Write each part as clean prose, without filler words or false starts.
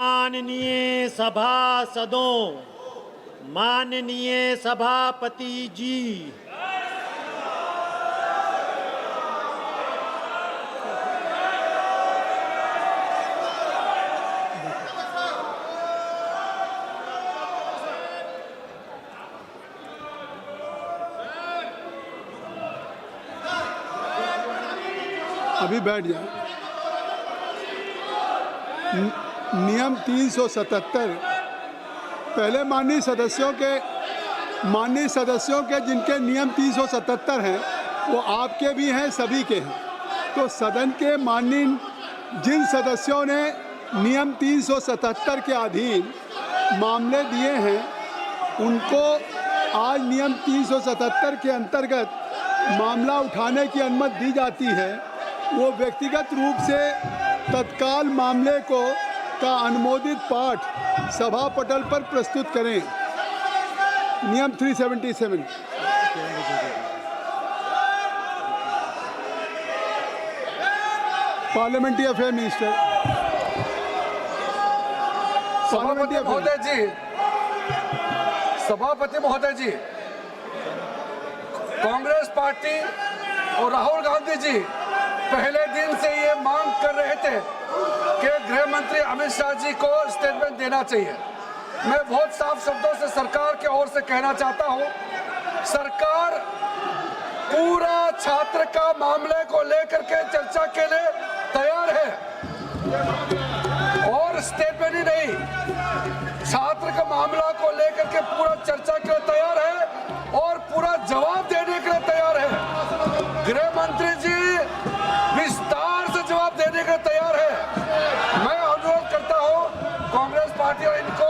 माननीय सभासदों, माननीय सभापति जी, अभी बैठ जाए। नियम 377 पहले माननीय सदस्यों के जिनके नियम 377 हैं वो आपके भी हैं, सभी के हैं। तो सदन के माननीय जिन सदस्यों ने नियम 377 के अधीन मामले दिए हैं उनको आज नियम 377 के अंतर्गत मामला उठाने की अनुमति दी जाती है। वो व्यक्तिगत रूप से तत्काल मामले का अनुमोदित पाठ सभा पटल पर प्रस्तुत करें। नियम 377। Parliamentary affair minister. सभापति महोदय जी, कांग्रेस पार्टी और राहुल गांधी जी पहले दिन से ये मांग कर रहे थे कि गृह मंत्री अमित शाह जी को स्टेटमेंट देना चाहिए। मैं बहुत साफ शब्दों से सरकार के ओर से कहना चाहता हूं, सरकार पूरा छात्र का मामले को लेकर के चर्चा के लिए तैयार है और स्टेटमेंट ही नहीं, छात्र का मामला को लेकर के पूरा चर्चा के लिए तैयार है और पूरा जवाब देने के लिए तैयार है। गृह मंत्री जी विस्तार से जवाब देने के लिए तैयार है। मैं अनुरोध करता हूं कांग्रेस पार्टी और इनको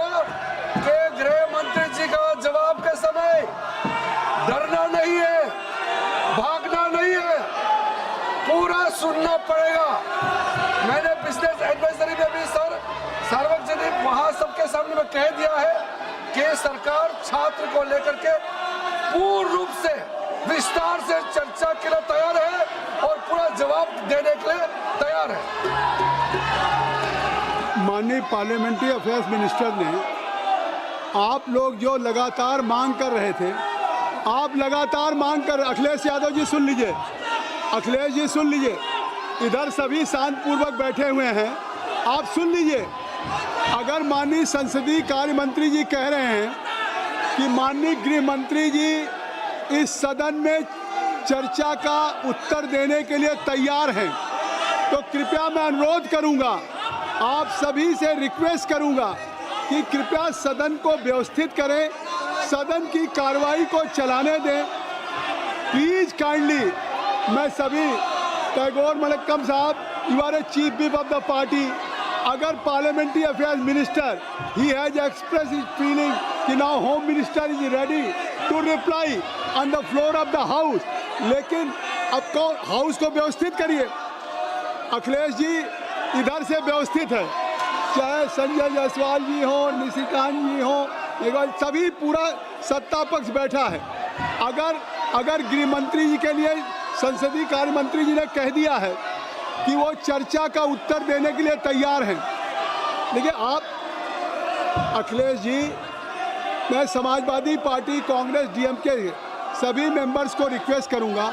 कि गृह मंत्री जी का जवाब के समय डरना नहीं है, भागना नहीं है, पूरा सुनना पड़ेगा। मैंने बिजनेस एडवाइजरी में भी सार्वजनिक वहां सबके सामने में कह दिया है कि सरकार छात्र को लेकर के पूर्ण रूप से विस्तार से चर्चा के लिए तैयार है और पूरा जवाब देने के लिए तैयार है। माननीय पार्लियामेंट्री अफेयर्स मिनिस्टर ने आप लोग जो लगातार मांग कर रहे थे, आप लगातार मांग कर, अखिलेश यादव जी सुन लीजिए, अखिलेश जी सुन लीजिए, इधर सभी शांतिपूर्वक बैठे हुए हैं, आप सुन लीजिए। अगर माननीय संसदीय कार्य मंत्री जी कह रहे हैं कि माननीय गृह मंत्री जी इस सदन में चर्चा का उत्तर देने के लिए तैयार हैं, तो कृपया मैं अनुरोध करूंगा, आप सभी से रिक्वेस्ट करूंगा कि कृपया सदन को व्यवस्थित करें, सदन की कार्रवाई को चलाने दें। प्लीज काइंडली, मैं सभी, टैगोर मलक्कम साहब, you are a chief whip of the party. अगर parliamentary affairs minister he has express his feeling कि now home minister is ready to reply on the floor of the house, लेकिन अब कौन house को व्यवस्थित करिए। अखिलेश जी इधर से व्यवस्थित है, चाहे संजय जायसवाल जी हो, निशिकांत जी हो, सभी पूरा सत्ता पक्ष बैठा है। अगर गृह मंत्री जी के लिए संसदीय कार्य मंत्री जी ने कह दिया है कि वो चर्चा का उत्तर देने के लिए तैयार हैं, देखिए आप अखिलेश जी, मैं समाजवादी पार्टी, कांग्रेस, डीएमके सभी मेंबर्स को रिक्वेस्ट करूंगा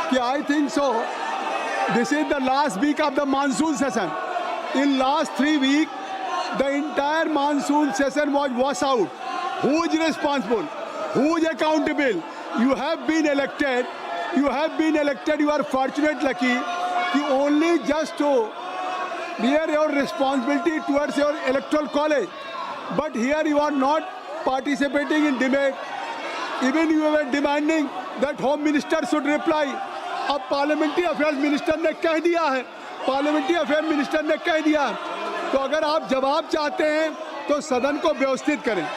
कि I think so this is the last week of the monsoon session. In last 3 weeks the entire monsoon session was washed out. Who is responsible? Who is accountable? You have been elected. You are fortunate, lucky, you only just to bear your responsibility towards your electoral college. But here you are not participating in debate. Even you were demanding that Home Minister should reply. अब parliamentary affairs minister ने कह दिया है, तो अगर आप जवाब चाहते हैं तो सदन को व्यवस्थित करें।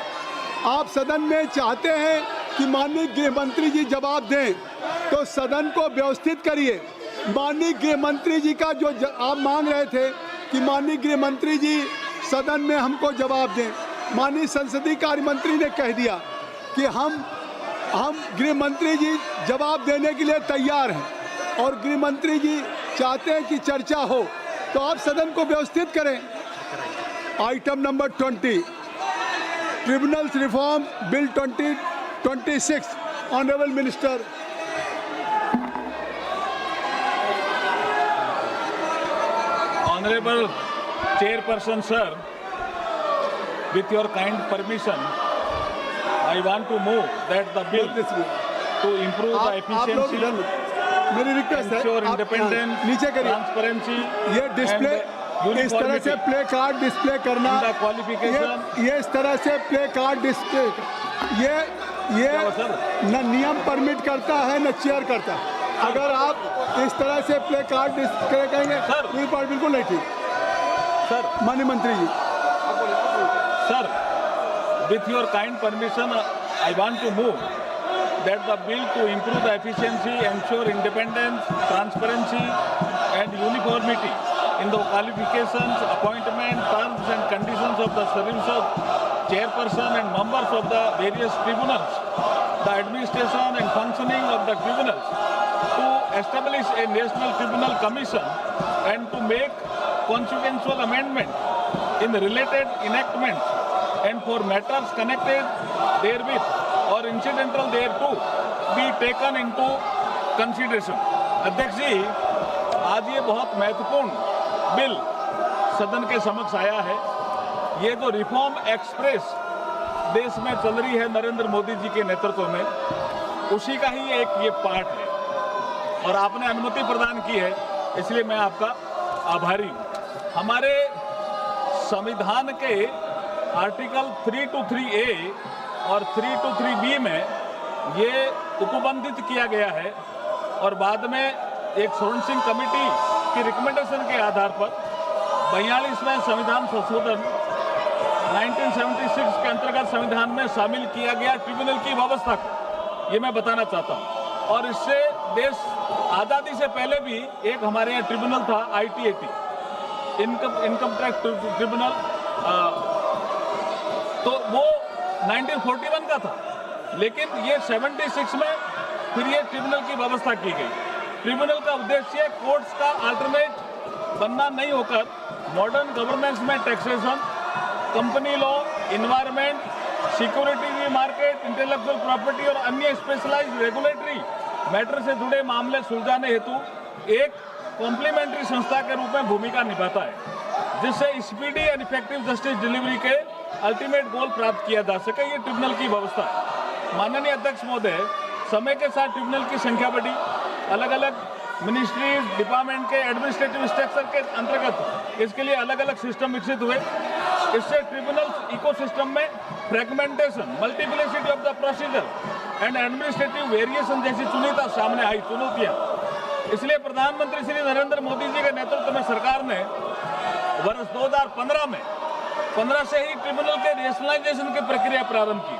आप सदन में चाहते हैं कि माननीय गृह मंत्री जी जवाब दें, तो सदन को व्यवस्थित करिए। माननीय गृह मंत्री जी का जो आप मांग रहे थे कि माननीय गृह मंत्री जी सदन में हमको जवाब दें, माननीय संसदीय कार्य मंत्री ने कह दिया कि हम गृह मंत्री जी जवाब देने के लिए तैयार हैं और गृह मंत्री जी चाहते हैं कि चर्चा हो, तो आप सदन को व्यवस्थित करें। Item number 20, tribunals reform bill 2026, honourable minister. Honorable Chairperson, sir, with your kind permission, I want to move that the bill to improve the आप लोग efficiency, मेरी रिक्वेस्ट है, ensure आप independence, नीचे करिए। transparency, ये डिस्प्ले and इस तरह से uniformity प्ले कार्ड डिस्प्ले करना, in the qualification. ये इस तरह से प्ले कार्ड डिस्प्ले, ये हुआ, सर? न नियम परमिट करता है न चेयर करता है। अगर आप इस तरह से प्ले कार्ड डिस्प्ले करेंगे सर। तो ये बात बिल्कुल नहीं ठीक। Sir, माननीय मंत्री जी, sir, with your kind permission, I want to move that the bill to improve the efficiency, ensure independence, transparency, and uniformity in the qualifications, appointment, terms, and conditions of the service of chairperson and members of the various tribunals, the administration and functioning of the tribunals, to establish a national tribunal commission and to make consequential amendment in the related enactments and for matters connected therewith or incidental thereto be taken into consideration. अध्यक्ष जी, आज ये बहुत महत्वपूर्ण bill सदन के समक्ष आया है। ये जो रिफॉर्म एक्सप्रेस देश में चल रही है नरेंद्र मोदी जी के नेतृत्व में, उसी का ही एक ये पार्ट है और आपने अनुमति प्रदान की है, इसलिए मैं आपका आभारी हूँ। हमारे संविधान के आर्टिकल 323A और 323B में ये उपबंधित किया गया है और बाद में एक स्वर्ण सिंह कमेटी की रिकमेंडेशन के आधार पर 42वें संविधान संशोधन 1976 के अंतर्गत संविधान में शामिल किया गया ट्रिब्यूनल की व्यवस्था को, ये मैं बताना चाहता हूँ। और इससे देश आज़ादी से पहले भी एक हमारे यहाँ ट्रिब्यूनल था, ITAT, इनकम टैक्स ट्रिब्यूनल, तो वो 1941 का था, लेकिन ये 76 में फिर ये ट्रिब्यूनल की व्यवस्था की गई। ट्रिब्यूनल का उद्देश्य कोर्ट्स का अल्टरनेट बनना नहीं होकर मॉडर्न गवर्नेंस में taxation, company law, environment, security market, intellectual property और अन्य स्पेशलाइज्ड रेगुलेटरी मैटर से जुड़े मामले सुलझाने हेतु एक कॉम्प्लीमेंट्री संस्था के रूप में भूमिका निभाता है, जिससे speedy and effective justice delivery के अल्टीमेट गोल प्राप्त किया जा सके। ये ट्रिब्यूनल की व्यवस्था है। माननीय अध्यक्ष महोदय, समय के साथ ट्रिब्यूनल की संख्या बढ़ी, अलग अलग मिनिस्ट्रीज, डिपार्टमेंट के एडमिनिस्ट्रेटिव स्ट्रक्चर के अंतर्गत इसके लिए अलग अलग सिस्टम विकसित हुए। इससे ट्रिब्यूनल इकोसिस्टम में fragmentation, multiplicity of the procedure and administrative variation जैसी चुनौतियां सामने आई, चुनौतियां। इसलिए प्रधानमंत्री श्री नरेंद्र मोदी जी के नेतृत्व में सरकार ने वर्ष 2015 में 15 से ही ट्रिब्यूनल के रेशनलाइजेशन की प्रक्रिया प्रारंभ की,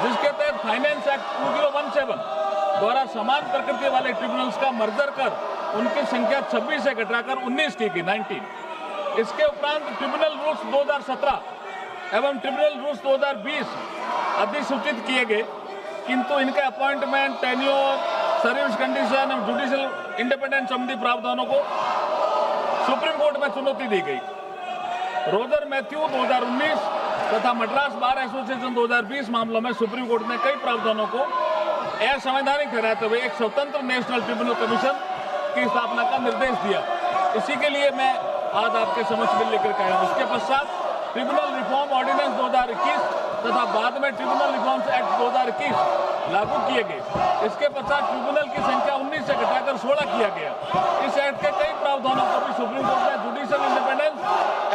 जिसके तहत फाइनेंस एक्ट 2017 द्वारा समान प्रकृति वाले ट्रिब्यूनल्स का मर्जर कर उनकी संख्या 26 से घटाकर 19 की 19। इसके उपरांत ट्रिब्यूनल रूल्स 2017 एवं ट्रिब्यूनल रूल्स 2020 अधिसूचित किए गए, किंतु इनके अपॉइंटमेंट, टेन्योर, सर्विस कंडीशन एवं जुडिशियल इंडिपेंडेंस संबंधी प्रावधानों को सुप्रीम कोर्ट में चुनौती दी गई। रोजर मैथ्यू 2019 तथा मद्रास बार एसोसिएशन 2020 मामलों में सुप्रीम कोर्ट ने कई प्रावधानों को असंवैधानिक ठहराते हुए एक स्वतंत्र नेशनल ट्रिब्यूनल कमीशन की स्थापना का निर्देश दिया। इसी के लिए मैं आज आपके समक्ष बिल लेकर के आया हूँ। इसके पश्चात ट्रिब्यूनल रिफॉर्म ऑर्डिनेंस 2021 तथा बाद में ट्रिब्यूनल रिफॉर्म्स एक्ट 2021 लागू किए गए। इसके पश्चात ट्रिब्यूनल की संख्या 19 से घटाकर 16 किया गया। इस एक्ट के कई प्रावधानों को भी सुप्रीम कोर्ट ने जुडिशियल इंडिपेंडेंस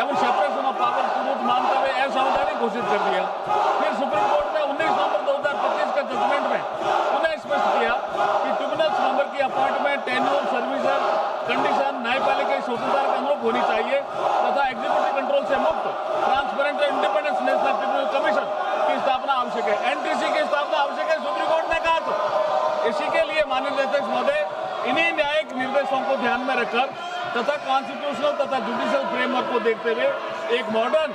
एवं सेपरेशन ऑफ पावर तुरंत मानते हुए असंवैधानिक घोषित कर दिया। फिर सुप्रीम कोर्ट ने 19 नवंबर 2025 के जजमेंट में पुनः स्पष्ट किया कि ट्रिब्यूनल्स मेंबर की अपॉइंटमेंट, टेन्योर, सर्विस कंडीशन न्यायपालिका की स्वतंत्रता के अनुरूप होनी चाहिए तथा एग्जीक्यूटिव कंट्रोल से मुक्त, ट्रांसपेरेंट और इंडिपेंडेंस नेशनल ट्रिब्यूनल कमीशन की स्थापना आवश्यक है, एनटीसी की स्थापना आवश्यक है, सुप्रीम कोर्ट ने कहा था। इसी के लिए माननीय अध्यक्ष महोदय, इन्हीं न्यायिक निर्देशों को ध्यान में रखकर तथा कॉन्स्टिट्यूशनल तथा जुडिशियल फ्रेमवर्क को देखते हुए एक modern,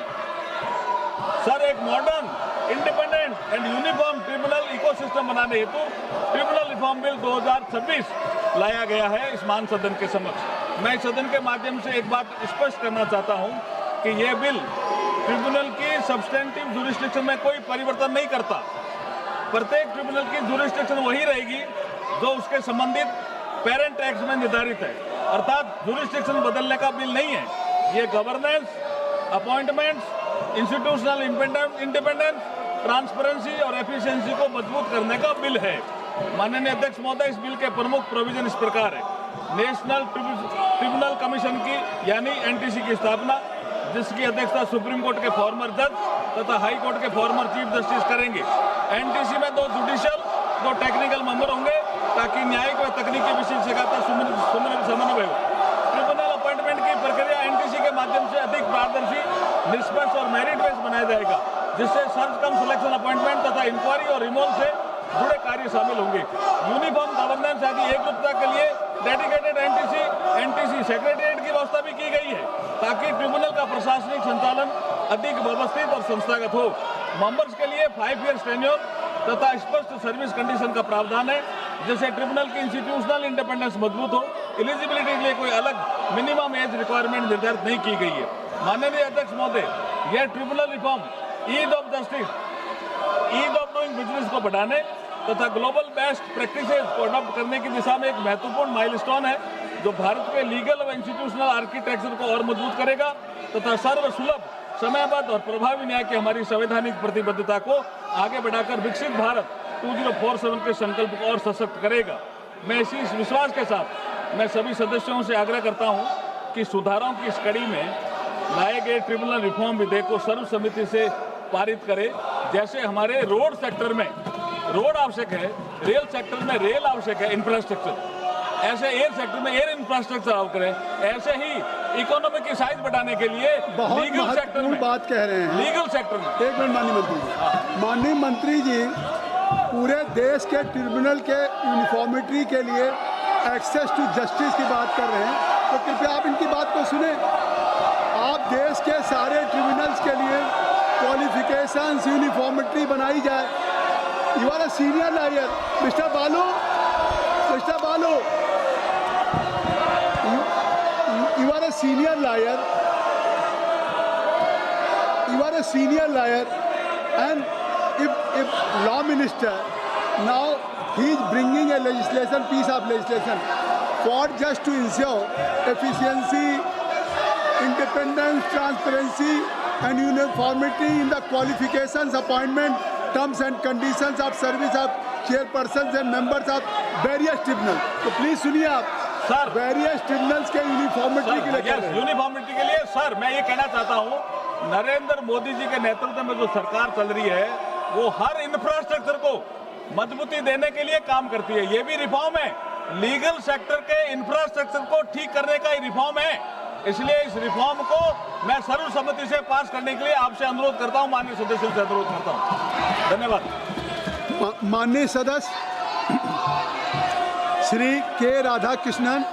independent and uniform tribunal ecosystem बनाने हेतु ट्रिब्यूनल रिफॉर्म बिल 2026 लाया गया है इस मान सदन के समक्ष। मैं इस सदन के माध्यम से एक बात स्पष्ट करना चाहता हूं कि यह बिल ट्रिब्यूनल की सब्सटेंटिव जुरिस्डिक्शन में कोई परिवर्तन नहीं करता। प्रत्येक ट्रिब्यूनल की जुरिस्डिक्शन वही रहेगी जो उसके संबंधित पेरेंट एक्ट में निर्धारित है, अर्थात जुरिस्डिक्शन बदलने का बिल नहीं है। ये governance, appointments, institutional independence, transparency और एफिशिएंसी को मजबूत करने का बिल है। माननीय अध्यक्ष महोदय, इस बिल के प्रमुख प्रोविजन इस प्रकार है। नेशनल ट्रिब्यूनल कमीशन की यानी एनटीसी की स्थापना, जिसकी अध्यक्षता सुप्रीम कोर्ट के फॉर्मर जज तथा हाई कोर्ट के फॉर्मर चीफ जस्टिस करेंगे। एनटीसी में 2 जुडिशियल, 2 टेक्निकल मेंबर होंगे ताकि न्यायिक व तकनीकी विशेषज्ञता का समन्वय हो। ट्रिब्यूनल अपॉइंटमेंट की प्रक्रिया एनटीसी के माध्यम से अधिक पारदर्शी, निष्पक्ष और मेरिट बेस्ड बनाया जाएगा, जिससे सर्च कम सिलेक्शन अपॉइंटमेंट तथा इंक्वायरी और रिमूवल से जुड़े कार्य शामिल होंगे। यूनिफॉर्म गवर्नेंस आदि एकरूपता के लिए डेडिकेटेड एनटीसी सेक्रेटेरिएट की व्यवस्था भी की गई है ताकि ट्रिब्यूनल का प्रशासनिक संचालन अधिक व्यवस्थित और संस्थागत हो। मेंबर्स के लिए 5 ईयर टेन्योर तथा स्पष्ट सर्विस कंडीशन का प्रावधान है, जिससे ट्रिब्यूनल की इंस्टीट्यूशनल इंडिपेंडेंस मजबूत हो। एलिजिबिलिटी के लिए कोई अलग मिनिमम एज रिक्वायरमेंट निर्धारित नहीं की गई है। माननीय अध्यक्ष महोदय, यह tribunal reform ease of justice, ease of doing business को बढ़ाने तथा ग्लोबल बेस्ट प्रैक्टिसेस को अडॉप्ट करने की दिशा में एक महत्वपूर्ण माइलस्टोन है, जो भारत के लीगल व इंस्टीट्यूशनल आर्किटेक्चर को और मजबूत करेगा तथा सर्वसुलभ, समयबद्ध और प्रभावी न्याय की हमारी संवैधानिक प्रतिबद्धता को आगे बढ़ाकर विकसित भारत 2047 के संकल्प को और सशक्त करेगा। मैं इसी विश्वास के साथ मैं सभी सदस्यों से आग्रह करता हूं कि सुधारों की इस कड़ी में लाए गए ट्रिब्यूनल रिफॉर्म विधेयक को सर्वसम्मति से पारित करें। जैसे हमारे रोड सेक्टर में रोड आवश्यक है, रेल सेक्टर में रेल आवश्यक है, इंफ्रास्ट्रक्चर, ऐसे एयर सेक्टर में एयर इंफ्रास्ट्रक्चर आप करें। ऐसे ही इकोनॉमी की साइज बढ़ाने के लिए बहुत लीगल सेक्टर में बात कह रहे हैं। लीगल सेक्टर में एक मिनट माननीय मंत्री जी, माननीय मंत्री जी, पूरे देश के ट्रिब्यूनल के यूनिफॉर्मिटी के लिए एक्सेस टू जस्टिस की बात कर रहे हैं, तो कृपया आप इनकी बात को सुने। आप देश के सारे ट्रिब्यूनल्स के लिए क्वालिफिकेशंस यूनिफॉर्मिटी बनाई जाए। You are a senior lawyer mister Balu, you are a senior lawyer, and if law minister now he is bringing a piece of legislation for just to ensure efficiency, independence, transparency and uniformity in the qualifications, appointment, terms and conditions of service of chairpersons and members of various tribunals। तो please सुनिए आप sir, various tribunals के uniformity के लिए uniformity के लिए sir मैं ये कहना चाहता हूँ, नरेंद्र मोदी जी के नेतृत्व में जो सरकार चल रही है वो हर इंफ्रास्ट्रक्चर को मजबूती देने के लिए काम करती है। ये भी रिफॉर्म है, लीगल सेक्टर के इंफ्रास्ट्रक्चर को ठीक करने का ही रिफॉर्म है। इसलिए इस रिफॉर्म को मैं सर्वसम्मति से पास करने के लिए आपसे अनुरोध करता हूँ, माननीय सदस्यों से अनुरोध करता हूँ। धन्यवाद। माननीय सदस्य श्री के राधाकृष्णन,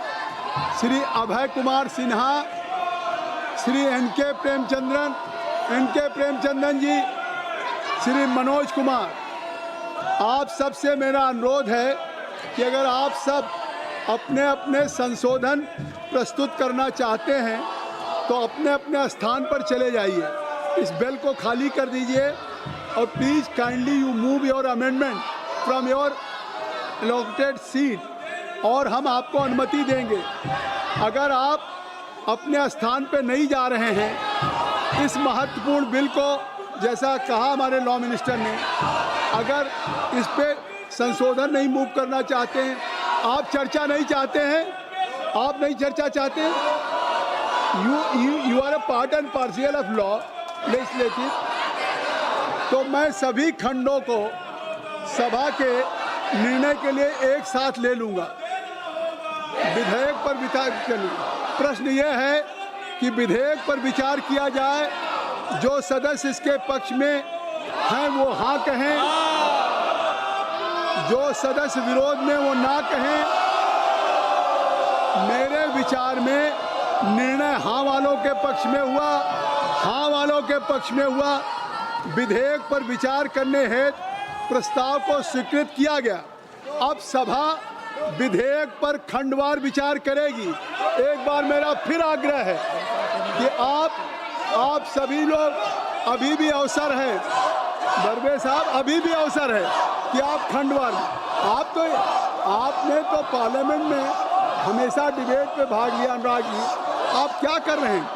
श्री अभय कुमार सिन्हा, श्री एनके प्रेमचंद्रन जी, श्री मनोज कुमार, आप सबसे मेरा अनुरोध है कि अगर आप सब अपने अपने संशोधन प्रस्तुत करना चाहते हैं तो अपने अपने स्थान पर चले जाइए, इस बेल को खाली कर दीजिए और please kindly you move your amendment from your allocated seat और हम आपको अनुमति देंगे। अगर आप अपने स्थान पर नहीं जा रहे हैं, इस महत्वपूर्ण बिल को जैसा कहा हमारे लॉ मिनिस्टर ने, अगर इस पे संशोधन नहीं मूव करना चाहते हैं, आप चर्चा नहीं चाहते हैं, आप नहीं चर्चा चाहते हैं, you are a part and partial of law legislative, तो मैं सभी खंडों को सभा के निर्णय के लिए एक साथ ले लूँगा। विधेयक पर विचार करूँगा। प्रश्न यह है कि विधेयक पर विचार किया जाए, जो सदस्य इसके पक्ष में हैं वो हाँ कहें, जो सदस्य विरोध में वो ना कहें। मेरे विचार में निर्णय हाँ वालों के पक्ष में हुआ, हाँ वालों के पक्ष में हुआ। विधेयक पर विचार करने हेतु प्रस्ताव को स्वीकृत किया गया। अब सभा विधेयक पर खंडवार विचार करेगी। एक बार मेरा फिर आग्रह है कि आप सभी लोग अभी भी अवसर है, दरवेश साहब, अभी भी अवसर है कि आप खंडवार, आपने तो पार्लियामेंट में हमेशा डिबेट पे भाग लिया अनुराग जी, आप क्या कर रहे हैं?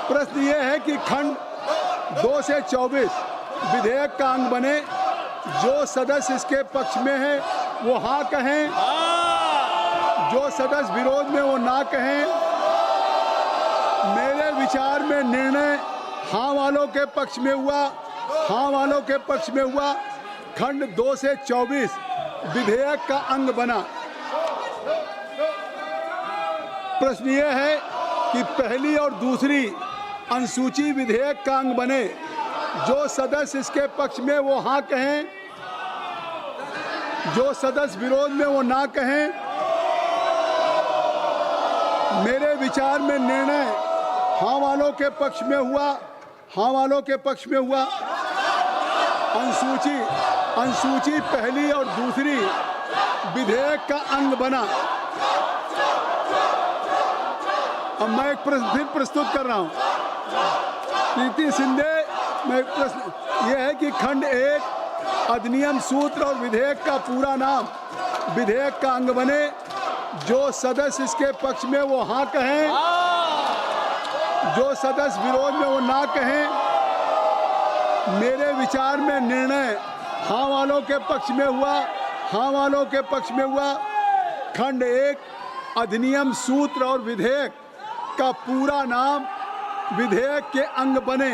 प्रश्न ये है कि खंड 2 से 24 विधेयक का अंग बने, जो सदस्य इसके पक्ष में है वो हाँ कहें, जो सदस्य विरोध में वो ना कहें। मेरे विचार में निर्णय हाँ वालों के पक्ष में हुआ, हाँ वालों के पक्ष में हुआ। खंड 2 से 24 विधेयक का अंग बना। प्रश्न ये है कि पहली और दूसरी अनुसूची विधेयक का अंग बने, जो सदस्य इसके पक्ष में वो हाँ कहें, जो सदस्य विरोध में वो ना कहें। मेरे विचार में निर्णय हाँ वालों के पक्ष में हुआ, हाँ वालों के पक्ष में हुआ। अनुसूची पहली और दूसरी विधेयक का अंग बना। अब मैं एक प्रश्न फिर प्रस्तुत कर रहा हूं। प्रीति शिंदे, मैं एक प्रश्न यह है कि खंड 1 अधिनियम सूत्र और विधेयक का पूरा नाम विधेयक का अंग बने, जो सदस्य इसके पक्ष में वो हाँ कहें, जो सदस्य विरोध में वो ना कहें। मेरे विचार में निर्णय हाँ वालों के पक्ष में हुआ, हाँ वालों के पक्ष में हुआ। खंड 1 अधिनियम सूत्र और विधेयक का पूरा नाम विधेयक के अंग बने।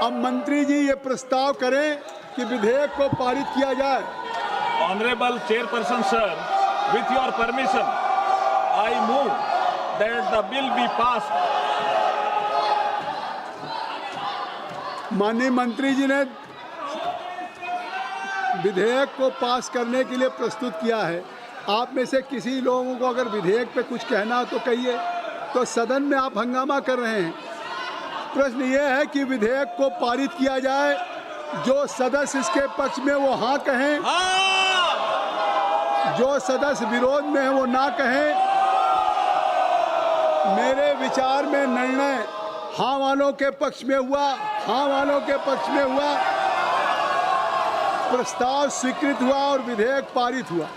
अब मंत्री जी ये प्रस्ताव करें कि विधेयक को पारित किया जाए। Honourable chairperson sir, with your permission, I move that the bill be passed. माननीय मंत्री जी ने विधेयक को पास करने के लिए प्रस्तुत किया है। आप में से किसी लोगों को अगर विधेयक पे कुछ कहना हो तो कहिए, तो सदन में आप हंगामा कर रहे हैं। प्रश्न ये है कि विधेयक को पारित किया जाए, जो सदस्य इसके पक्ष में वो हाँ कहें, जो सदस्य विरोध में है वो ना कहें। मेरे विचार में निर्णय हाँ वालों के पक्ष में हुआ, हाँ वालों के पक्ष में हुआ। प्रस्ताव स्वीकृत हुआ और विधेयक पारित हुआ।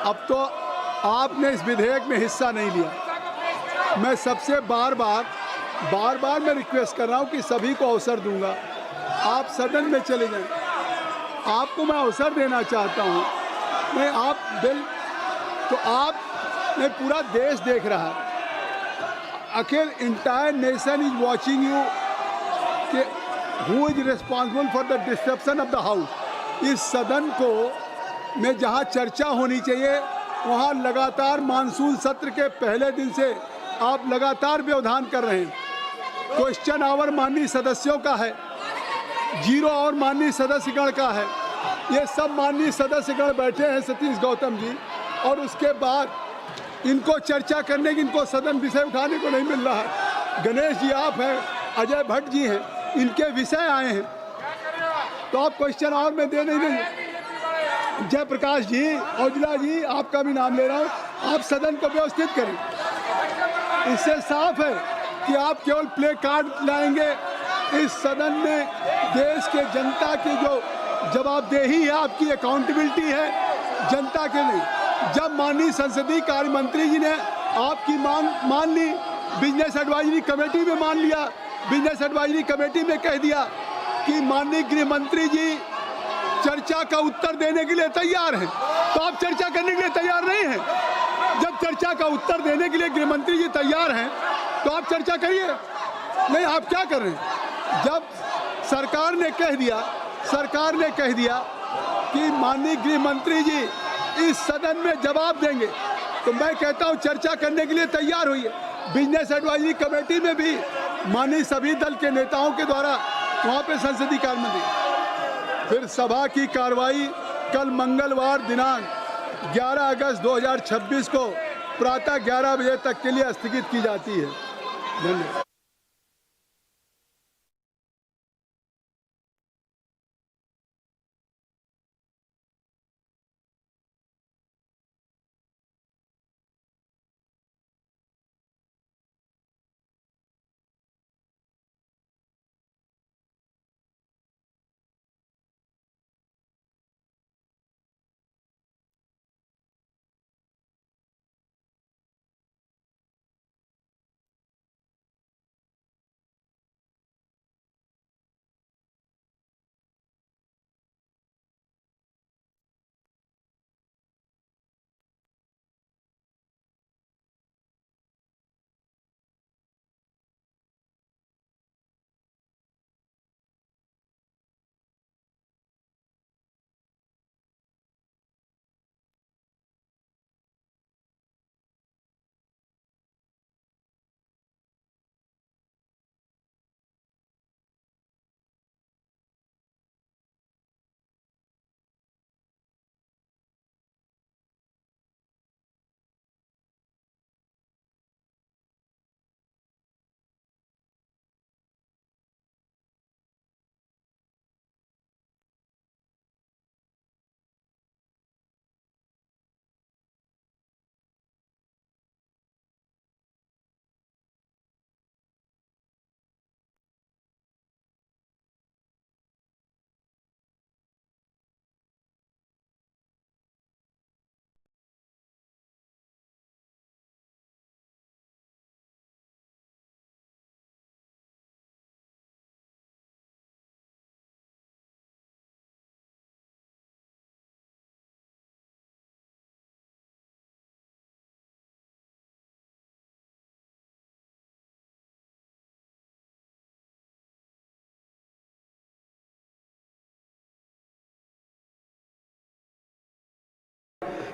अब तो आपने इस विधेयक में हिस्सा नहीं लिया। मैं सबसे बार बार मैं रिक्वेस्ट कर रहा हूं कि सभी को अवसर दूंगा, आप सदन में चले जाएं। आपको मैं अवसर देना चाहता हूं। मैं आप बिल तो आप ने पूरा देश देख रहा है, अकेल entire nation is watching you कि who is responsible for the disruption of the house. इस सदन को में जहां चर्चा होनी चाहिए वहां लगातार मानसून सत्र के पहले दिन से आप लगातार व्यवधान कर रहे हैं। क्वेश्चन आवर माननीय सदस्यों का है, 0 और माननीय सदस्यगण का है। ये सब माननीय सदस्यगण बैठे हैं, सतीश गौतम जी, और उसके बाद इनको चर्चा करने की, इनको सदन विषय उठाने को नहीं मिल रहा है। गणेश जी आप हैं, अजय भट्ट जी हैं, इनके विषय आए हैं, तो आप क्वेश्चन आवर में दे नहीं देंगे। जयप्रकाश जी, औजला जी, आपका भी नाम ले रहा हूँ, आप सदन को व्यवस्थित करें। इससे साफ है कि आप केवल प्ले कार्ड लाएंगे। इस सदन में देश के जनता की जो जवाबदेही है, आपकी अकाउंटेबिलिटी है जनता के लिए। जब माननीय संसदीय कार्य मंत्री जी ने आपकी मांग मान ली, बिजनेस एडवाइजरी कमेटी में मान लिया, बिजनेस एडवाइजरी कमेटी में कह दिया कि माननीय गृह मंत्री जी चर्चा का उत्तर देने के लिए तैयार हैं, तो आप चर्चा करने के लिए तैयार नहीं हैं। जब चर्चा का उत्तर देने के लिए गृह मंत्री जी तैयार हैं तो आप चर्चा करिए। नहीं, आप क्या कर रहे हैं? जब सरकार ने कह दिया कि माननीय गृह मंत्री जी इस सदन में जवाब देंगे, तो मैं कहता हूं चर्चा करने के लिए तैयार होइए। बिजनेस एडवाइजरी कमेटी में भी माननीय सभी दल के नेताओं के द्वारा वहां पे संसदीय कार्य मंत्री। फिर सभा की कार्रवाई कल मंगलवार दिनांक 11 अगस्त 2026 को प्रातः 11 बजे तक के लिए स्थगित की जाती है। धन्यवाद।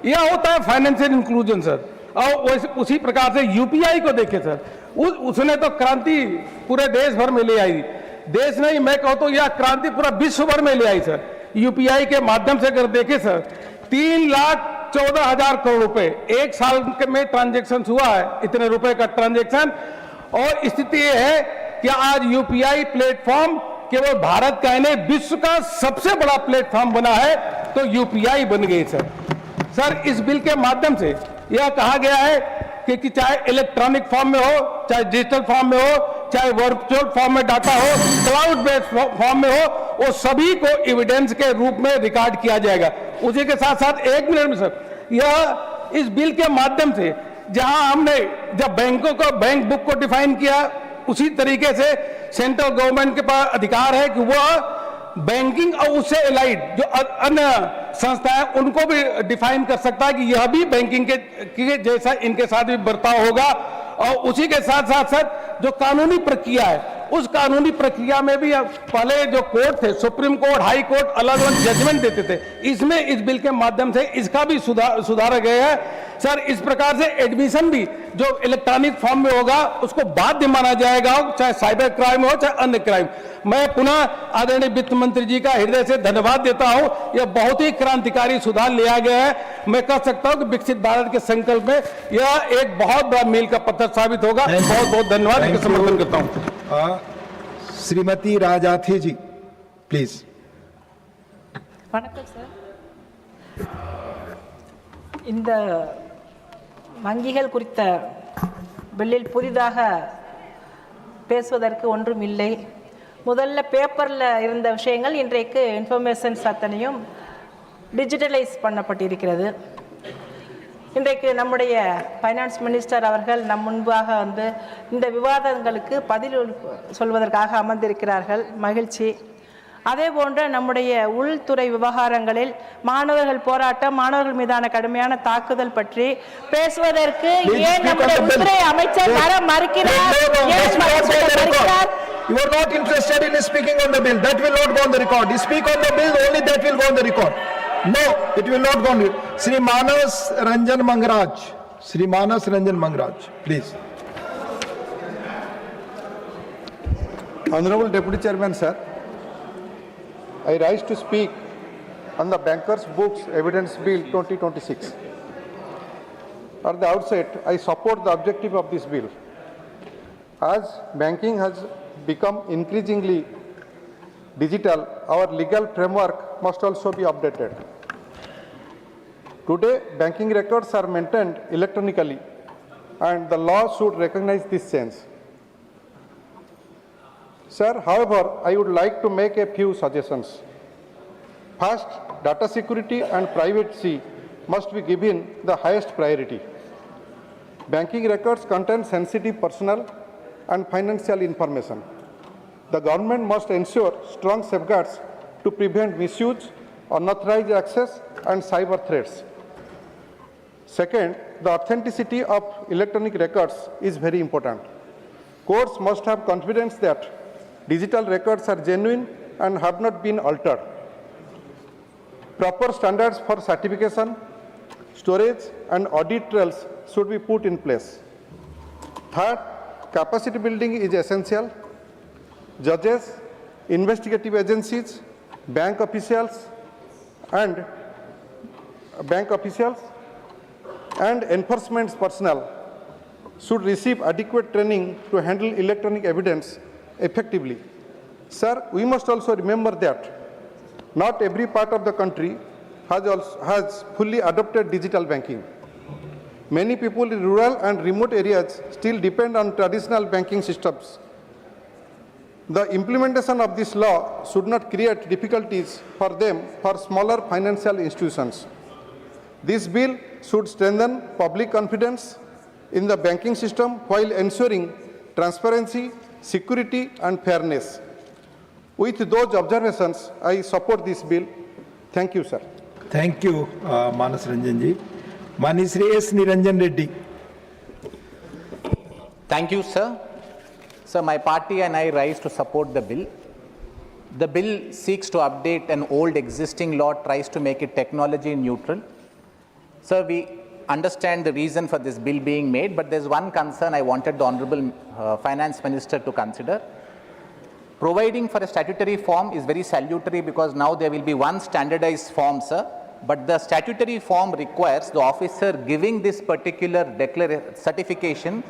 यह होता है फाइनेंशियल इंक्लूजन सर। और उसी प्रकार से यूपीआई को देखें सर, उसने तो क्रांति पूरे देश भर में ले आई। देश नहीं, मैं कहूँ तो यह क्रांति पूरा विश्व भर में ले आई सर। यूपीआई के माध्यम से अगर देखें सर, 3,14,000 करोड़ रुपए एक साल में ट्रांजैक्शन हुआ है, इतने रुपए का ट्रांजैक्शन। और स्थिति यह है कि आज यूपीआई प्लेटफॉर्म केवल भारत का ही नहीं, विश्व का सबसे बड़ा प्लेटफॉर्म बना है, तो यूपीआई बन गई सर। सर, इस बिल के माध्यम से यह कहा गया है कि चाहे इलेक्ट्रॉनिक फॉर्म में हो, चाहे डिजिटल फॉर्म में हो, चाहे वर्चुअल फॉर्म में डाटा हो, क्लाउड बेस्ड फॉर्म में हो, वो सभी को एविडेंस के रूप में रिकॉर्ड किया जाएगा। उसी के साथ साथ 1 मिनट में सर, यह इस बिल के माध्यम से जहां हमने जब बैंकों को बैंक बुक को डिफाइन किया, उसी तरीके से सेंट्रल गवर्नमेंट के पास अधिकार है कि वह बैंकिंग और उससे एलाइड जो अन्य संस्थाएं उनको भी डिफाइन कर सकता है कि यह भी बैंकिंग के जैसा इनके साथ भी बर्ताव होगा। और उसी के साथ साथ साथ जो कानूनी प्रक्रिया है, उस कानूनी प्रक्रिया में भी पहले जो कोर्ट थे, सुप्रीम कोर्ट, हाई कोर्ट, अलग अलग जजमेंट देते थे, इसमें इस बिल के माध्यम से इसका भी सुधारा गया है सर। इस प्रकार से एडमिशन भी जो इलेक्ट्रॉनिक फॉर्म में होगा उसको बाध्य माना जाएगा, चाहे साइबर क्राइम हो चाहे अन्य क्राइम। मैं पुनः आदरणीय वित्त मंत्री जी का हृदय से धन्यवाद देता हूं। यह बहुत ही क्रांतिकारी सुधार लिया गया है। मैं कह सकता हूं कि विकसित भारत के संकल्प में यह एक बहुत बड़ा मील का पत्थर साबित होगा। बहुत बहुत धन्यवाद, इसका समर्थन करता हूं। श्रीमती राजाथी जी प्लीज। வணக்கம் சார். இந்த வங்கிகள் குறித்த பில்லில் புதிதாக பேசுவதற்கு ஒன்றும் இல்லை. முதல்ல பேப்பரில் இருந்த விஷயங்கள் இன்றைக்கு இன்ஃபர்மேஷன்ஸ் அத்தனையும் டிஜிட்டலைஸ் பண்ணப்பட்டிருக்கிறது. இன்றைக்கு நம்முடைய ஃபைனான்ஸ் மினிஸ்டர் அவர்கள் நம் முன்பாக வந்து இந்த விவாதங்களுக்கு பதில் சொல்வதற்காக அமர்ந்திருக்கிறார்கள், மகிழ்ச்சி. அதே போன்று நம்முடைய உள்துறை விவகாரங்களில் மாணவர்கள் போராட்டம், மாணவர்கள் மீதான கடுமையான தாக்குதல் பற்றி பேசுவதற்கு ஏன் நம்முடைய உள்துறை அமைச்சர் வர மறுக்கிறார்? You are not interested in speaking on the bill. That will not go on the record. You speak on the bill, only that will go on the record. No, it will not go on. Shri Manas Ranjan Mangraj. Shri Manas Ranjan Mangraj, please. Honorable Deputy Chairman, sir, I rise to speak on the Bankers Books Evidence Bill 2026. At the outset, I support the objective of this bill. As banking has become increasingly digital, our legal framework must also be updated. Today, banking records are maintained electronically, and the law should recognize this change. Sir, however, I would like to make a few suggestions. First, data security and privacy must be given the highest priority. Banking records contain sensitive personal and financial information. The government must ensure strong safeguards to prevent misuse, unauthorized access, and cyber threats. Second, the authenticity of electronic records is very important. Courts must have confidence that digital records are genuine and have not been altered. Proper standards for certification, storage, and audit trails should be put in place. Third, capacity building is essential. Judges, investigative agencies, bank officials, and enforcement personnel should receive adequate training to handle electronic evidence effectively. Sir, we must also remember that not every part of the country has fully adopted digital banking. Many people in rural and remote areas still depend on traditional banking systems. The implementation of this law should not create difficulties for them for smaller financial institutions. This bill should strengthen public confidence in the banking system while ensuring transparency, security, and fairness. With those observations, I support this bill. Thank you, sir. Thank you, Manas Ranjan ji. Manishri S. Niranjan Reddy. Thank you, sir. So my party and I rise to support the bill. The bill seeks to update an old existing law, tries to make it technology neutral. Sir, we understand the reason for this bill being made, but there's one concern I wanted the Honorable Finance Minister to consider. Providing for a statutory form is very salutary because now there will be one standardized form, sir. But the statutory form requires the officer giving this particular certification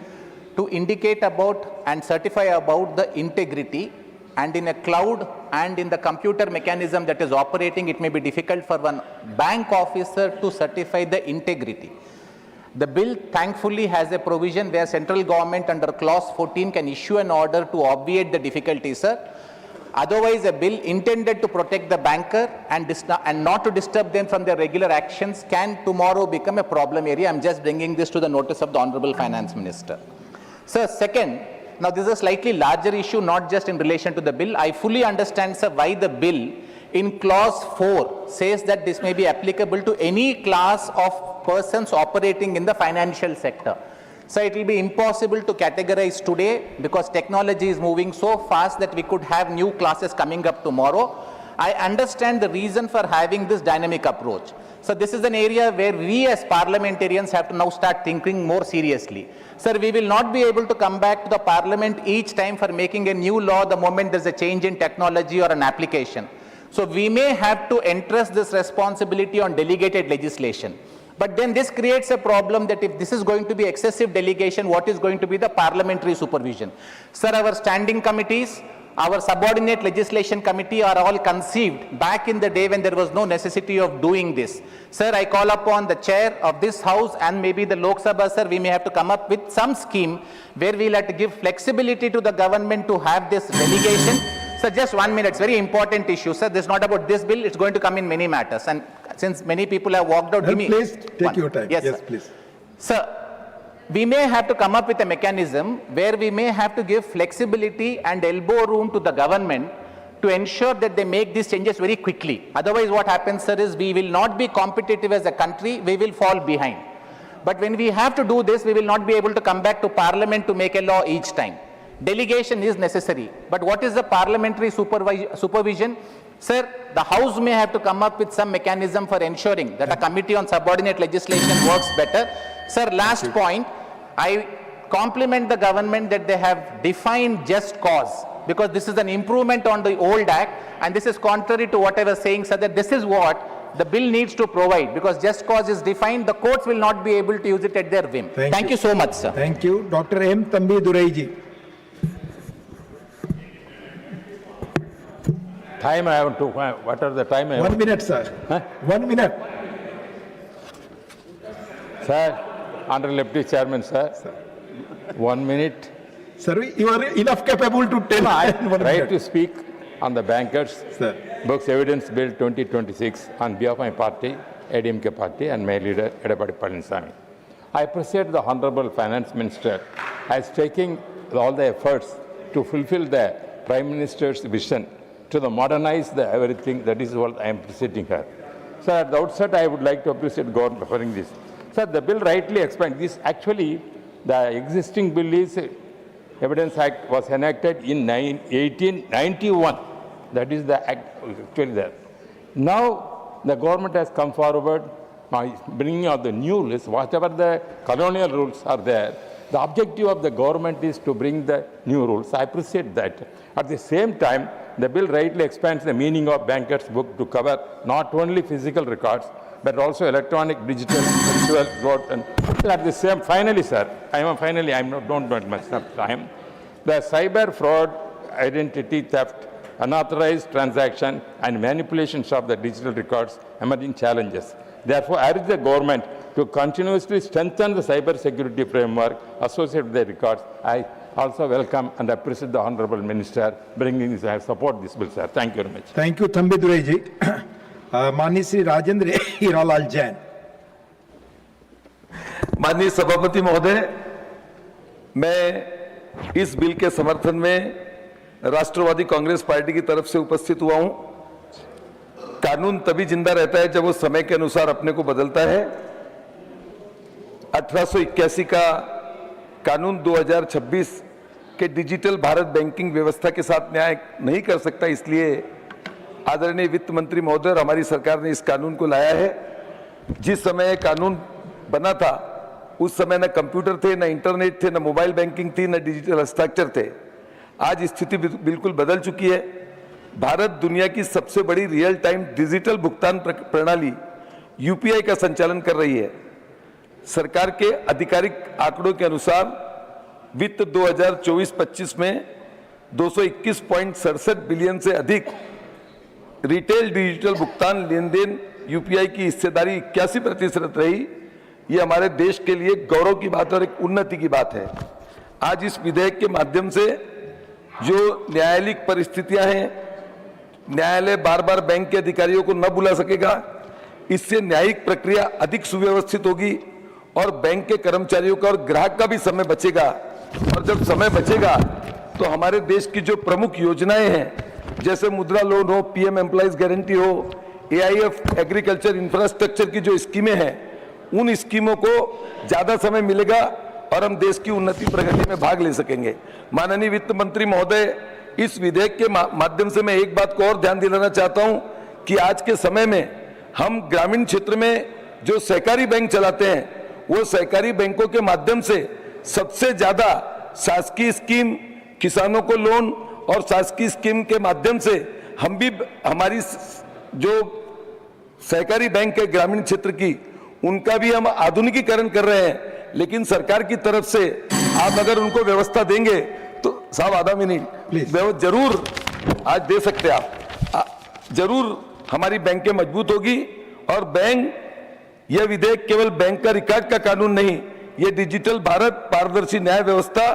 to indicate about and certify about the integrity, and in a cloud and in the computer mechanism that is operating, it may be difficult for one bank officer to certify the integrity. The bill thankfully has a provision where central government under clause 14 can issue an order to obviate the difficulties, sir. Otherwise, a bill intended to protect the banker and not to disturb them from their regular actions can tomorrow become a problem area. I'm just bringing this to the notice of the Honorable Finance Minister. Sir, second, now this is a slightly larger issue, not just in relation to the bill. I fully understand, sir, why the bill in clause 4 says that this may be applicable to any class of persons operating in the financial sector. So it will be impossible to categorize today because technology is moving so fast that we could have new classes coming up tomorrow. I understand the reason for having this dynamic approach. So this is an area where we as parliamentarians have to now start thinking more seriously. Sir, we will not be able to come back to the parliament each time for making a new law the moment there's a change in technology or an application. So we may have to entrust this responsibility on delegated legislation. But then this creates a problem that if this is going to be excessive delegation, what is going to be the parliamentary supervision? Sir, our standing committees, our subordinate legislation committee are all conceived back in the day when there was no necessity of doing this. Sir, I call upon the chair of this house and maybe the Lok Sabha, sir, we may have to come up with some scheme where we'll have to give flexibility to the government to have this delegation. Sir, just 1 minute, it's a very important issue. Sir, this is not about this bill, it's going to come in many matters. And since many people have walked out, give me please take your time. Yes, Yes, sir. please. Sir, we may have to come up with a mechanism where we may have to give flexibility and elbow room to the government to ensure that they make these changes very quickly. Otherwise, what happens, sir, is we will not be competitive as a country, we will fall behind. But when we have to do this, we will not be able to come back to parliament to make a law each time. Delegation is necessary. But what is the parliamentary supervision? Sir, the House may have to come up with some mechanism for ensuring that a committee on subordinate legislation works better. Sir, last point, I compliment the government that they have defined just cause, because this is an improvement on the old act, and this is contrary to what I was saying, sir, that this is what the bill needs to provide, because just cause is defined, the courts will not be able to use it at their whim. Thank you so much, sir. Thank you. Dr. M. Thambi Duraiji. Time I have to, what are the time I have? 1 minute, sir. Huh? 1 minute. Sir, Honorable Deputy Chairman, sir. 1 minute. Sir, you are enough capable to tell. Right to speak on the bankers' Sir. books evidence bill 2026 on behalf of my party, ADMK party, and my leader, Edapadi Palaniswamy. I appreciate the Honorable Finance Minister as taking all the efforts to fulfill the Prime Minister's vision to modernize the everything. That is what I am appreciating her. So at the outset, I would like to appreciate government for this. Sir, the bill rightly explained this. Actually, the existing bill is Evidence Act was enacted in 1891. That is the act actually there. Now the government has come forward by bringing out the new list. Whatever the colonial rules are there, the objective of the government is to bring the new rules. I appreciate that. At the same time, the bill rightly expands the meaning of banker's book to cover not only physical records, but also electronic, digital, virtual, wrote, and at the same. Finally, sir, don't want much time. The cyber fraud, identity theft, unauthorized transaction, and manipulations of the digital records emerging challenges. Therefore, I urge the government to continuously strengthen the cyber security framework associated with the records. I also welcome and appreciate the Honorable Minister bringing this. I support this bill, sir. Thank you very much. Thank you, Thambi Duraiji. माननीय श्री राजेंद्र हीरालाल जैन. माननीय सभापति महोदय, मैं इस bill के समर्थन में राष्ट्रवादी Congress party की तरफ से उपस्थित हुआ हूं. कानून तभी जिंदा रहता है जब वो समय के अनुसार अपने को बदलता है. 1881 का कानून 2026 के डिजिटल भारत बैंकिंग व्यवस्था के साथ न्याय नहीं कर सकता. इसलिए आदरणीय वित्त मंत्री महोदय और हमारी सरकार ने इस कानून को लाया है. जिस समय ये कानून बना था उस समय न कंप्यूटर थे, न इंटरनेट थे, न मोबाइल बैंकिंग थी, न डिजिटल हस्ताक्षर थे। आज स्थिति बिल्कुल बदल चुकी है। भारत दुनिया की सबसे बड़ी रियल टाइम डिजिटल भुगतान प्रणाली यूपीआई का संचालन कर रही है। सरकार के आधिकारिक आंकड़ों के अनुसार वित्त 2024-25 में 221.67 बिलियन से अधिक रिटेल डिजिटल भुगतान लेन देन यूपीआई की हिस्सेदारी 81% रही। ये हमारे देश के लिए गौरव की बात और एक उन्नति की बात है। आज इस विधेयक के माध्यम से जो न्यायालयिक परिस्थितियां हैं, न्यायालय बार बार बैंक के अधिकारियों को न बुला सकेगा, इससे न्यायिक प्रक्रिया अधिक सुव्यवस्थित होगी और बैंक के कर्मचारियों का और ग्राहक का भी समय बचेगा। और जब समय बचेगा तो हमारे देश की जो प्रमुख योजनाएं हैं, जैसे मुद्रा लोन हो, पीएम एम्प्लॉइज गारंटी हो, एआईएफ एग्रीकल्चर इंफ्रास्ट्रक्चर की जो स्कीमें हैं, उन स्कीमों को ज्यादा समय मिलेगा और हम देश की उन्नति प्रगति में भाग ले सकेंगे। माननीय वित्त मंत्री महोदय, इस विधेयक के माध्यम से मैं एक बात को और ध्यान दिलाना चाहता हूं कि आज के समय में हम ग्रामीण क्षेत्र में जो सहकारी बैंक चलाते हैं, वो सहकारी बैंकों के माध्यम से सबसे ज्यादा शासकीय स्कीम, किसानों को लोन और शासकीय स्कीम के माध्यम से हम भी हमारी जो सहकारी बैंक है ग्रामीण क्षेत्र की, उनका भी हम आधुनिकीकरण कर रहे हैं। लेकिन सरकार की तरफ से आप अगर उनको व्यवस्था देंगे तो साहब आधा मिनट जरूर आज दे सकते आप, जरूर हमारी बैंकें मजबूत होगी। और बैंक, यह विधेयक केवल बैंक का रिकॉर्ड का कानून नहीं, यह डिजिटल भारत, पारदर्शी न्याय व्यवस्था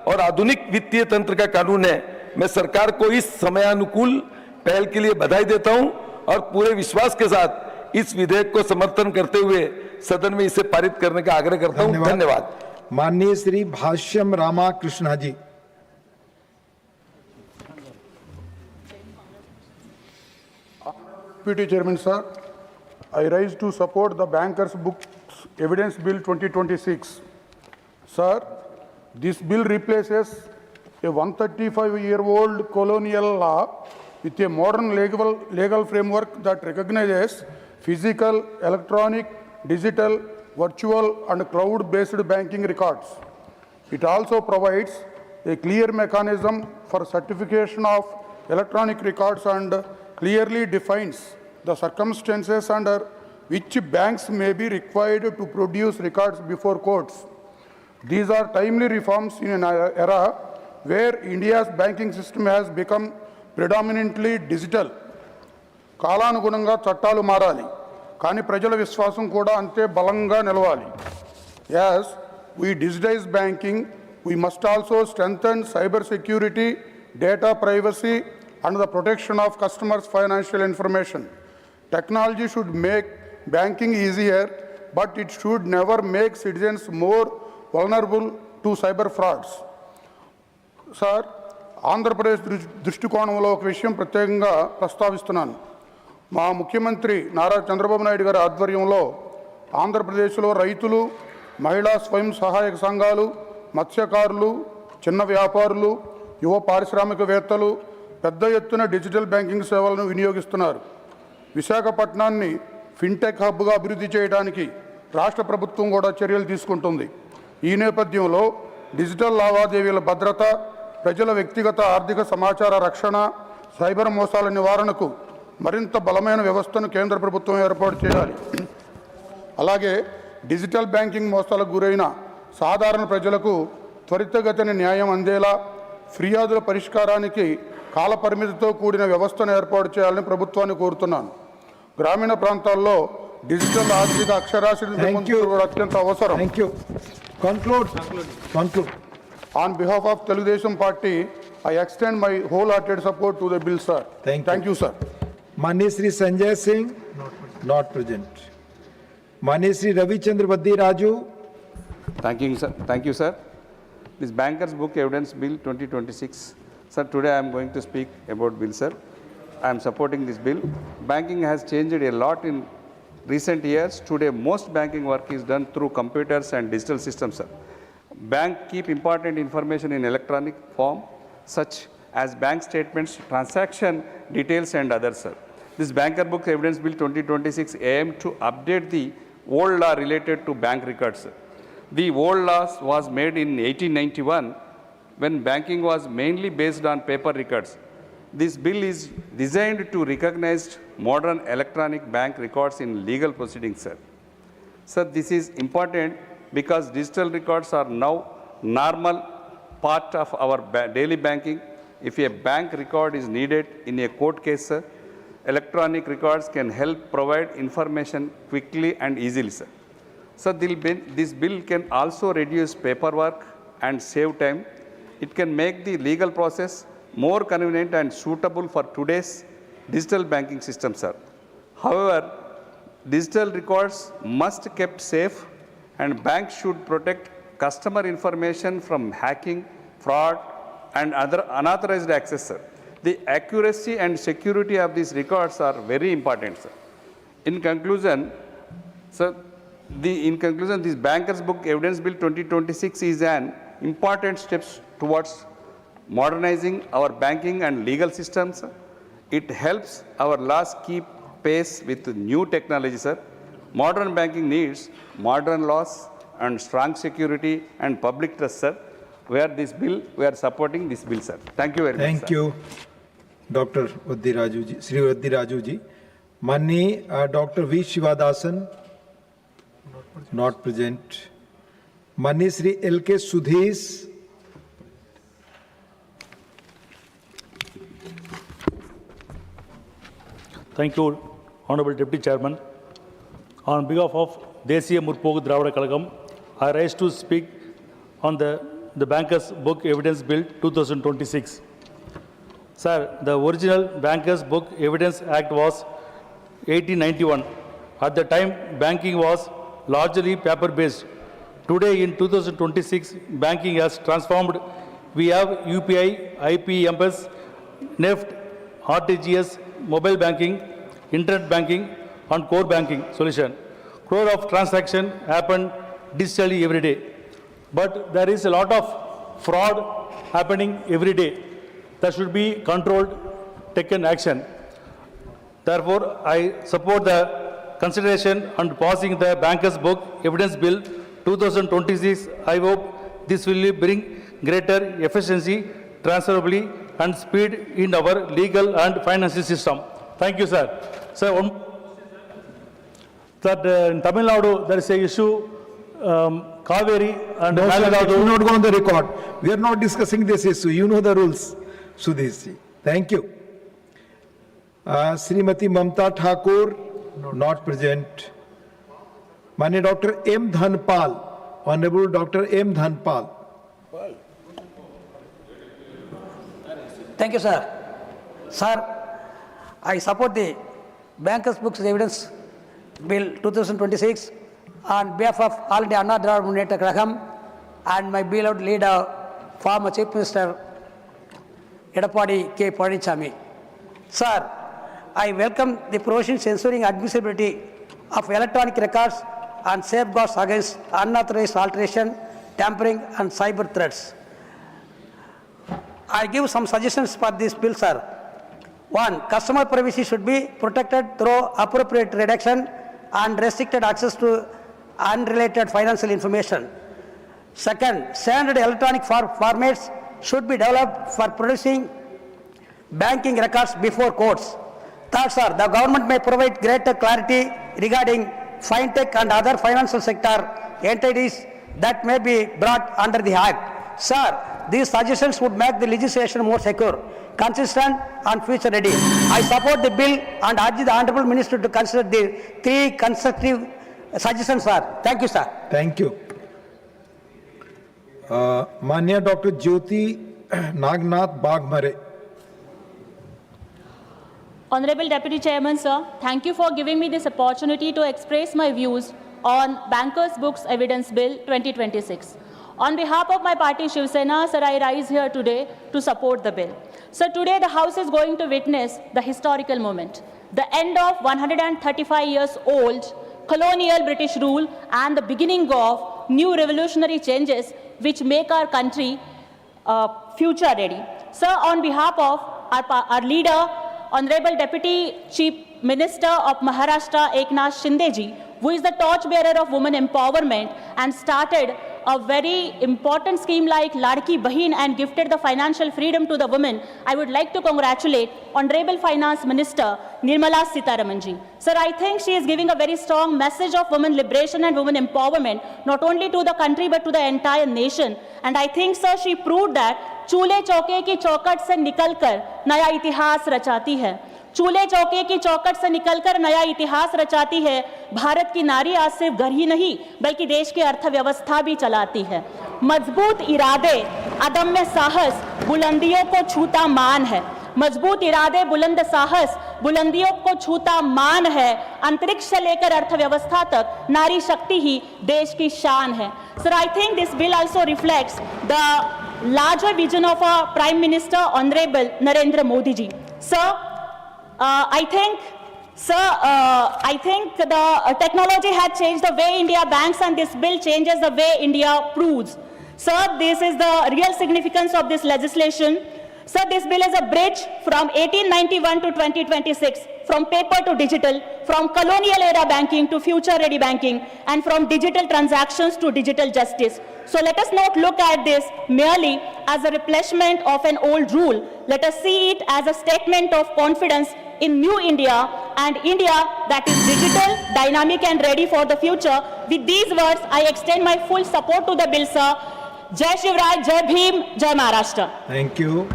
और आधुनिक वित्तीय तंत्र का कानून है। मैं सरकार को इस समयानुकूल पहल के लिए बधाई देता हूं और पूरे विश्वास के साथ इस विधेयक को समर्थन करते हुए सदन में इसे पारित करने का आग्रह करता हूं। धन्यवाद। माननीय श्री भाष्यम रामाकृष्णा जी। Deputy Chairman, sir, I rise to support the Bankers Books Evidence Bill 2026. Sir, this bill replaces a 135-year-old colonial law with a modern legal framework that recognizes physical, electronic, digital, virtual, and cloud-based banking records. It also provides a clear mechanism for certification of electronic records and clearly defines the circumstances under which banks may be required to produce records before courts. These are timely reforms in an era where India's banking system has become predominantly digital. కాలానుగుణంగా చట్టాలు మారాలి, కానీ ప్రజల విశ్వాసం కూడా అంతే బలంగా నిలవాలి. As we digitize banking, we must also strengthen cyber security, data privacy, and the protection of customers' financial information. Technology should make banking easier, but it should never make citizens more vulnerable to cyber frauds. Sir, Andhra Pradesh దృష్టికోణంలో ఒక విషయం ప్రత్యేకంగా ప్రస్తావిస్తున్నాను. మా ముఖ్యమంత్రి నారా చంద్రబాబు నాయుడు గారి ఆధ్వర్యంలో ఆంధ్రప్రదేశ్లో రైతులు, మహిళా స్వయం సహాయక సంఘాలు, మత్స్యకారులు, చిన్న వ్యాపారులు, యువ పారిశ్రామికవేత్తలు పెద్ద ఎత్తున డిజిటల్ బ్యాంకింగ్ సేవలను వినియోగిస్తున్నారు. విశాఖపట్నాన్ని ఫిన్టెక్ హబ్గా అభివృద్ధి చేయడానికి రాష్ట్ర ప్రభుత్వం కూడా చర్యలు తీసుకుంటుంది. ఈ నేపథ్యంలో డిజిటల్ లావాదేవీల భద్రత, ప్రజల వ్యక్తిగత ఆర్థిక సమాచార రక్షణ, సైబర్ మోసాల నివారణకు మరింత బలమైన వ్యవస్థను కేంద్ర ప్రభుత్వం ఏర్పాటు చేయాలి. అలాగే డిజిటల్ బ్యాంకింగ్ మోసాలకు గురైన సాధారణ ప్రజలకు త్వరితగతిన న్యాయం అందేలా ఫిర్యాదుల పరిష్కారానికి కాలపరిమితితో కూడిన వ్యవస్థను ఏర్పాటు చేయాలని ప్రభుత్వాన్ని కోరుతున్నాను. గ్రామీణ ప్రాంతాల్లో డిజిటల్ ఆర్థిక అక్షరాస్యత అత్యంత అవసరం. On behalf of Telugudesam Party, I extend my wholehearted support to the bill, sir. Thank you, sir. माननीय श्री संजय सिंह, not present. माननीय Shri Ravichander Baddi Raju. Thank you, sir. This Bankers Book Evidence Bill 2026. Sir, today I am going to speak about bill, sir. I am supporting this bill. Banking has changed a lot in recent years. Today, most banking work is done through computers and digital systems, sir. Bank keep important information in electronic form, such as bank statements, transaction details, and others, sir. This Banker Book Evidence Bill 2026 aims to update the old law related to bank records. The old law was made in 1891 when banking was mainly based on paper records. This bill is designed to recognize modern electronic bank records in legal proceedings, sir. Sir, this is important because digital records are now normal part of our daily banking. If a bank record is needed in a court case, sir, electronic records can help provide information quickly and easily, sir. So this bill can also reduce paperwork and save time. It can make the legal process more convenient and suitable for today's digital banking system, sir. However, digital records must be kept safe, and banks should protect customer information from hacking, fraud, and other unauthorized access, sir. The accuracy and security of these records are very important, sir. In conclusion, sir, this Bankers Book Evidence Bill 2026 is an important step towards modernizing our banking and legal systems. It helps our laws keep pace with new technology, sir. Modern banking needs modern laws and strong security and public trust, sir. We are supporting this bill, sir. Thank you very much. Thank you, Dr. Vaddi Raju ji, Sri Vaddi Raju ji. Mani Dr. V. Shivadasan, not present. Mani Sri L.K. Sudhesh. Thank you, Honorable Deputy Chairman. On behalf of Desiya Murpogu Dravida Kalagam, I rise to speak on the Bankers Book Evidence Bill 2026. Sir, the original Bankers Book Evidence Act was 1891. At the time, banking was largely paper-based. Today, in 2026, banking has transformed. We have UPI, IPMS, NEFT, RTGS, mobile banking, internet banking, and core banking solution. Crore of transactions happen digitally every day. But there is a lot of fraud happening every day. That should be controlled, taken action. Therefore, I support the consideration and passing the Bankers Book Evidence Bill 2026. I hope this will bring greater efficiency, transferability, and speed in our legal and financial system. Thank you, sir. Sir, that in Tamil Nadu there is a issue, Kaveri and No, sir, Mahaenews. it will not go on the record. We are not discussing this issue. You know the rules, Sudhesh ji. Thank you. Srimati Mamta Thakur, not present. Mani Dr. M. Dhanpal, Honorable Dr. M. Dhanpal. Thank you, sir. Sir, I support the Bankers Books Evidence Bill 2026 on behalf of All India Anna Dravida Kalagam and my beloved leader, former Chief Minister Edapadi K. Panichami. Sir, I welcome the provisions ensuring admissibility of electronic records and safeguards against unauthorized alteration, tampering, and cyber threats. I give some suggestions for this bill, sir. 1. Customer privacy should be protected through appropriate redaction and restricted access to unrelated financial information. 2. Standard electronic formats should be developed for producing banking records before courts. 3. Sir, the government may provide greater clarity regarding fintech and other financial sector entities that may be brought under the Act. Sir, these suggestions would make the legislation more secure, consistent, and future ready. I support the bill and urge the Honorable Minister to consider the 3 constructive suggestions, sir. Thank you, sir. Thank you. Manya Dr. Jyoti Nagnath Bagmare. Honorable Deputy Chairman, sir, thank you for giving me this opportunity to express my views on Bankers Books Evidence Bill 2026. On behalf of my party Shiv Sena, sir, I rise here today to support the bill. So today the House is going to witness the historical moment, the end of 135 years old colonial British rule and the beginning of new revolutionary changes which make our country future ready. Sir, on behalf of our leader, Honorable Deputy Chief Minister of Maharashtra Eknath Shinde ji, who is the torchbearer of women empowerment and started a very important scheme like Ladki Bahin and gifted the financial freedom to the women, I would like to congratulate Honorable Finance Minister Nirmala Sitharaman ji. Sir, I think she is giving a very strong message of women liberation and women empowerment, not only to the country but to the entire nation. And I think, sir, she proved that चूल्हे चौके की चौखट से निकलकर नया इतिहास रचाती है। चूल्हे चौके की चौखट से निकलकर नया इतिहास रचाती है। भारत की नारी आज सिर्फ घर ही नहीं बल्कि देश की अर्थव्यवस्था भी चलाती है। मजबूत इरादे, अदम्य साहस, बुलंदियों को छूता मान है। मजबूत इरादे, बुलंद साहस, बुलंदियों को छूता मान है। अंतरिक्ष से लेकर अर्थव्यवस्था तक नारी शक्ति ही देश की शान है। Sir, I think this bill also reflects the larger vision of our Prime Minister, Honorable Narendra Modi ji. Sir, I think the technology had changed the way India banks, and this bill changes the way India proves. Sir, this is the real significance of this legislation. Sir, this bill is a bridge from 1891 to 2026, from paper to digital, from colonial era banking to future ready banking, and from digital transactions to digital justice. So let us not look at this merely as a replacement of an old rule. Let us see it as a statement of confidence in new India, and India that is digital, dynamic and ready for the future. With these words, I extend my full support to the bill, sir. Jai Shivraj, Jai Bhim, Jai Maharashtra. Thank you.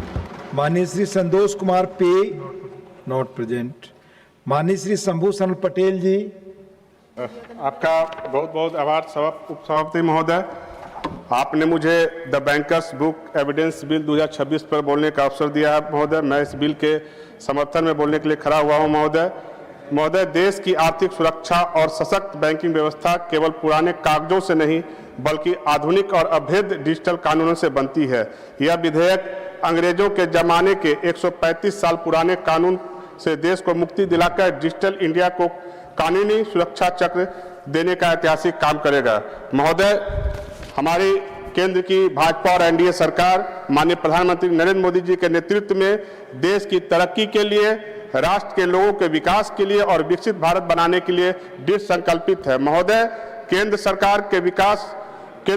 माननीय श्री संतोष कुमार पे, not present. माननीय श्री शंभू सन पटेल जी। आपका बहुत बहुत आभार उपसभापति महोदय। आपने मुझे the bankers book evidence bill 2026 पर बोलने का अवसर दिया है महोदय। मैं इस बिल के समर्थन में बोलने के लिए खड़ा हुआ हूं महोदय। देश की आर्थिक सुरक्षा और सशक्त बैंकिंग व्यवस्था केवल पुराने कागजों से नहीं बल्कि आधुनिक और अभेद्य डिजिटल कानूनों से बनती है। यह विधेयक अंग्रेजों के जमाने के 135 साल पुराने कानून से देश को मुक्ति दिलाकर डिजिटल इंडिया को कानूनी सुरक्षा चक्र देने का ऐतिहासिक काम करेगा। महोदय, हमारी केंद्र की भाजपा और एनडीए सरकार माननीय प्रधानमंत्री नरेंद्र मोदी जी के नेतृत्व में देश की तरक्की के लिए, राष्ट्र के लोगों के विकास के लिए और विकसित भारत बनाने के लिए दृढ़ संकल्पित है। महोदय, केंद्र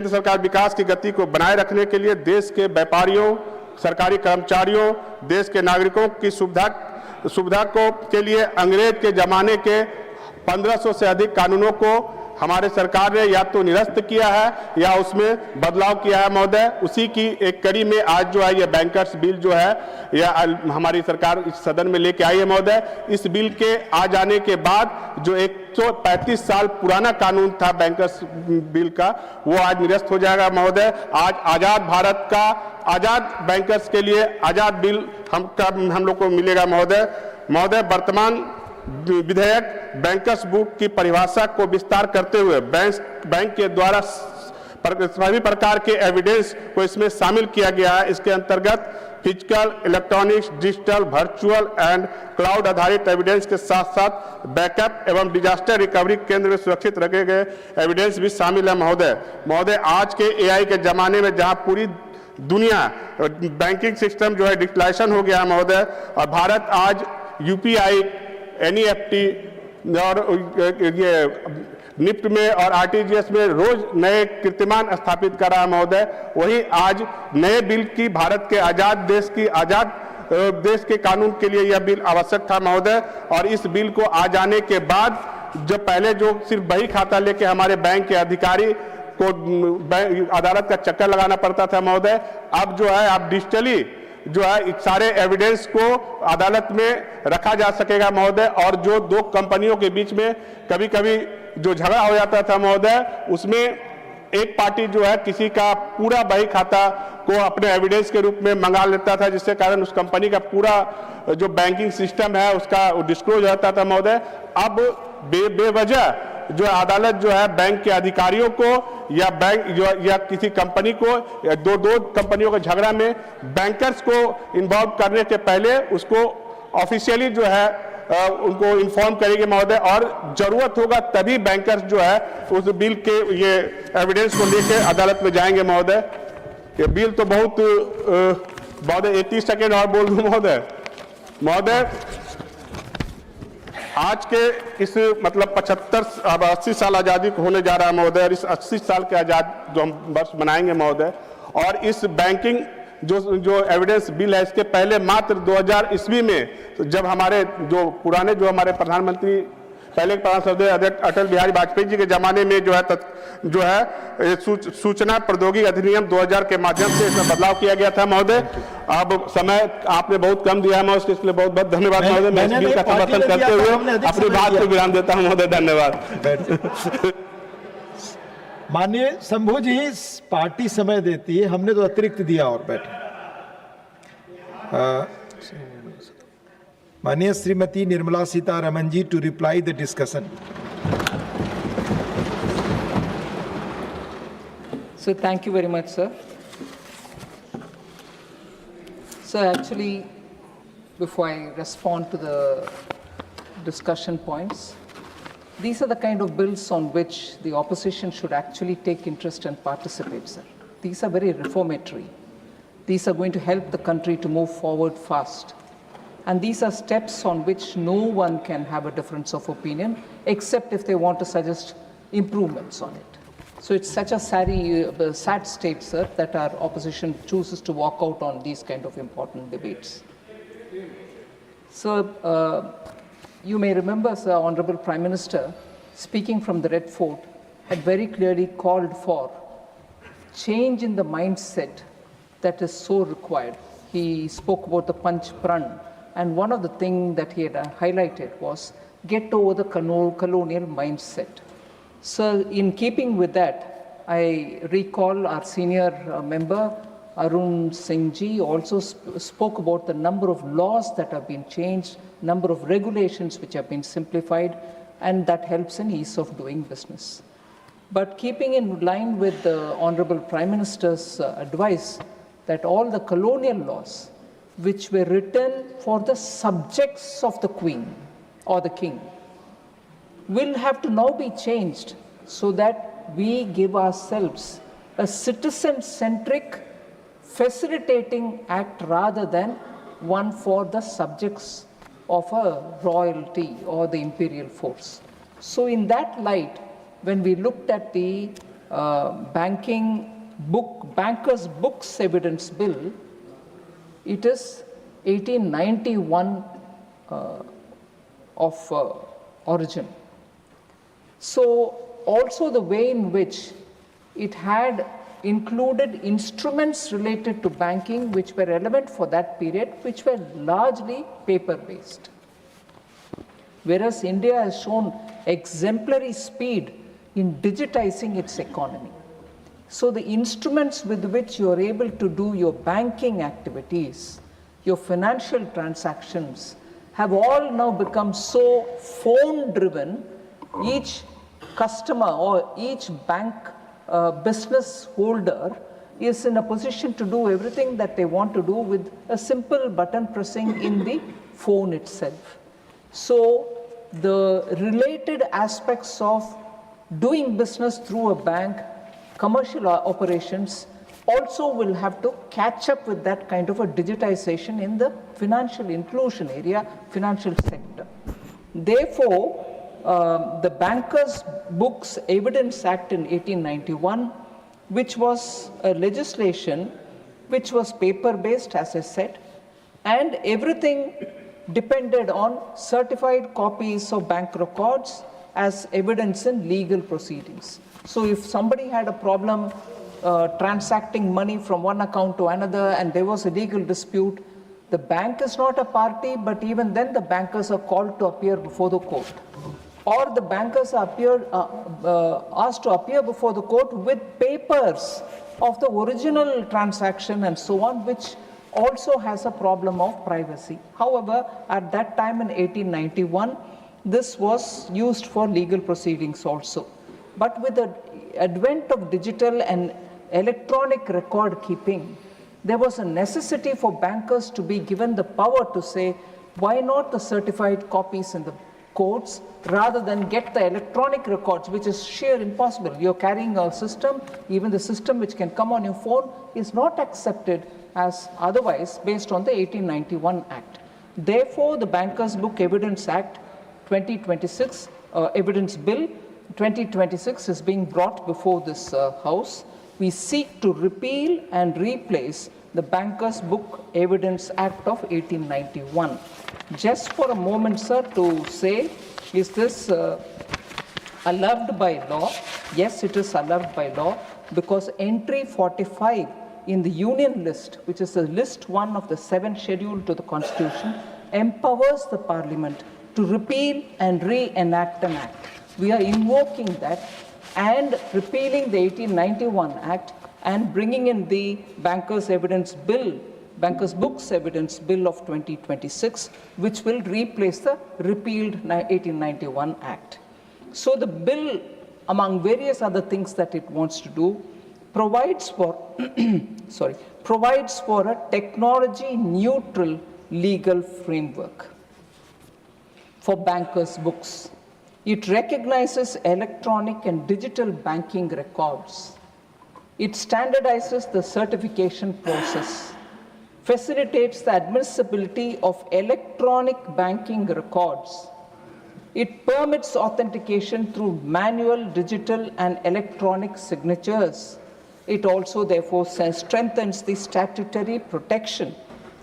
सरकार विकास की गति को बनाए रखने के लिए देश के व्यापारियों, सरकारी कर्मचारियों, देश के नागरिकों की सुविधा के लिए अंग्रेज के जमाने के 1500 से अधिक कानूनों को हमारे सरकार ने या तो निरस्त किया है या उसमें बदलाव किया है महोदय। उसी की एक कड़ी में आज जो है ये बैंकर्स बिल जो है यह हमारी सरकार इस सदन में लेके आई है महोदय। इस बिल के आ जाने के बाद जो 135 साल पुराना कानून था बैंकर्स बिल का, वो आज निरस्त हो जाएगा महोदय। आज आजाद भारत का, आजाद बैंकर्स के लिए आजाद बिल हम लोग को मिलेगा महोदय। वर्तमान विधेयक बैंकर्स बुक की परिभाषा को विस्तार करते हुए बैंक के द्वारा सभी प्रकार के एविडेंस को इसमें शामिल किया गया है। इसके अंतर्गत physical, electronics, digital, virtual and cloud आधारित एविडेंस के साथ साथ बैकअप एवं डिजास्टर रिकवरी केंद्र में सुरक्षित रखे गए एविडेंस भी शामिल है महोदय। आज के एआई के जमाने में जहां पूरी दुनिया बैंकिंग सिस्टम जो है डिजिटलाइजेशन हो गया है महोदय, और भारत आज यूपीआई, एनईएफटी और ये निफ्ट में और आरटीजीएस में रोज नए कीर्तिमान स्थापित कर रहा है महोदय। वही आज नए बिल की भारत के आजाद देश के कानून के लिए यह बिल आवश्यक था महोदय। और इस बिल को आ जाने के बाद जो पहले जो सिर्फ बही खाता लेके हमारे बैंक के अधिकारी को अदालत का चक्कर लगाना पड़ता था महोदय, अब जो है आप डिजिटली जो है सारे एविडेंस को अदालत में रखा जा सकेगा महोदय। और जो दो कंपनियों के बीच में कभी कभी जो झगड़ा हो जाता था महोदय, उसमें एक पार्टी जो है किसी का पूरा बही खाता को अपने एविडेंस के रूप में मंगा लेता था, जिसके कारण उस कंपनी का पूरा जो बैंकिंग सिस्टम है उसका डिस्क्लोज हो जाता था महोदय। अब बेवजह जो अदालत जो है बैंक के अधिकारियों को या या किसी कंपनी को या दो कंपनियों के झगड़ा में बैंकर्स को इन्वॉल्व करने से पहले उसको ऑफिशियली जो है उनको इन्फॉर्म करेंगे महोदय। और जरूरत होगा तभी बैंकर्स जो है उस बिल के ये एविडेंस को लेकर अदालत में जाएंगे महोदय। ये बिल तो बहुत 30 सेकेंड और बोल दूं महोदय। आज के इस मतलब 75 अब 80 साल आज़ादी को होने जा रहा है महोदय, और इस 80 साल के आज़ाद जो हम वर्ष मनाएंगे महोदय, और इस बैंकिंग जो एविडेंस बिल है, इसके पहले मात्र 2000 ईस्वी में जब हमारे जो पुराने जो हमारे प्रधानमंत्री पहले प्रधानमंत्री अटल बिहारी वाजपेयी जी के जमाने में जो है सूचना प्रौद्योगिकी अधिनियम 2000 के माध्यम से इसमें बदलाव किया गया था महोदय। अब समय आपने बहुत कम दिया है महोदय, इसके लिए बहुत बहुत धन्यवाद महोदय। मैं इस बिल का समर्थन करते हुए अपनी बात को विराम देता हूं महोदय, धन्यवाद। माननीय शंभू जी पार्टी समय देती है, हमने तो अतिरिक्त दिया और बैठे। माननीय Shrimati Nirmala Sitharaman ji to reply the discussion. So thank you very much, sir. So actually, before I respond to the discussion points, these are the kind of bills on which the opposition should actually take interest and participate, sir. These are very reformatory. These are going to help the country to move forward fast. And these are steps on which no one can have a difference of opinion, except if they want to suggest improvements on it. So it's such a sad state, sir, that our opposition chooses to walk out on these kind of important debates. So you may remember, sir, Honorable Prime Minister, speaking from the Red Fort, had very clearly called for change in the mindset that is so required. He spoke about the Panch Pran, and one of the things that he had highlighted was get over the colonial mindset. So in keeping with that, I recall our senior member, Arun Singh ji, also spoke about the number of laws that have been changed, number of regulations which have been simplified, and that helps in ease of doing business. But keeping in line with the Honorable Prime Minister's advice that all the colonial laws which were written for the subjects of the Queen or the King will have to now be changed so that we give ourselves a citizen-centric facilitating act rather than one for the subjects of a royalty or the imperial force. So in that light, when we looked at the Bankers' Books Evidence Bill, it is 1891 of origin. So also the way in which it had included instruments related to banking which were relevant for that period, which were largely paper-based. Whereas India has shown exemplary speed in digitizing its economy. So the instruments with which you are able to do your banking activities, your financial transactions, have all now become so phone-driven. Each customer or each bank business holder is in a position to do everything that they want to do with a simple button pressing in the phone itself. So the related aspects of doing business through a bank, commercial operations, also will have to catch up with that kind of a digitization in the financial inclusion area, financial sector. Therefore, the Bankers' Books Evidence Act in 1891, which was a legislation which was paper-based, as I said, and everything depended on certified copies of bank records as evidence in legal proceedings. So if somebody had a problem transacting money from one account to another and there was a legal dispute, the bank is not a party, but even then the bankers are called to appear before the court. Or the bankers are asked to appear before the court with papers of the original transaction and so on, which also has a problem of privacy. However, at that time in 1891, this was used for legal proceedings also. But with the advent of digital and electronic record keeping, there was a necessity for bankers to be given the power to say, why not the certified copies in the courts rather than get the electronic records, which is sheer impossible. You're carrying a system, even the system which can come on your phone is not accepted as otherwise based on the 1891 Act. Therefore, the Bankers' Book Evidence Act 2026 Evidence Bill 2026 is being brought before this House. We seek to repeal and replace the Bankers Book Evidence Act of 1891. Just for a moment, sir, to say, is this allowed by law? Yes, it is allowed by law, because entry 45 in the Union List, which is the list 1 of the 7th schedule to the Constitution, empowers the Parliament to repeal and re-enact an act. We are invoking that and repealing the 1891 Act and bringing in the Bankers Books Evidence Bill of 2026, which will replace the repealed 1891 Act. So the bill, among various other things that it wants to do, provides for provides for a technology-neutral legal framework for bankers' books. It recognizes electronic and digital banking records. It standardizes the certification process, facilitates the admissibility of electronic banking records. It permits authentication through manual, digital, and electronic signatures. It also, therefore, strengthens the statutory protection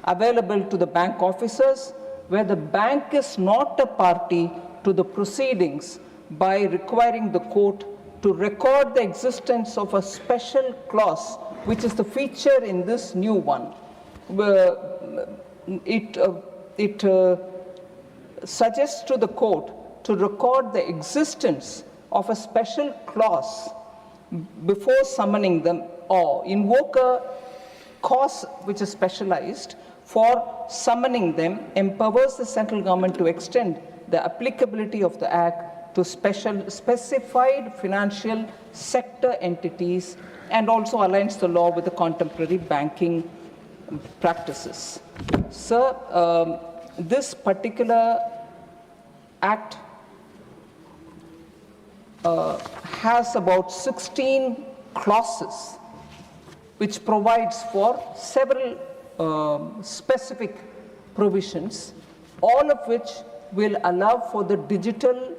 available to the bank officers where the bank is not a party to the proceedings by requiring the court to record the existence of a special clause, which is the feature in this new one. It suggests to the court to record the existence of a special clause before summoning them, or invoke a cause which is specialized for summoning them, empowers the central government to extend the applicability of the Act to specified financial sector entities, and also aligns the law with the contemporary banking practices. Sir, this particular Act has about 16 clauses which provides for several specific provisions, all of which will allow for the digital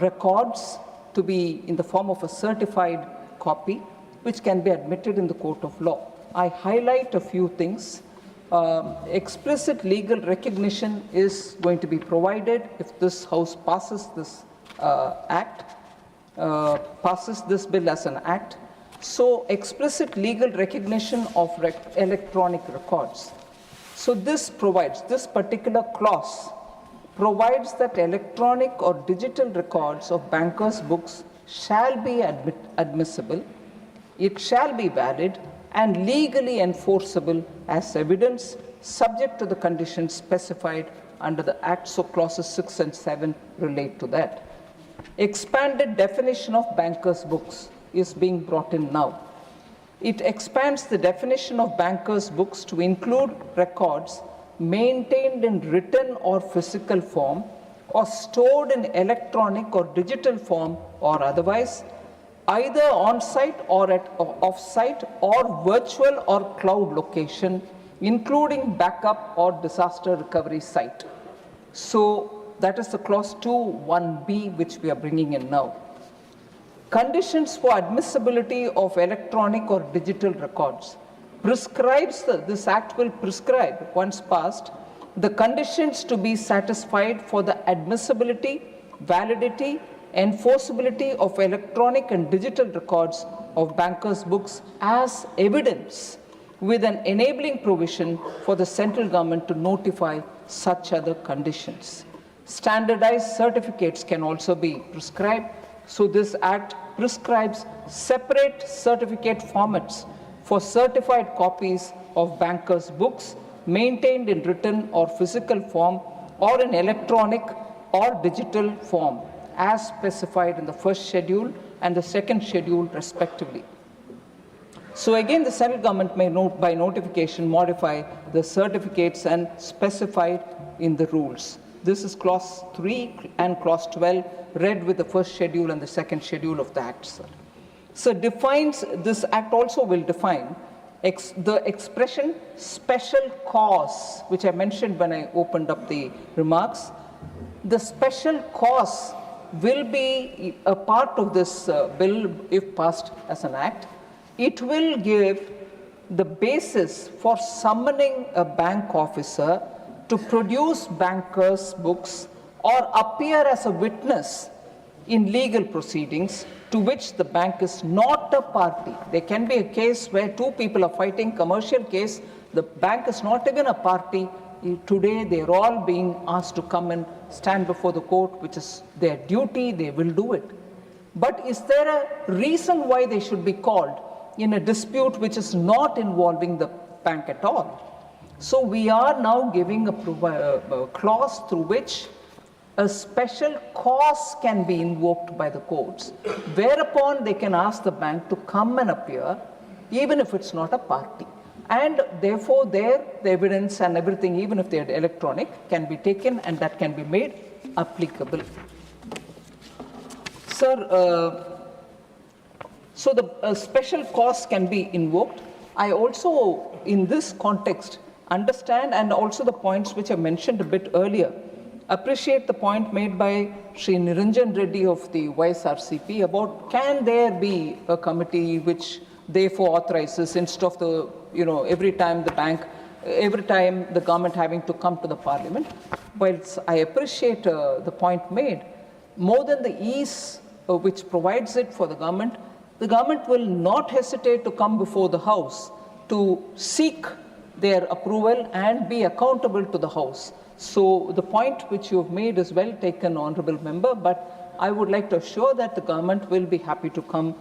records to be in the form of a certified copy, which can be admitted in the court of law. I highlight a few things. Explicit legal recognition is going to be provided if this House passes this passes this bill as an act. So explicit legal recognition of electronic records. So this particular clause provides that electronic or digital records of bankers' books shall be admissible, it shall be valid and legally enforceable as evidence, subject to the conditions specified under the Act. So clauses 6 and 7 relate to that. Expanded definition of bankers' books is being brought in now. It expands the definition of bankers' books to include records maintained in written or physical form, or stored in electronic or digital form, or otherwise, either on-site or at off-site or virtual or cloud location, including backup or disaster recovery site. So that is the clause 2(1)(b), which we are bringing in now. Conditions for admissibility of electronic or digital records prescribes this Act will prescribe, once passed, the conditions to be satisfied for the admissibility, validity, enforceability of electronic and digital records of bankers' books as evidence, with an enabling provision for the central government to notify such other conditions. Standardized certificates can also be prescribed. So this Act prescribes separate certificate formats for certified copies of bankers' books maintained in written or physical form, or in electronic or digital form, as specified in the first schedule and the second schedule respectively. So again, the central government may by notification modify the certificates and specify in the rules. This is clause 3 and clause 12 read with the first schedule and the second schedule of the Act, sir. So defines, this Act also will define the expression special cause, which I mentioned when I opened up the remarks. The special costs will be a part of this bill if passed as an act. It will give the basis for summoning a bank officer to produce bankers' books or appear as a witness in legal proceedings to which the bank is not a party. There can be a case where two people are fighting, commercial case, the bank is not even a party. Today they are all being asked to come and stand before the court, which is their duty, they will do it. But is there a reason why they should be called in a dispute which is not involving the bank at all? So we are now giving a clause through which a special cause can be invoked by the courts, whereupon they can ask the bank to come and appear, even if it's not a party. And therefore, the evidence and everything, even if they are electronic, can be taken and that can be made applicable. Sir, so the special cause can be invoked. I also, in this context, understand, and also the points which I mentioned a bit earlier, appreciate the point made by Sri Niranjan Reddy of the YSRCP about can there be a committee which therefore authorizes instead of the, every time the government having to come to the parliament. Whilst I appreciate the point made, more than the ease which provides it for the government will not hesitate to come before the House to seek their approval and be accountable to the House. So the point which you have made is well taken, Honourable Member, but I would like to assure that the government will be happy to come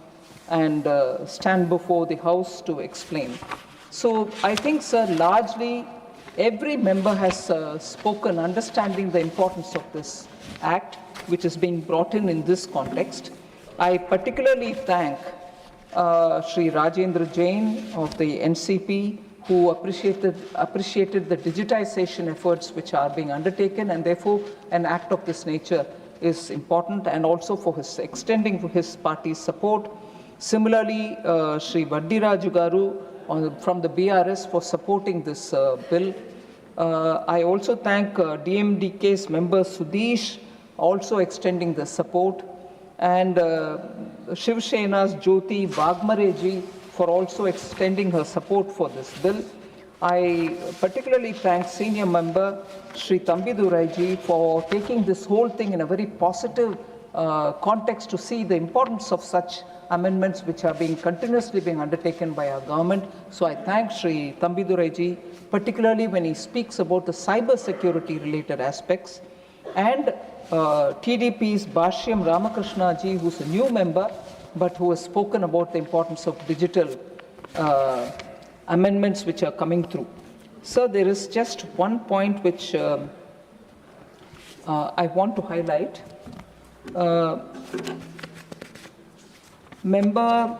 and stand before the House to explain. So I think, sir, largely every member has spoken understanding the importance of this act, which is being brought in this context. I particularly thank Sri Rajendra Jain of the NCP, who appreciated the digitization efforts which are being undertaken, and therefore an act of this nature is important, and also for his extending his party's support. Similarly, Sri Vaddiraju Garu from the BRS for supporting this bill. I also thank DMDK's member Sudesh also extending the support, and Shiv Sena's Jyoti Vagmareji for also extending her support for this bill. I particularly thank senior member Sri Thambiduraiji for taking this whole thing in a very positive context to see the importance of such amendments which are continuously being undertaken by our government. So I thank Sri Thambiduraiji, particularly when he speaks about the cyber security related aspects, and TDP's Bhashyam Ramakrishna ji, who's a new member, but who has spoken about the importance of digital amendments which are coming through. So there is just one point which I want to highlight. Member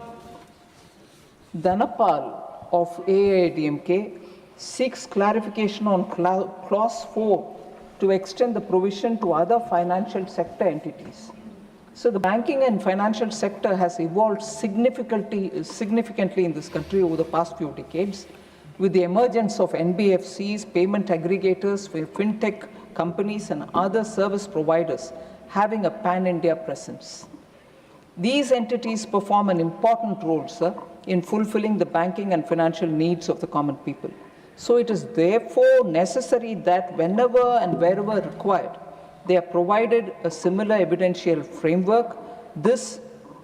Dhanapal of AIADMK seeks clarification on clause 4 to extend the provision to other financial sector entities. So the banking and financial sector has evolved significantly in this country over the past few decades, with the emergence of NBFCs, payment aggregators, fintech companies and other service providers having a pan-India presence. These entities perform an important role, sir, in fulfilling the banking and financial needs of the common people. So it is therefore necessary that whenever and wherever required, they are provided a similar evidential framework. This,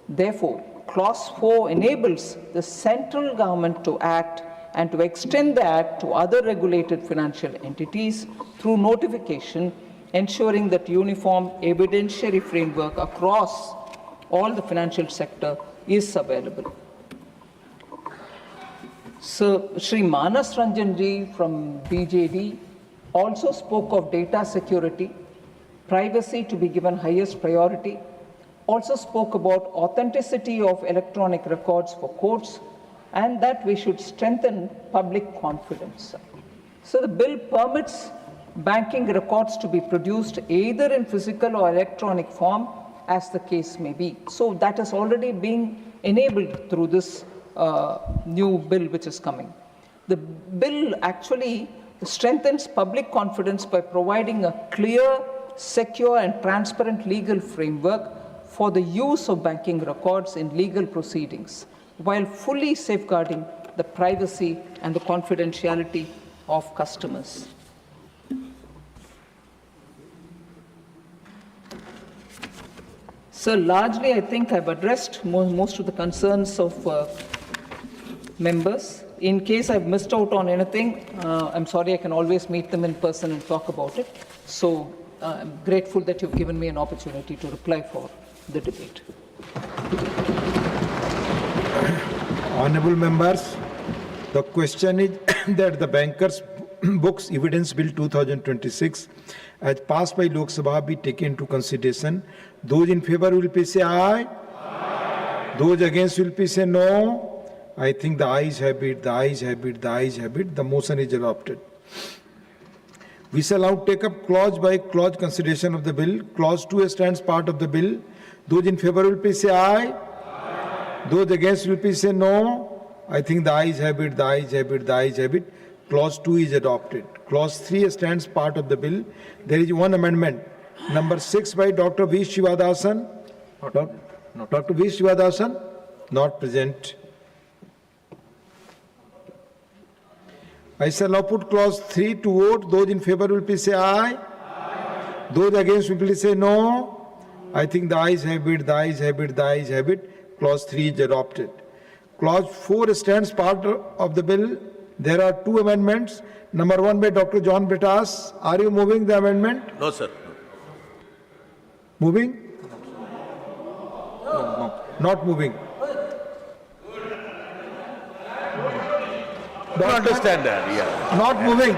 therefore, clause 4 enables the central government to act and to extend the act to other regulated financial entities through notification, ensuring that uniform evidentiary framework across all the financial sector is available. So Sri Manas Ranjan ji from BJD also spoke of data security, privacy to be given highest priority, also spoke about authenticity of electronic records for courts, and that we should strengthen public confidence. So the bill permits banking records to be produced either in physical or electronic form, as the case may be. So that is already being enabled through this new bill which is coming. The bill actually strengthens public confidence by providing a clear secure and transparent legal framework for the use of banking records in legal proceedings, while fully safeguarding the privacy and the confidentiality of customers. So largely, I think I've addressed most of the concerns of members. In case I've missed out on anything, I'm sorry, I can always meet them in person and talk about it. So I'm grateful that you've given me an opportunity to reply for the debate. Honorable members, the question is that the Bankers Books Evidence Bill 2026 as passed by Lok Sabha be taken into consideration. Those in favor will please say aye. Aye. Those against will please say no. I think the ayes have it, the ayes have it, the ayes have it. The motion is adopted. We shall now take up clause by clause consideration of the bill. Clause 2 stands part of the bill. Those in favor will please say aye. Aye. Those against will please say no. I think the ayes have it, the ayes have it, the ayes have it. Clause 2 is adopted. Clause 3 stands part of the bill. There is one amendment. Number 6 by Dr. V. Shivadasan. Dr. V. Shivadasan, not present. I shall now put clause 3 to vote. Those in favor will please say aye. Aye. Those against will please say no. I think the ayes have it, the ayes have it, the ayes have it. Clause 3 is adopted. Clause 4 stands part of the bill. There are two amendments. Number 1 by Dr. John Britas. Are you moving the amendment? No, sir. Moving? No. Not moving. Don't understand that, yeah. Not moving.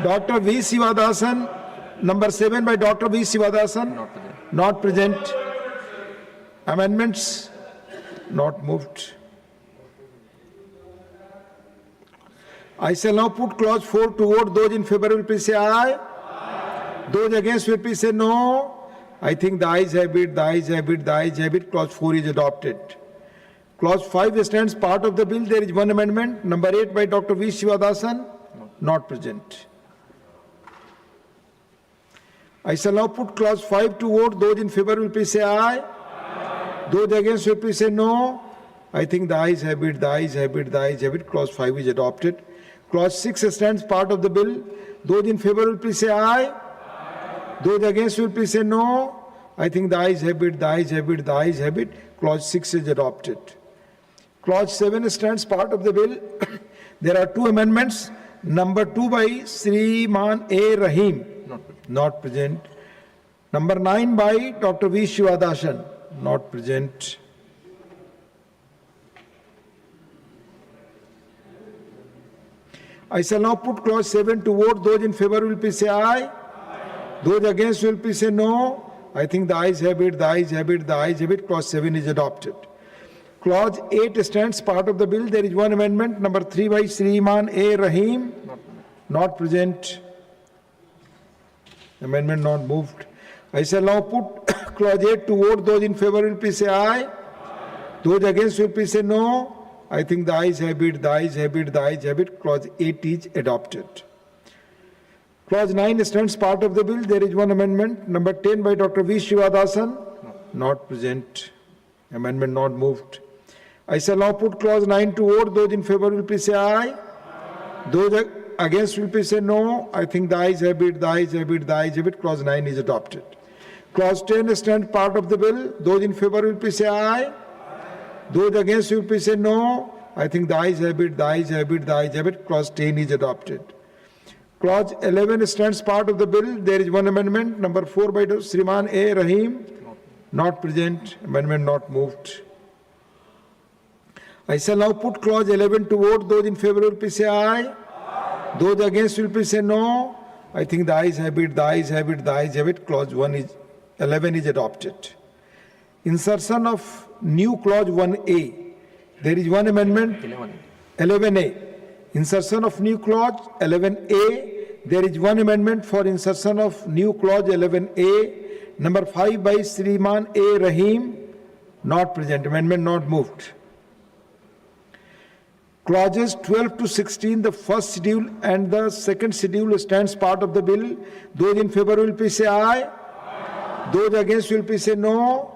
Dr. V. Sivadasan, number 7 by Dr. V. Sivadasan, not present. Amendments, not moved. I shall now put clause 4 to vote. Those in favor will please say aye. Aye. Those against will please say no. I think the ayes have it, the ayes have it, the ayes have it. Clause 4 is adopted. Clause 5 stands part of the bill. There is one amendment. Number 8 by Dr. V. Shivadasan, not present. I shall now put clause 5 to vote. Those in favor will please say aye. Aye. Those against will please say no. I think the ayes have it, the ayes have it, the ayes have it. Clause 5 is adopted. Clause 6 stands part of the bill. Those in favor will please say aye. Aye. Those against will please say no. I think the ayes have it, the ayes have it, the ayes have it. Clause 6 is adopted. Clause 7 stands part of the bill. There are two amendments. Number 2 by Sriman A. Rahim, not present. Number 9 by Dr. V. Shivadasan, not present. I shall now put clause 7 to vote. Those in favor will please say aye. Aye. Those against will please say no. I think the ayes have it, the ayes have it, the ayes have it. Clause 7 is adopted. Clause 8 stands part of the bill. There is one amendment. Number 3 by Sriman A. Rahim, not present. Amendment not moved. I shall now put clause 8 to vote. Those in favor will please say aye. Aye. Those against will please say no. I think the ayes have it, the ayes have it, the ayes have it. Clause 8 is adopted. Clause 9 stands part of the bill. There is one amendment. Number 10 by Dr. V. Shivadasan, not present. Amendment not moved. I shall now put clause 9 to vote. Those in favor will please say aye. Aye. Those against will please say no. I think the ayes have it, the ayes have it, the ayes have it. Clause 9 is adopted. Clause 10 stands part of the bill. Those in favor will please say aye. Aye. Those against will please say no. I think the ayes have it, the ayes have it, the ayes have it. Clause 10 is adopted. Clause 11 stands part of the bill. There is one amendment. Number 4 by Sriman A. Rahim, not present. Amendment not moved. I shall now put clause 11 to vote. Those in favor will please say aye. Aye. Those against will please say no. I think the ayes have it, the ayes have it, the ayes have it. Clause 11 is adopted. Insertion of new clause 1A. There is one amendment. 11A. Insertion of new clause 11A. There is one amendment for insertion of new clause 11A. Number 5 by Sriman A. Rahim, not present. Amendment not moved. Clauses 12 to 16, the first schedule and the second schedule stands part of the bill. Those in favor will please say aye. Those against will please say no.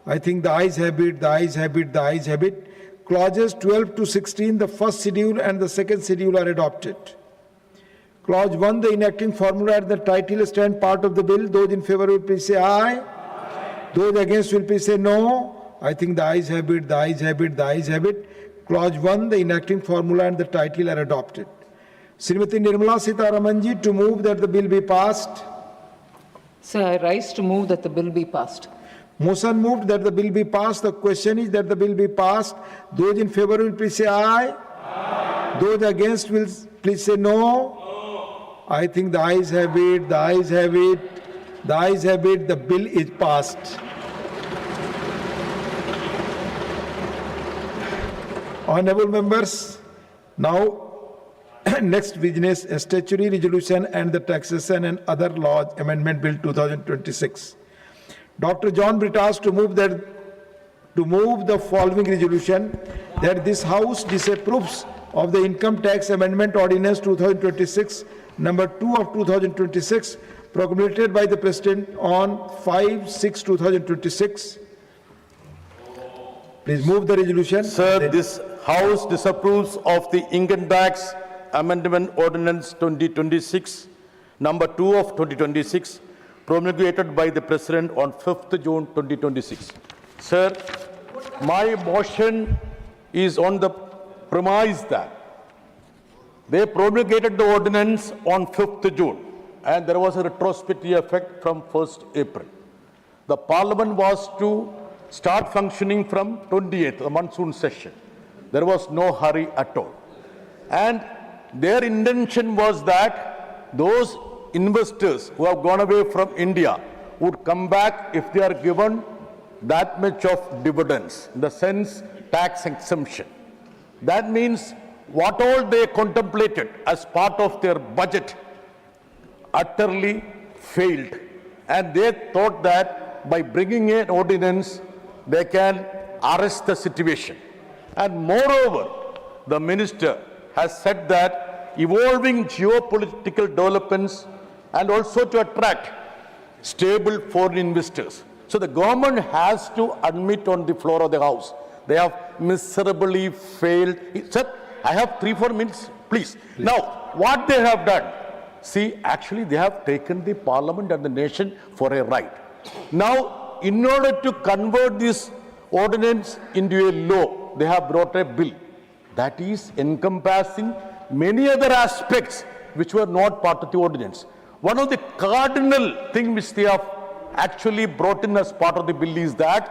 I think the ayes have it, the ayes have it, the ayes have it. Clauses 12 to 16, the first schedule and the second schedule are adopted. Clause 1, the enacting formula and the title stand part of the bill. Those in favor will please say aye. Those against will please say no. I think the ayes have it, the ayes have it, the ayes have it. Clause 1, the enacting formula and the title are adopted. Srimati Nirmala Sitharamanji to move that the bill be passed. Sir, I rise to move that the bill be passed. Motion moved that the bill be passed. The question is that the bill be passed. Those in favor will please say aye. Those against will please say no. I think the ayes have it, the ayes have it, the ayes have it. The bill is passed. Honorable members, now next business, a statutory resolution and the Taxation and Other Laws Amendment Bill 2026. Dr. John Britas to move the following resolution, that this House disapproves of the Income Tax Amendment Ordinance 2026, number 2 of 2026, promulgated by the President on 5/6/2026. Please move the resolution. Sir, this House disapproves of the Income Tax Amendment Ordinance 2026, number 2 of 2026, promulgated by the President on 5th June 2026. Sir, my motion is on the premise that they promulgated the ordinance on 5th June and there was a retrospective effect from 1st April. The Parliament was to start functioning from 28th, the monsoon session. There was no hurry at all. And their intention was that those investors who have gone away from India would come back if they are given that much of dividends, in the sense tax exemption. That means what all they contemplated as part of their budget utterly failed. And they thought that by bringing an ordinance, they can arrest the situation. And moreover, the minister has said that evolving geopolitical developments and also to attract stable foreign investors. So the government has to admit on the floor of the House, they have miserably failed. Sir, I have 3-4 minutes, please. Now, what they have done, see, actually they have taken the Parliament and the nation for a ride. Now, in order to convert this ordinance into a law, they have brought a bill that is encompassing many other aspects which were not part of the ordinance. One of the cardinal things which they have actually brought in as part of the bill is that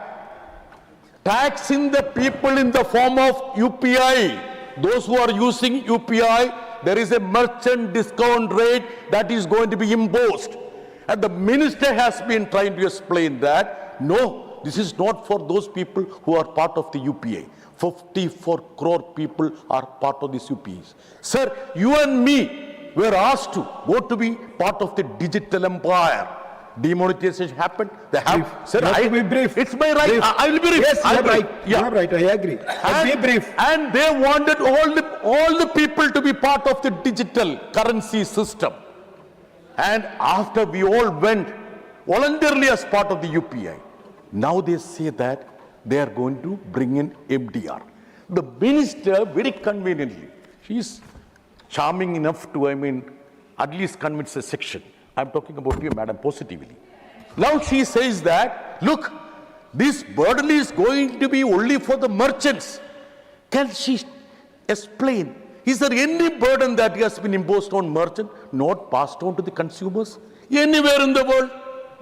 taxing the people in the form of UPI. Those who are using UPI, there is a merchant discount rate that is going to be imposed. And the minister has been trying to explain that, no, this is not for those people who are part of the UPI. 54 crore people are part of these UPIs. Sir, you and me were asked to go to be part of the digital empire. Demonetization happened. They have. Sir, be brief. It's my right. Brief. I will be brief. Yes, you are right. Yeah. You are right. I agree. Be brief. And they wanted all the people to be part of the digital currency system. And after we all went voluntarily as part of the UPI, now they say that they are going to bring in MDR. The minister, very conveniently, she is charming enough to, at least convince a section. I'm talking about you, madam, positively. Now she says that, look, this burden is going to be only for the merchants. Can she explain? Is there any burden that has been imposed on merchant, not passed on to the consumers? Anywhere in the world?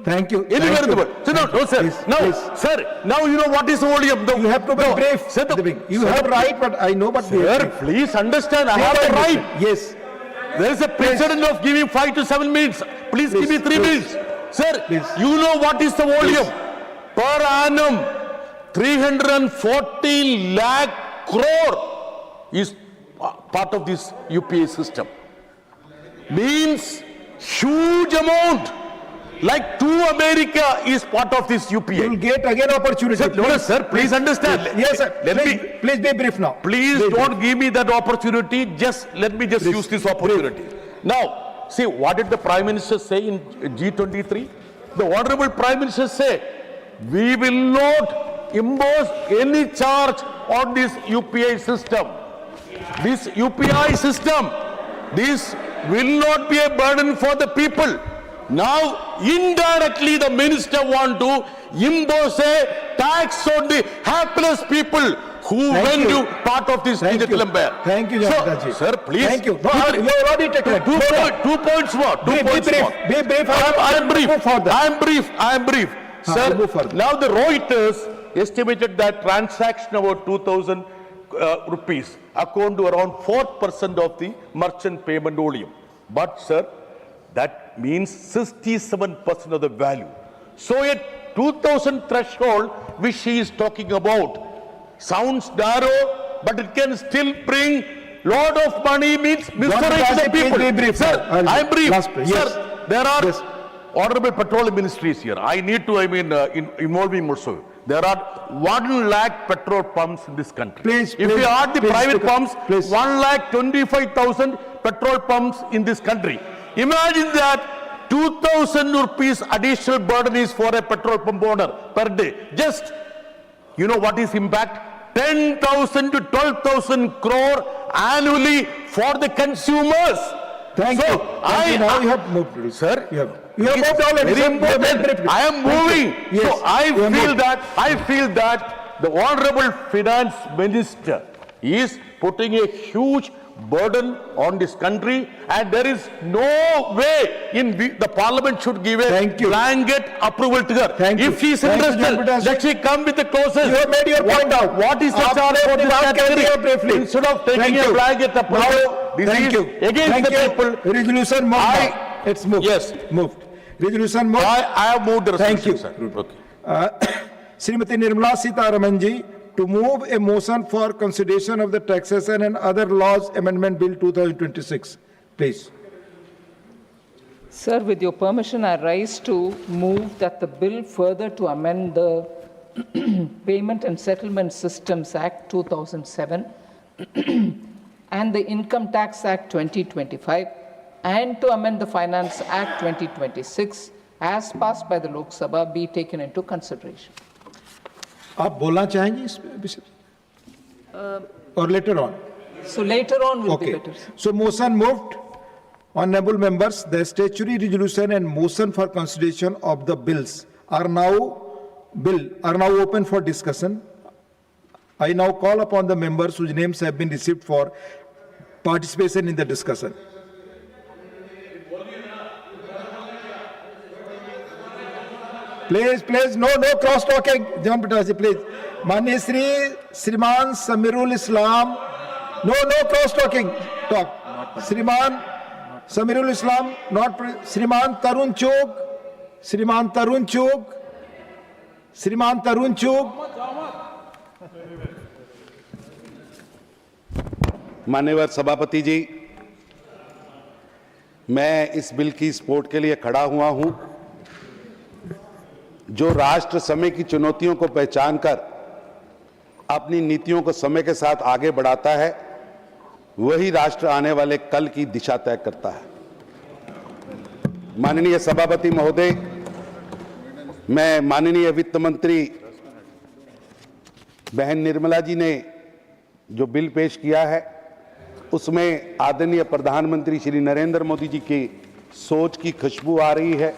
Thank you. Anywhere in the world. So no, sir. Please, Now, please. sir, now you know what is the volume. You have to be brief. Sir, You have right, but I know what sir, please understand, I have a right. Yes. There is a precedent of giving 5 to 7 minutes. Please give me 3 minutes. Sir, you know what is the volume? Per annum, 340 lakh crore is part of this UPI system. Means huge amount. like to America is part of this UPI. You will get again opportunity. Sir, no, sir, please understand. Yes, sir. Please be brief now. Please don't give me that opportunity. Let me use this opportunity. Now, see, what did the Prime Minister say in G23? The Honorable Prime Minister said, we will not impose any charge on this UPI system. This UPI system, this will not be a burden for the people. Now, indirectly, the minister want to impose a tax on the hapless people who went to part of this digital empire. Thank you, Janataji. Sir, please. Thank you. No, you already taken 2 points more. Be brief. I am brief. I am brief. Sir, move further. now the Reuters estimated that transaction about 2,000 rupees account to around 4% of the merchant payment volume. But, sir, that means 67% of the value. So a 2,000 threshold which he is talking about sounds narrow, but it can still bring lot of money, means misdirection to the people. Sir, I am brief. Sir, there are honorable petroleum ministries here. I need to, involve him also. There are 1 lakh petrol pumps in this country. If we add the private pumps, 1,25,000 petrol pumps in this country. Imagine that 2,000 rupees additional burden is for a petrol pump owner per day. Just, you know what is impact? 10,000 to 12,000 crore annually for the consumers. Thank you. Now you have moved. Sir, you have moved already. Very important. I am moving. Yes. So I feel that the Honorable Finance Minister is putting a huge burden on this country, and there is no way the Parliament should give a blanket approval to her. If she is interested, let she come with the clauses. You have made your point out. What is the charge for this category? Instead of taking a blanket approval, this is against the people. Resolution moved. It's moved. Yes. Moved. Resolution moved. I have moved the resolution, Thank sir. you. Srimati Nirmala Sitharaman ji, to move a motion for consideration of the Taxation and Other Laws Amendment Bill 2026. Please. Sir, with your permission, I rise to move that the bill further to amend the Payment and Settlement Systems Act 2007 and the Income Tax Act 2025 and to amend the Finance Act 2026 as passed by the Lok Sabha be taken into consideration. आप बोलना चाहेंगे इस विषय or later on? So later on will be better. So motion moved. Honorable members, the statutory resolution and motion for consideration of the bills are now open for discussion. I now call upon the members whose names have been received for participation in the discussion. Please, no cross talking. John Pitaji, please. Mani Shriman Samirul Islam. No cross talking. Talk. Shriman Samirul Islam, not Shriman Tarun Chok. माननीय सभापति जी, मैं इस bill की support के लिए खड़ा हुआ हूं। जो राष्ट्र समय की चुनौतियों को पहचान कर अपनी नीतियों को समय के साथ आगे बढ़ाता है, वही राष्ट्र आने वाले कल की दिशा तय करता है। माननीय सभापति महोदय, मैं माननीय वित्त मंत्री बहन निर्मला जी ने जो बिल पेश किया है, उसमें आदरणीय प्रधानमंत्री श्री नरेंद्र मोदी जी की सोच की खुशबू आ रही है।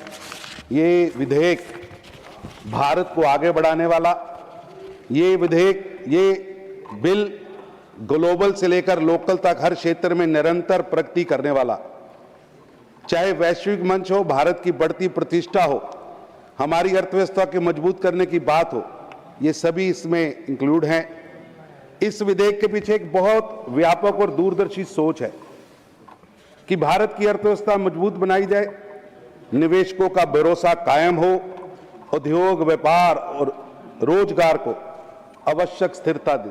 ये विधेयक भारत को आगे बढ़ाने वाला, ये बिल ग्लोबल से लेकर लोकल तक हर क्षेत्र में निरंतर प्रगति करने वाला, चाहे वैश्विक मंच हो, भारत की बढ़ती प्रतिष्ठा हो, हमारी अर्थव्यवस्था के मजबूत करने की बात हो, ये सभी इसमें इंक्लूड हैं। इस विधेयक के पीछे एक बहुत व्यापक और दूरदर्शी सोच है कि भारत की अर्थव्यवस्था मजबूत बनाई जाए, निवेशकों का भरोसा कायम हो, उद्योग, व्यापार और रोजगार को आवश्यक स्थिरता दे,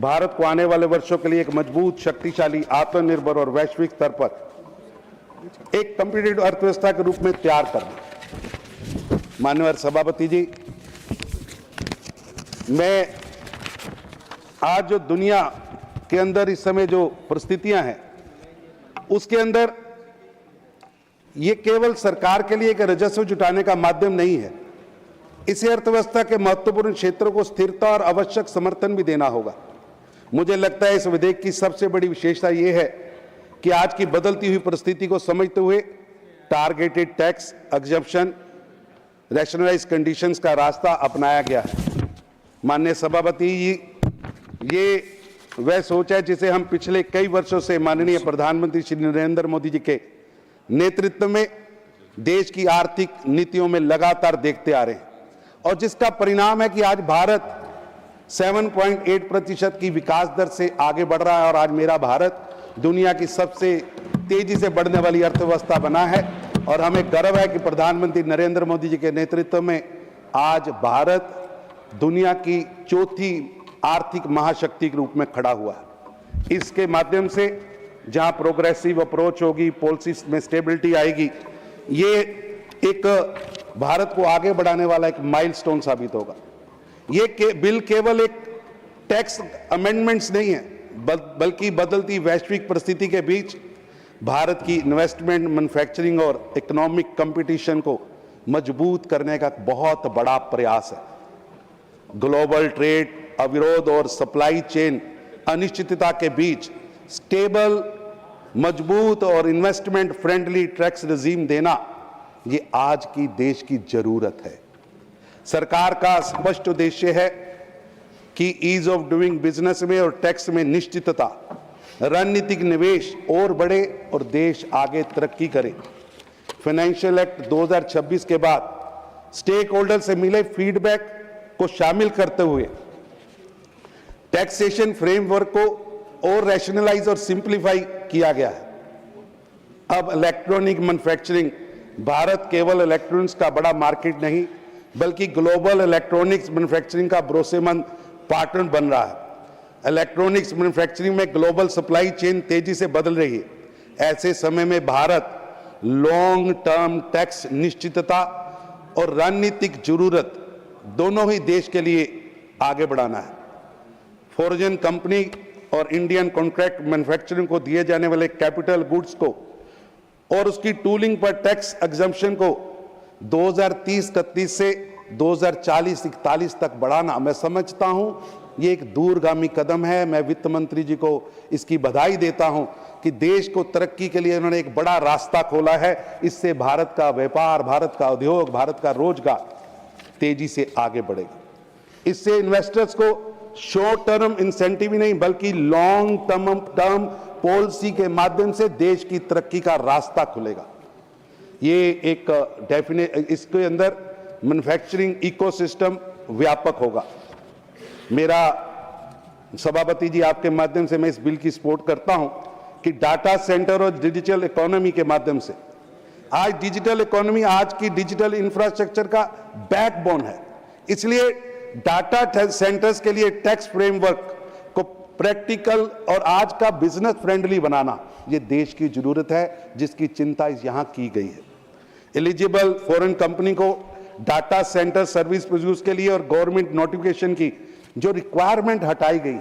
भारत को आने वाले वर्षों के लिए एक मजबूत, शक्तिशाली, आत्मनिर्भर और वैश्विक स्तर पर एक कॉम्पिटिटिव अर्थव्यवस्था के रूप में तैयार करना। माननीय सभापति जी, मैं आज जो दुनिया के अंदर इस समय जो परिस्थितियां हैं उसके अंदर ये केवल सरकार के लिए एक राजस्व जुटाने का माध्यम नहीं है, इसे अर्थव्यवस्था के महत्वपूर्ण क्षेत्रों को स्थिरता और आवश्यक समर्थन भी देना होगा। मुझे लगता है इस विधेयक की सबसे बड़ी विशेषता ये है कि आज की बदलती हुई परिस्थिति को समझते हुए targeted tax exemption rationalise conditions का रास्ता अपनाया गया है। माननीय सभापति जी, ये वह सोच है जिसे हम पिछले कई वर्षों से माननीय प्रधानमंत्री श्री नरेंद्र मोदी जी के नेतृत्व में देश की आर्थिक नीतियों में लगातार देखते आ रहे हैं और जिसका परिणाम है कि आज भारत 7.8% की विकास दर से आगे बढ़ रहा है और आज मेरा भारत दुनिया की सबसे तेजी से बढ़ने वाली अर्थव्यवस्था बना है और हमें गर्व है कि प्रधानमंत्री नरेंद्र मोदी जी के नेतृत्व में आज भारत दुनिया की चौथी आर्थिक महाशक्ति के रूप में खड़ा हुआ है। इसके माध्यम से जहां प्रोग्रेसिव अप्रोच होगी, पॉलिसीज में स्टेबिलिटी आएगी, ये एक भारत को आगे बढ़ाने वाला एक माइलस्टोन साबित होगा। ये बिल केवल एक टैक्स अमेंडमेंट्स नहीं है, बल्कि बदलती वैश्विक परिस्थिति के बीच भारत की इन्वेस्टमेंट, मैन्युफैक्चरिंग और इकोनॉमिक कंपटीशन को मजबूत करने का बहुत बड़ा प्रयास है। ग्लोबल ट्रेड अविरोध और सप्लाई चेन अनिश्चितता के बीच स्टेबल, मजबूत और इन्वेस्टमेंट फ्रेंडली टैक्स रेजिम देना ये आज की देश की जरूरत है। सरकार का स्पष्ट उद्देश्य है कि ईज ऑफ डूइंग बिजनेस में और टैक्स में निश्चितता, रणनीतिक निवेश और बढ़े और देश आगे तरक्की करे। फाइनेंशियल एक्ट 2026 के बाद स्टेक होल्डर से मिले फीडबैक को शामिल करते हुए टैक्सेशन फ्रेमवर्क को और रैशनलाइज और सिंप्लीफाई किया गया है। अब इलेक्ट्रॉनिक मैन्युफैक्चरिंग भारत केवल इलेक्ट्रॉनिक्स का बड़ा मार्केट नहीं बल्कि ग्लोबल इलेक्ट्रॉनिक्स मैन्युफैक्चरिंग का भरोसेमंद पार्टनर बन रहा है। इलेक्ट्रॉनिक्स मैन्युफैक्चरिंग में ग्लोबल सप्लाई चेन तेजी से बदल रही है। ऐसे समय में भारत लॉन्ग टर्म टैक्स निश्चितता और रणनीतिक जरूरत दोनों ही देश के लिए आगे बढ़ाना है। फॉरेन कंपनी और इंडियन कॉन्ट्रैक्ट मैन्युफैक्चरिंग को दिए जाने वाले कैपिटल गुड्स को और उसकी टूलिंग पर टैक्स एग्जम्पशन को 2030-31 से 2040-41 तक बढ़ाना, मैं समझता हूं ये एक दूरगामी कदम है। मैं वित्त मंत्री जी को इसकी बधाई देता हूं कि देश को तरक्की के लिए उन्होंने एक बड़ा रास्ता खोला है। इससे भारत का व्यापार, भारत का उद्योग, भारत का रोजगार तेजी से आगे बढ़ेगा। इससे इन्वेस्टर्स को शॉर्ट टर्म इंसेंटिव ही नहीं बल्कि लॉन्ग टर्म पॉलिसी के माध्यम से देश की तरक्की का रास्ता खुलेगा। ये एक इसके अंदर मैन्युफैक्चरिंग इकोसिस्टम व्यापक होगा। मेरा सभापति जी, आपके माध्यम से मैं इस बिल की सपोर्ट करता हूं कि डाटा सेंटर और डिजिटल इकोनॉमी के माध्यम से आज डिजिटल इकोनॉमी आज की डिजिटल इंफ्रास्ट्रक्चर का बैकबोन है। इसलिए डाटा सेंटर्स के लिए टैक्स फ्रेमवर्क को प्रैक्टिकल और आज का बिजनेस फ्रेंडली बनाना ये देश की जरूरत है, जिसकी चिंता यहां की गई है। एलिजिबल फॉरेन कंपनी को डाटा सेंटर सर्विस प्रोड्यूस के लिए और गवर्नमेंट नोटिफिकेशन की जो रिक्वायरमेंट हटाई गई,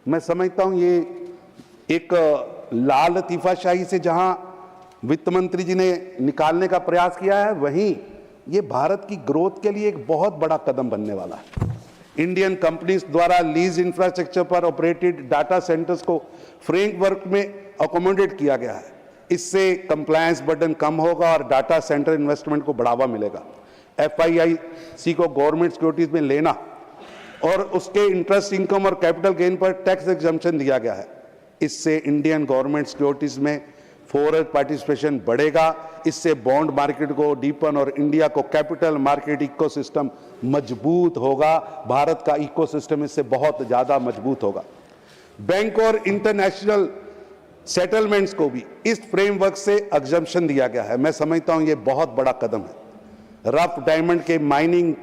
मैं समझता हूं ये एक लाल लतीफाशाही से जहां वित्त मंत्री जी ने निकालने का प्रयास किया है, वहीं ये भारत की ग्रोथ के लिए एक बहुत बड़ा कदम बनने वाला है। इंडियन कंपनीज द्वारा लीज इंफ्रास्ट्रक्चर पर ऑपरेटेड डाटा सेंटर्स को फ्रेमवर्क में अकोमोडेट किया गया है। इससे कंप्लायंस बर्डन कम होगा और डाटा सेंटर इन्वेस्टमेंट को बढ़ावा मिलेगा। FIIC को गवर्नमेंट सिक्योरिटीज में लेना और उसके इंटरेस्ट इनकम और कैपिटल गेन पर टैक्स एग्जम्पशन दिया गया है। इससे इंडियन गवर्नमेंट सिक्योरिटीज में फॉरेन पार्टिसिपेशन बढ़ेगा। इससे बॉन्ड मार्केट को डीपन और इंडिया को कैपिटल मार्केट इकोसिस्टम मजबूत होगा। भारत का इकोसिस्टम इससे बहुत ज्यादा मजबूत होगा। बैंक और इंटरनेशनल सेटलमेंट्स को भी इस फ्रेमवर्क से एग्जम्पशन दिया गया है। मैं समझता हूं ये बहुत बड़ा कदम है। रफ डायमंड के माइनिंग,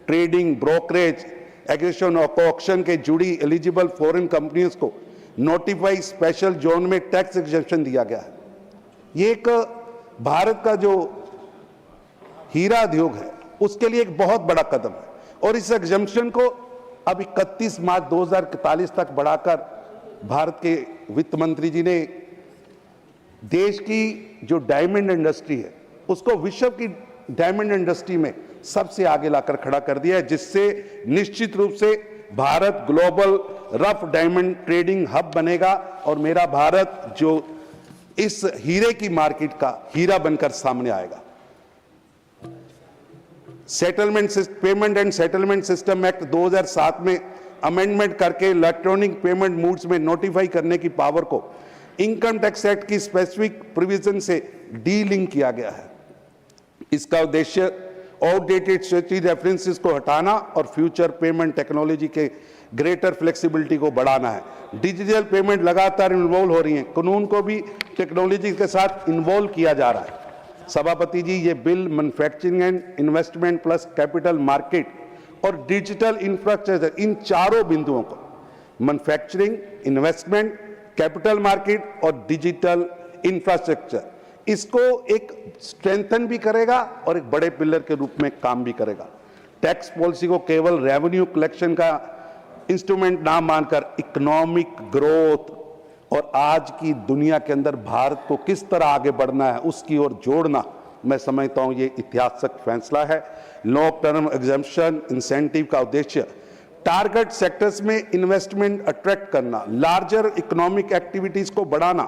ट्रेडिंग, ब्रोकरेज, एग्रीगेशन और ऑक्शन के जुड़ी एलिजिबल फॉरेन कंपनियों को नोटिफाई स्पेशल जोन में टैक्स एग्जम्पशन दिया गया है। ये एक भारत का जो हीरा उद्योग है, उसके लिए एक बहुत बड़ा कदम है। और इस एग्जम्पशन को अब 31 मार्च 2041 तक बढ़ाकर भारत के वित्त मंत्री जी ने देश की जो डायमंड इंडस्ट्री है उसको विश्व की डायमंड इंडस्ट्री में सबसे आगे लाकर खड़ा कर दिया है, जिससे निश्चित रूप से Bharat global rough diamond trading hub बनेगा और मेरा भारत जो इस हीरे की मार्केट का हीरा बनकर सामने आएगा। Payment and settlement system act 2007 में अमेंडमेंट करके इलेक्ट्रॉनिक पेमेंट मोड्स में नोटिफाई करने की पावर को इनकम टैक्स एक्ट की स्पेसिफिक प्रोविजन से डीलिंक किया गया है। इसका उद्देश्य आउटडेटेड स्टैट्यूटरी रेफरेंसेस को हटाना और फ्यूचर पेमेंट टेक्नोलॉजी के ग्रेटर फ्लेक्सिबिलिटी को बढ़ाना है। डिजिटल पेमेंट लगातार इन्वॉल्व हो रही है, कानून को भी टेक्नोलॉजी के साथ इन्वॉल्व किया जा रहा है। सभापति जी, ये bill manufacturing and investment plus capital market और डिजिटल इंफ्रास्ट्रक्चर, इन चारों बिंदुओं को, मैन्युफैक्चरिंग, इन्वेस्टमेंट, कैपिटल मार्केट और डिजिटल इंफ्रास्ट्रक्चर, इसको एक स्ट्रेंथन भी करेगा और एक बड़े पिलर के रूप में काम भी करेगा। टैक्स पॉलिसी को केवल रेवेन्यू कलेक्शन का इंस्ट्रूमेंट ना मानकर इकोनॉमिक ग्रोथ और आज की दुनिया के अंदर भारत को किस तरह आगे बढ़ना है उसकी ओर जोड़ना, मैं समझता हूं ये ऐतिहासिक फैसला है। लॉन्ग टर्म एग्जम्पशन इंसेंटिव का उद्देश्य टारगेट सेक्टर्स में इन्वेस्टमेंट अट्रैक्ट करना, लार्जर इकोनॉमिक एक्टिविटीज को बढ़ाना,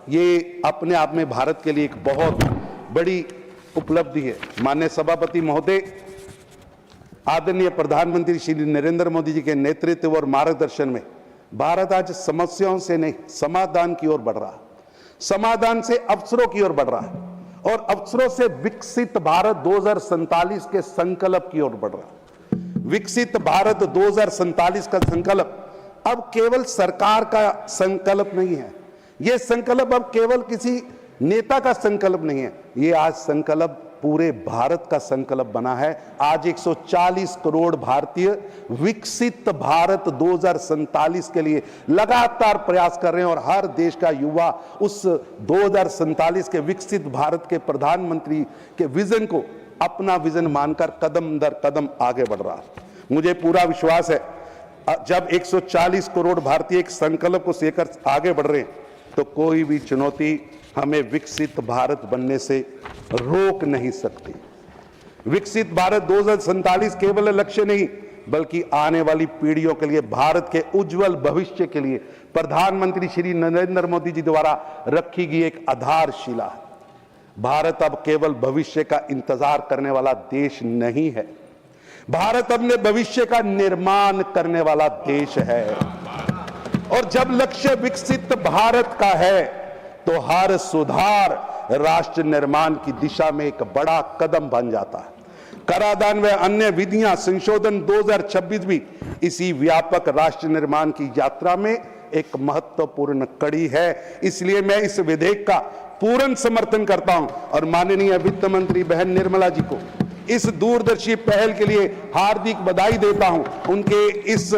ये अपने आप में भारत के लिए एक बहुत बड़ी उपलब्धि है। माननीय सभापति महोदय, आदरणीय प्रधानमंत्री श्री नरेंद्र मोदी जी के नेतृत्व और मार्गदर्शन में भारत आज समस्याओं से नहीं समाधान की ओर बढ़ रहा है, समाधान से अवसरों की ओर बढ़ रहा है और अवसरों से विकसित भारत 2047 के संकल्प की ओर बढ़ रहा है। विकसित भारत 2047 का संकल्प अब केवल सरकार का संकल्प नहीं है, यह संकल्प अब केवल किसी नेता का संकल्प नहीं है, यह आज संकल्प पूरे भारत का संकल्प बना है। आज 140 करोड़ भारतीय विकसित भारत 2047 के लिए लगातार प्रयास कर रहे हैं और हर देश का युवा उस 2047 के विकसित भारत के प्रधानमंत्री के विजन को अपना विजन मानकर कदम दर कदम आगे बढ़ रहा है। मुझे पूरा विश्वास है जब 140 करोड़ भारतीय एक संकल्प को लेकर आगे बढ़ रहे हैं तो कोई भी चुनौती हमें विकसित भारत बनने से रोक नहीं सकती। विकसित भारत 2047 केवल लक्ष्य नहीं बल्कि आने वाली पीढ़ियों के लिए भारत के उज्जवल भविष्य के लिए प्रधानमंत्री श्री नरेंद्र मोदी जी द्वारा रखी गई एक आधारशिला है। भारत अब केवल भविष्य का इंतजार करने वाला देश नहीं है, भारत अपने भविष्य का निर्माण करने वाला देश है। और जब लक्ष्य विकसित भारत का है तो हर सुधार राष्ट्र निर्माण की दिशा में एक बड़ा कदम बन जाता है। कराधान व अन्य विधियां संशोधन 2026 भी इसी व्यापक राष्ट्र निर्माण की यात्रा में एक महत्वपूर्ण कड़ी है। इसलिए मैं इस विधेयक का पूर्ण समर्थन करता हूं और माननीय वित्त मंत्री बहन निर्मला जी को इस दूरदर्शी पहल के लिए हार्दिक बधाई देता हूं। उनके इस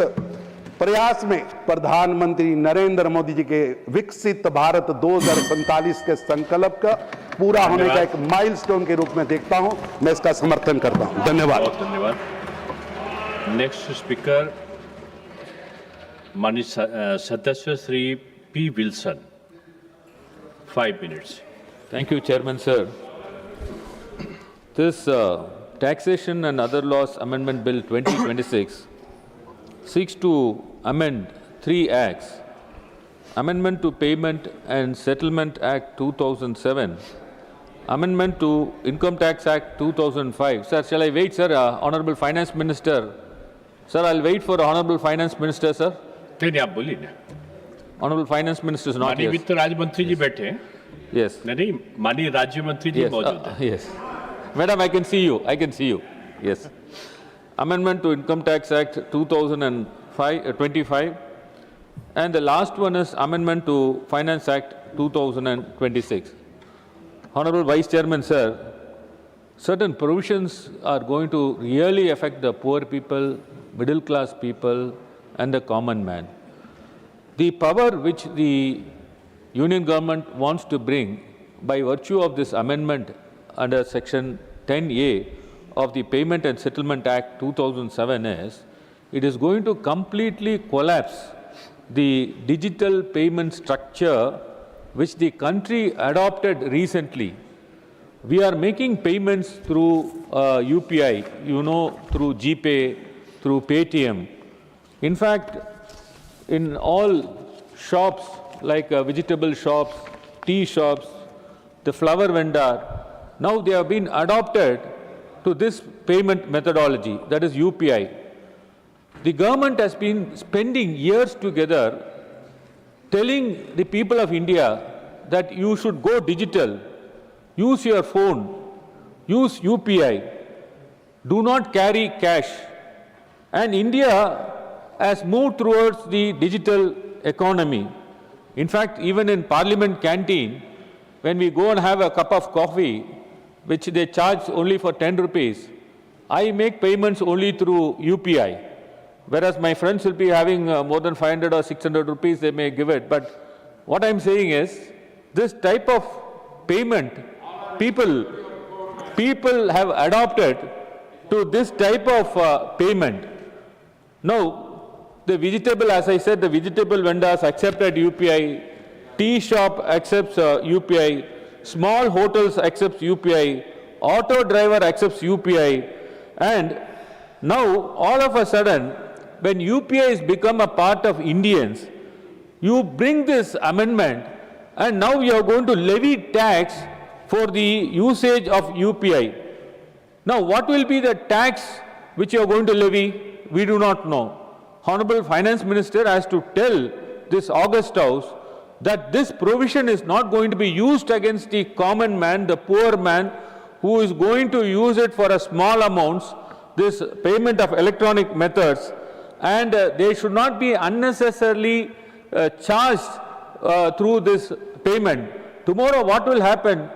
प्रयास में प्रधानमंत्री नरेंद्र मोदी जी के विकसित भारत 2047 के संकल्प का पूरा होने का एक माइलस्टोन के रूप में देखता हूं, मैं इसका समर्थन करता हूं। धन्यवाद। बहुत धन्यवाद। नेक्स्ट स्पीकर माननीय सदस्य Shri P Wilson, 5 minutes. Thank you, Chairman, sir. This Taxation and Other Laws Amendment Bill 2026 seeks to amend 3 acts: Amendment to Payment and Settlement Act 2007, Amendment to Income Tax Act 2005. Sir, shall I wait, sir? Honorable Finance Minister. Sir, I'll wait for Honorable Finance Minister, sir. नहीं, आप बोलिए ना। Honorable Finance Minister is not माननीय here. वित्त राज्य मंत्री जी बैठे हैं। Yes. नहीं, माननीय राज्य मंत्री जी मौजूद हैं। Yes. Madam, I can see you. I can see you. Yes. Amendment to Income Tax Act 2025, and the last one is Amendment to Finance Act 2026. Honorable Vice Chairman, sir, certain provisions are going to really affect the poor people, middle class people, and the common man. The power which the union government wants to bring by virtue of this amendment under section 10A of the Payment and Settlement Act 2007 is, it is going to completely collapse the digital payment structure which the country adopted recently. We are making payments through UPI, through GPay, through Paytm. In fact, in all shops like vegetable shops, tea shops, the flower vendor, now they have been adopted to this payment methodology, that is UPI. The government has been spending years together telling the people of India that you should go digital, use your phone, use UPI, do not carry cash. And India has moved towards the digital economy. In fact, even in Parliament canteen, when we go and have a cup of coffee, which they charge only for 10 rupees, I make payments only through UPI. Whereas my friends will be having more than 500 or 600 rupees, they may give it. But what I'm saying is, this type of payment, people have adopted to this type of payment. Now, the vegetable, as I said, the vegetable vendors accepted UPI, tea shop accepts UPI, small hotels accepts UPI, auto driver accepts UPI, and now all of a sudden, when UPI has become a part of Indians, you bring this amendment and now you are going to levy tax for the usage of UPI. Now, what will be the tax which you are going to levy? We do not know. Honorable Finance Minister has to tell this August House that this provision is not going to be used against the common man, the poor man, who is going to use it for a small amounts, this payment of electronic methods, and they should not be unnecessarily charged through this payment. Tomorrow what will happen?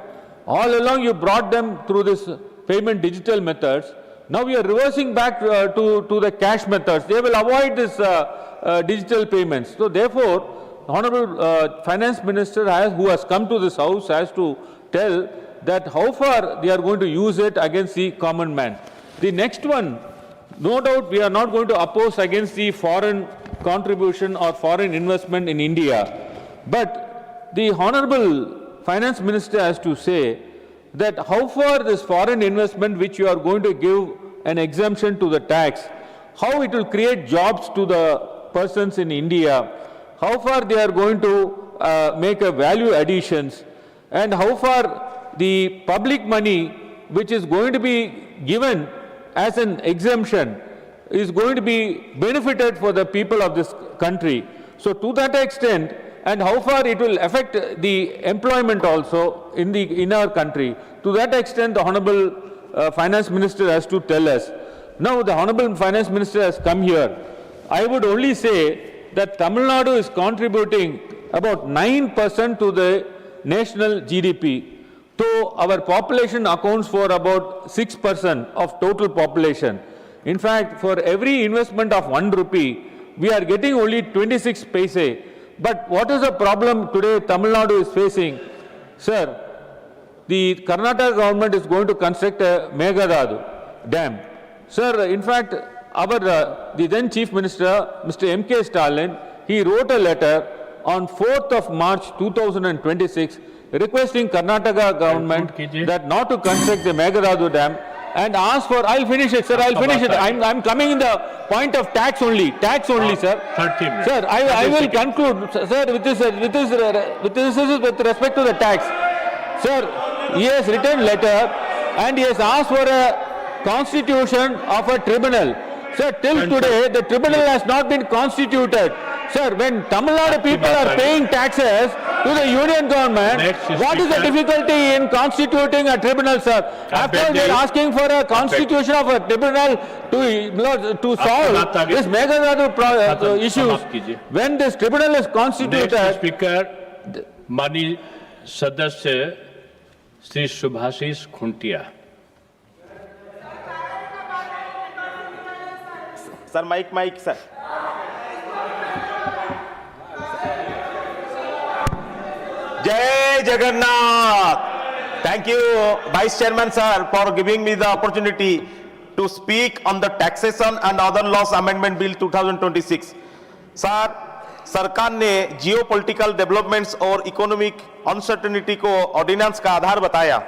All along you brought them through this payment digital methods. Now we are reversing back to the cash methods. They will avoid this digital payments. So therefore, Honorable Finance Minister who has come to this house has to tell that how far they are going to use it against the common man. The next one, no doubt we are not going to oppose against the foreign contribution or foreign investment in India. But the Honorable Finance Minister has to say that how far this foreign investment which you are going to give an exemption to the tax, how it will create jobs to the persons in India, how far they are going to make a value additions, and how far the public money which is going to be given as an exemption is going to be benefited for the people of this country. So to that extent, and how far it will affect the employment also in our country, to that extent the Honorable Finance Minister has to tell us. Now the Honorable Finance Minister has come here. I would only say that Tamil Nadu is contributing about 9% to the national GDP. So our population accounts for about 6% of total population. In fact, for every investment of 1 rupee, we are getting only 26 paise. But what is the problem today Tamil Nadu is facing? Sir, the Karnataka government is going to construct a Meghalaya dam. Sir, in fact, the then Chief Minister, Mr. M.K. Stalin, he wrote a letter on 4th of March 2026 requesting Karnataka government that not to construct the Meghalaya dam and ask for, I'll finish it, sir, I'll finish it. I'm coming in the point of tax only, sir. 30 minutes. Sir, I will conclude, sir, with respect to the tax. Sir, he has written letter and he has asked for a constitution of a tribunal. Sir, till today, the tribunal has not been constituted. Sir, when Tamil Nadu people are paying taxes to the union government, what is the difficulty in constituting a tribunal, sir? After all, they are asking for a constitution of a tribunal to solve this Meghalaya issues. When this tribunal is constituted... Next speaker, Mani Sadasya, Sri Subhashis Khuntia. Sir, mic, sir. जय Jagannath Thank you, Vice Chairman sir, for giving me the opportunity to speak on the Taxation and Other Laws Amendment Bill 2026. Sir, सरकार ने geopolitical developments और economic uncertainty को ordinance का आधार बताया,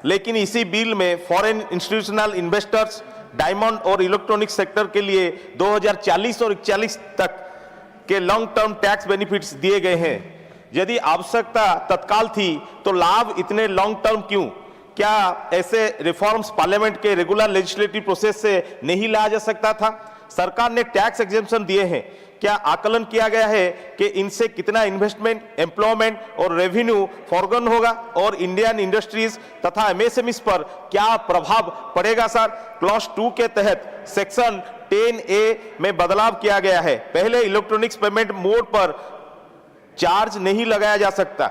लेकिन इसी bill में फॉरेन इंस्टीट्यूशनल इन्वेस्टर्स, डायमंड और इलेक्ट्रॉनिक सेक्टर के लिए 2040 और 41 तक के लॉन्ग टर्म टैक्स बेनिफिट्स दिए गए हैं। यदि आवश्यकता तत्काल थी तो लाभ इतने लॉन्ग टर्म क्यों? क्या ऐसे रिफॉर्म्स पार्लियामेंट के रेगुलर लेजिस्लेटिव प्रोसेस से नहीं लाया जा सकता था? सरकार ने टैक्स एग्जेम्पशन दिए हैं, क्या आकलन किया गया है कि इनसे कितना इन्वेस्टमेंट, एम्प्लॉयमेंट और रेवेन्यू फॉरगन होगा और इंडियन इंडस्ट्रीज तथा एमएसएमईज पर क्या प्रभाव पड़ेगा? सर, क्लॉज 2 के तहत सेक्शन 10A में बदलाव किया गया है। पहले इलेक्ट्रॉनिक्स पेमेंट मोड पर चार्ज नहीं लगाया जा सकता,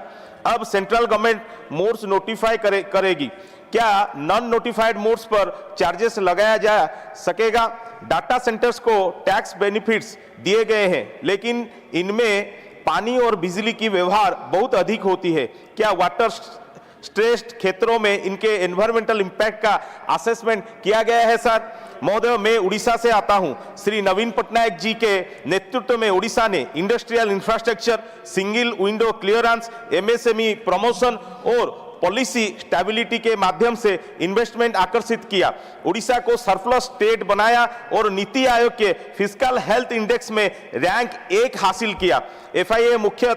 अब सेंट्रल गवर्नमेंट मोड्स नोटिफाई करेगी। क्या नॉन नोटिफाइड मोड्स पर चार्जेस लगाया जा सकेगा? डाटा सेंटर्स को टैक्स बेनिफिट्स दिए गए हैं, लेकिन इनमें पानी और बिजली की व्यवहार बहुत अधिक होती है। क्या वाटर स्ट्रेस्ड क्षेत्रों में इनके एनवायरमेंटल इंपैक्ट का असेसमेंट किया गया है? सर महोदय, मैं उड़ीसा से आता हूं। श्री नवीन पटनायक जी के नेतृत्व में उड़ीसा ने industrial infrastructure, single window clearance, MSME promotion और पॉलिसी स्टेबिलिटी के माध्यम से इन्वेस्टमेंट आकर्षित किया। उड़ीसा को सरप्लस स्टेट बनाया और नीति आयोग के फिस्कल हेल्थ इंडेक्स में रैंक 1 हासिल किया। एफआईए मुख्य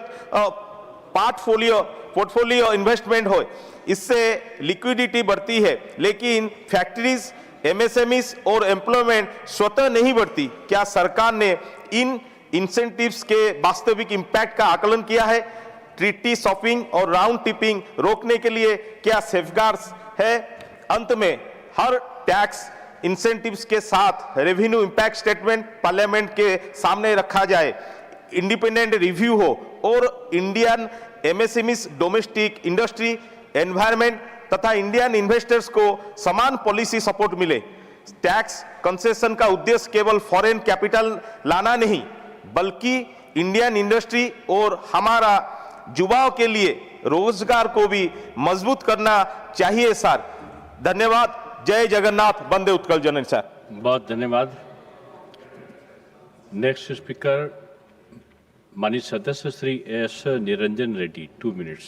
पोर्टफोलियो इन्वेस्टमेंट हो, इससे लिक्विडिटी बढ़ती है, लेकिन फैक्ट्रीज, एमएसएमईज और एम्प्लॉयमेंट स्वतः नहीं बढ़ती। क्या सरकार ने इन इंसेंटिव्स के वास्तविक इंपैक्ट का आकलन किया है? ट्रीटी शॉपिंग और राउंड टिपिंग रोकने के लिए क्या सेफगार्ड्स है? अंत में हर टैक्स इंसेंटिव्स के साथ रेवेन्यू इंपैक्ट स्टेटमेंट पार्लियामेंट के सामने रखा जाए, इंडिपेंडेंट रिव्यू हो और Indian MSMEs, domestic industry, environment तथा इंडियन इन्वेस्टर्स को समान पॉलिसी सपोर्ट मिले। टैक्स कंसेशन का उद्देश्य केवल फॉरेन कैपिटल लाना नहीं, बल्कि इंडियन इंडस्ट्री और हमारा युवाओं के लिए रोजगार को भी मजबूत करना चाहिए। सर धन्यवाद। जय जगन्नाथ, वंदे उत्कल जननी। सर बहुत धन्यवाद। नेक्स्ट स्पीकर माननीय सदस्य Shri S Niranjan Reddy, 2 minutes।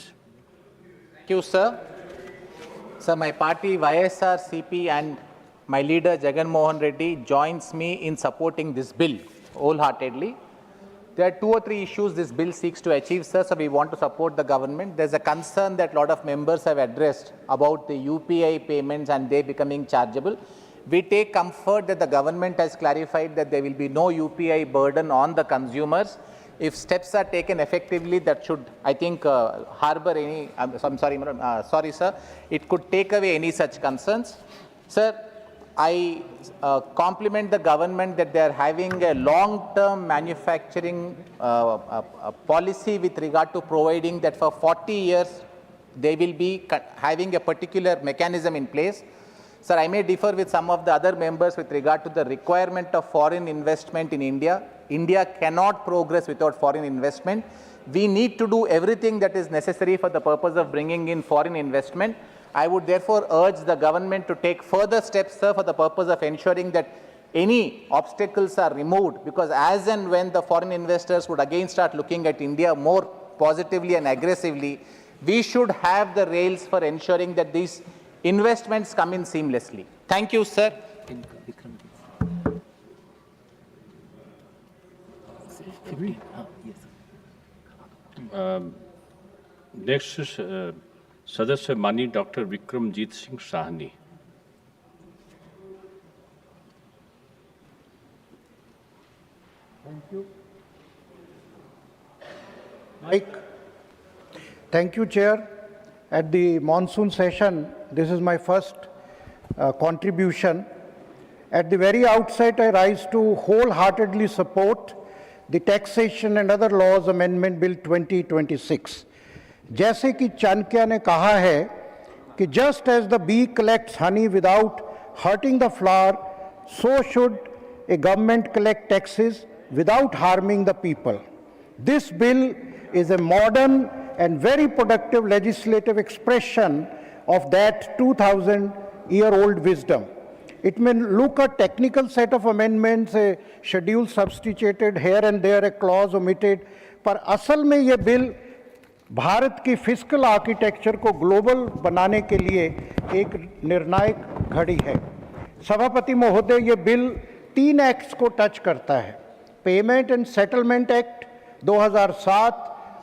Thank you, sir. Sir, my party YSRCP and my leader Jagan Mohan Reddy joins me in supporting this bill wholeheartedly. There are 2 or 3 issues this bill seeks to achieve, sir, so we want to support the government. There's a concern that a lot of members have addressed about the UPI payments and they becoming chargeable. We take comfort that the government has clarified that there will be no UPI burden on the consumers. If steps are taken effectively, that should, I think, harbor any, I'm sorry, sorry, sir, it could take away any such concerns. Sir, I compliment the government that they are having a long-term manufacturing policy with regard to providing that for 40 years they will be having a particular mechanism in place. Sir, I may differ with some of the other members with regard to the requirement of foreign investment in India. India cannot progress without foreign investment. We need to do everything that is necessary for the purpose of bringing in foreign investment. I would therefore urge the government to take further steps, sir, for the purpose of ensuring that any obstacles are removed, because as and when the foreign investors would again start looking at India more positively and aggressively, we should have the rails for ensuring that these investments come in seamlessly. Thank you, sir. Next सदस्य माननीय doctor Vikramjit Singh Sahni. Thank you. Mike. Thank you, Chair. At the monsoon session, this is my first contribution. At the very outset, I rise to wholeheartedly support the Taxation and Other Laws Amendment Bill 2026. जैसे कि चाणक्य ने कहा है कि just as the bee collects honey without hurting the flower, so should a government collect taxes without harming the people. This bill is a modern and very productive legislative expression of that 2,000-year-old wisdom. It may look a technical set of amendments, a schedule substituted here and there, a clause omitted, पर असल में ये bill Bharat की fiscal architecture को global बनाने के लिए एक निर्णायक घड़ी है। सभापति महोदय, ये बिल 3 एक्ट्स को टच करता है। पेमेंट एंड सेटलमेंट एक्ट 2007,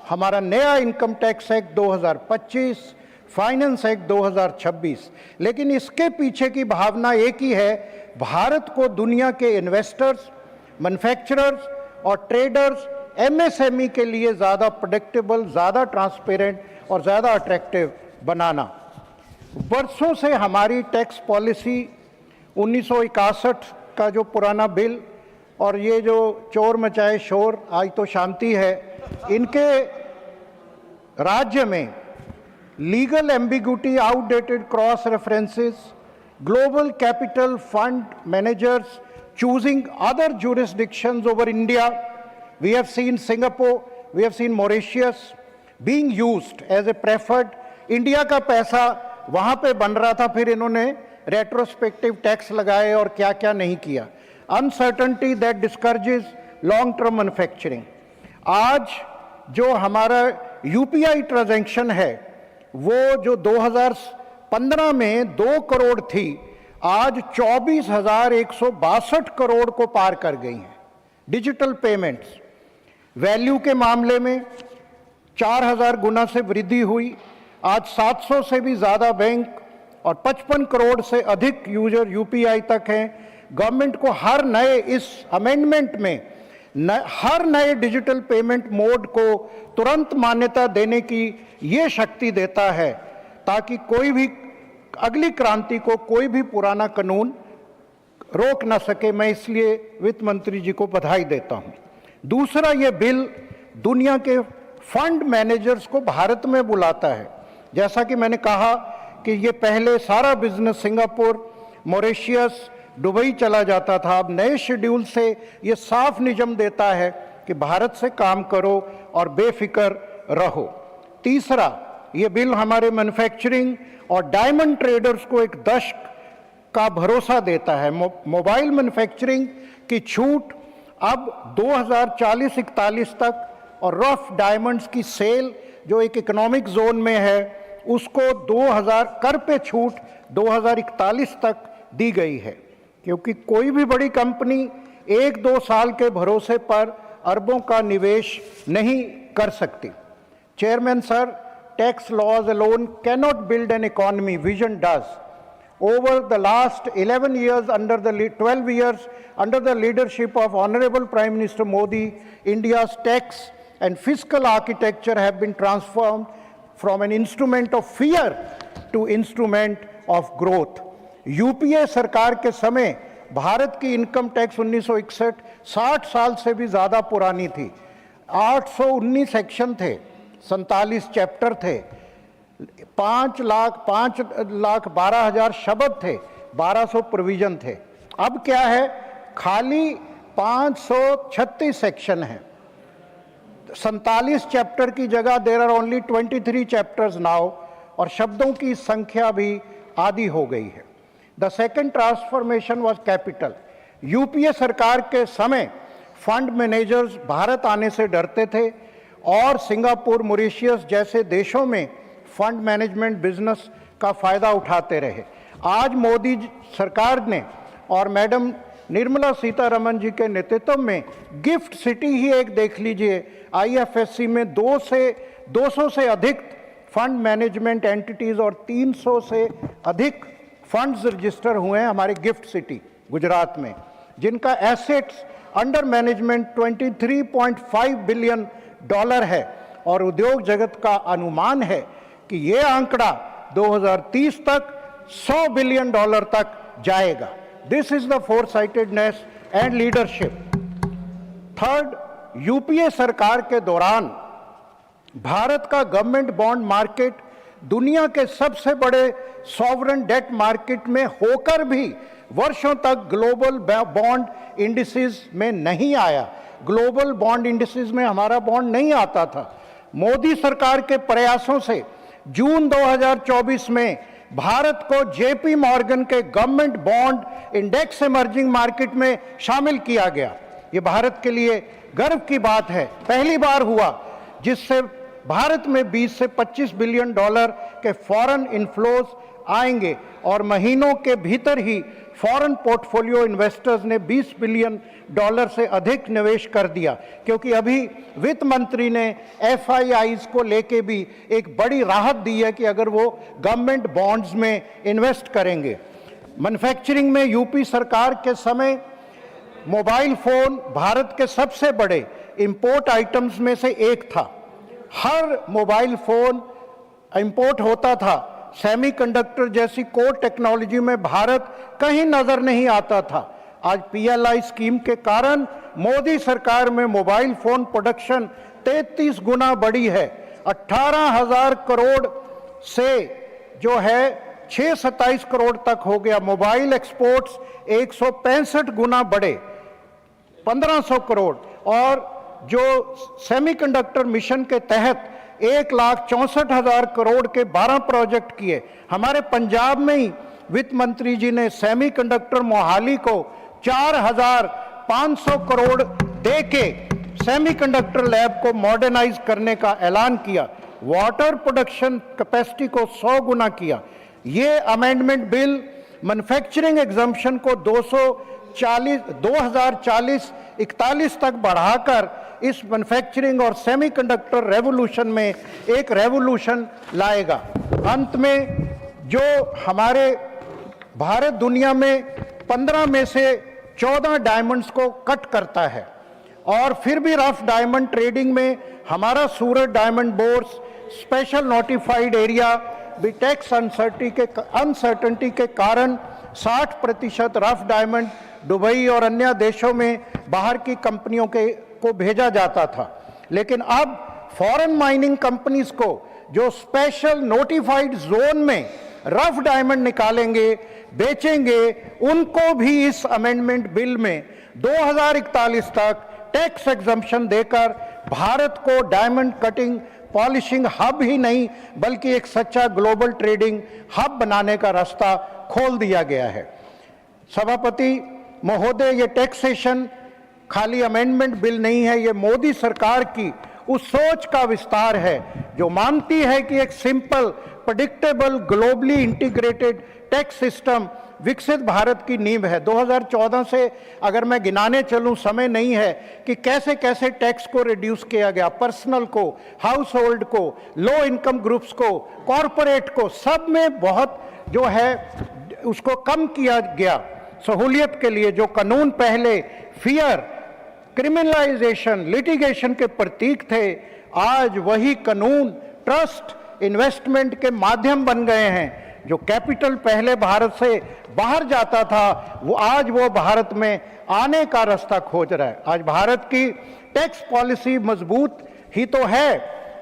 हमारा नया income tax act 2025, finance act 2026। लेकिन इसके पीछे की भावना एक ही है, भारत को दुनिया के इन्वेस्टर्स, मैन्युफैक्चरर्स और ट्रेडर्स, एमएसएमई के लिए ज़्यादा प्रेडिक्टेबल, ज़्यादा ट्रांसपेरेंट और ज़्यादा अट्रैक्टिव बनाना। वर्षों से हमारी टैक्स पॉलिसी 1961 का जो पुराना बिल और ये जो चोर मचाए शोर, आज तो शांति है, इनके राज्य में legal ambiguity, outdated cross references, global capital fund managers choosing other jurisdictions over India. We have seen Singapore, we have seen Mauritius being used as a preferred. India का पैसा वहाँ पे बन रहा था, फिर इन्होंने रेट्रोस्पेक्टिव टैक्स लगाए और क्या क्या नहीं किया। Uncertainty that discourages long term manufacturing. आज जो हमारा यूपीआई ट्रांजैक्शन है वो जो 2015 में 2 करोड़ थी, आज 24,162 करोड़ को पार कर गई हैं। डिजिटल पेमेंट्स वैल्यू के मामले में 4,000 गुना से वृद्धि हुई। आज 700 से भी ज़्यादा बैंक और 55 करोड़ से अधिक यूजर यूपीआई तक हैं। गवर्नमेंट को हर नए इस अमेंडमेंट में हर नए डिजिटल पेमेंट मोड को तुरंत मान्यता देने की ये शक्ति देता है ताकि कोई भी अगली क्रांति को कोई भी पुराना कानून रोक ना सके। मैं इसलिए वित्त मंत्री जी को बधाई देता हूं। दूसरा, ये बिल दुनिया के फंड मैनेजर्स को भारत में बुलाता है। जैसा कि मैंने कहा कि ये पहले सारा बिजनेस सिंगापुर, मॉरिशस, दुबई चला जाता था, अब नए शेड्यूल से ये साफ नियम देता है कि भारत से काम करो और बेफिक्र रहो। तीसरा, ये बिल हमारे मैन्युफैक्चरिंग और डायमंड ट्रेडर्स को एक दशक का भरोसा देता है। मोबाइल मैन्युफैक्चरिंग की छूट अब 2040-41 तक और रफ डायमंड्स की सेल जो एक इकोनॉमिक जोन में है उसको 2000 कर पे छूट 2041 तक दी गई है, क्योंकि कोई भी बड़ी कंपनी 1-2 साल के भरोसे पर अरबों का निवेश नहीं कर सकती। Chairman sir, tax laws alone cannot build an economy, vision does. Over the last 11 years, 12 years, under the leadership of Honorable Prime Minister Modi, India's tax and fiscal architecture have been transformed from an instrument of fear to instrument of growth. UPA सरकार के समय भारत की income tax 1961 60 साल से भी ज़्यादा पुरानी थी। 819 सेक्शन थे, 47 चैप्टर थे, 5,12,000 शब्द थे, 1200 प्रोविजन थे। अब क्या है, खाली 536 सेक्शन हैं। 47 चैप्टर की जगह there are only 23 chapters now, और शब्दों की संख्या भी आधी हो गई है। The second transformation was capital. UPA सरकार के समय फंड मैनेजर्स भारत आने से डरते थे और सिंगापुर, मॉरिशस जैसे देशों में फंड मैनेजमेंट बिजनेस का फ़ायदा उठाते रहे। आज मोदी सरकार ने और मैडम निर्मला सीतारमण जी के नेतृत्व में गिफ्ट सिटी ही एक देख लीजिए, आईएफएससी में 200 से अधिक फंड मैनेजमेंट एंटिटीज़ और 300 से अधिक फंड्स रजिस्टर हुए हैं हमारे गिफ्ट सिटी गुजरात में, जिनका एसेट्स अंडर मैनेजमेंट $23.5 बिलियन है। और उद्योग जगत का अनुमान है कि ये आंकड़ा 2030 तक $100 बिलियन तक जाएगा। This is the foresightedness and leadership. Third, UPA सरकार के दौरान भारत का गवर्नमेंट बॉन्ड मार्केट दुनिया के सबसे बड़े सॉवरेन डेट मार्केट में होकर भी वर्षों तक ग्लोबल बॉन्ड इंडिसेस में नहीं आया। ग्लोबल बॉन्ड इंडिसेस में हमारा बॉन्ड नहीं आता था। मोदी सरकार के प्रयासों से जून 2024 में भारत को जेपी मॉर्गन के government bond index emerging market में शामिल किया गया। ये भारत के लिए गर्व की बात है। पहली बार हुआ जिससे भारत में 20 से 25 बिलियन डॉलर के फॉरेन इनफ्लोज आएंगे और महीनों के भीतर ही फॉरेन पोर्टफोलियो इन्वेस्टर्स ने 20 बिलियन डॉलर से अधिक निवेश कर दिया, क्योंकि अभी वित्त मंत्री ने एफआईआईज को लेके भी एक बड़ी राहत दी है कि अगर वो गवर्नमेंट बॉन्ड्स में इन्वेस्ट करेंगे। मैन्युफैक्चरिंग में यूपी सरकार के समय मोबाइल फोन भारत के सबसे बड़े इंपोर्ट आइटम्स में से एक था। हर मोबाइल फोन इंपोर्ट होता था। सेमीकंडक्टर जैसी कोर टेक्नोलॉजी में भारत कहीं नजर नहीं आता था। आज पीएलआई स्कीम के कारण मोदी सरकार में मोबाइल फोन प्रोडक्शन 33 गुना बढ़ी है। 18,000 करोड़ से जो है 627 करोड़ तक हो गया। मोबाइल एक्सपोर्ट्स 165 गुना बढ़े, 1500 करोड़। और जो सेमीकंडक्टर मिशन के तहत 1,64,000 करोड़ के 12 प्रोजेक्ट किए। हमारे पंजाब में ही वित्त मंत्री जी ने सेमीकंडक्टर मोहाली को 4,500 करोड़ देके सेमीकंडक्टर लैब को मॉडर्नाइज करने का ऐलान किया। वाटर प्रोडक्शन कैपेसिटी को 100 गुना किया। ये अमेंडमेंट बिल मैन्युफैक्चरिंग एग्जम्पशन को 2040-41 तक बढ़ाकर इस मैन्युफैक्चरिंग और सेमीकंडक्टर रेवोल्यूशन में एक रेवोल्यूशन लाएगा। अंत में जो हमारे भारत दुनिया में 15 में से 14 डायमंड्स को कट करता है और फिर भी रफ डायमंड ट्रेडिंग में हमारा Surat diamond bourse special notified area भी टैक्स अनसर्टेनिटी के कारण 60% रफ डायमंड दुबई और अन्य देशों में बाहर की कंपनियों को भेजा जाता था। लेकिन अब फॉरेन माइनिंग कंपनीज को जो स्पेशल नोटिफाइड जोन में रफ डायमंड निकालेंगे, बेचेंगे, उनको भी इस अमेंडमेंट बिल में 2041 तक टैक्स एग्जम्पशन देकर भारत को डायमंड कटिंग पॉलिशिंग हब ही नहीं बल्कि एक सच्चा ग्लोबल ट्रेडिंग हब बनाने का रास्ता खोल दिया गया है। सभापति महोदय, ये टैक्सेशन खाली अमेंडमेंट बिल नहीं है, ये मोदी सरकार की उस सोच का विस्तार है जो मानती है कि एक simple, predictable, globally integrated tax system विकसित भारत की नींव है। 2014 से अगर मैं गिनाने चलूं, समय नहीं है कि कैसे कैसे टैक्स को रिड्यूस किया गया, पर्सनल को, हाउस होल्ड को, लो इनकम ग्रुप्स को, कॉरपोरेट को, सब में बहुत जो है उसको कम किया गया सहूलियत के लिए। जो कानून पहले फियर, क्रिमिनलाइजेशन, लिटिगेशन के प्रतीक थे, आज वही कानून ट्रस्ट, इन्वेस्टमेंट के माध्यम बन गए हैं। जो कैपिटल पहले भारत से बाहर जाता था, वो आज वो भारत में आने का रास्ता खोज रहा है। आज भारत की टैक्स पॉलिसी मजबूत ही तो है,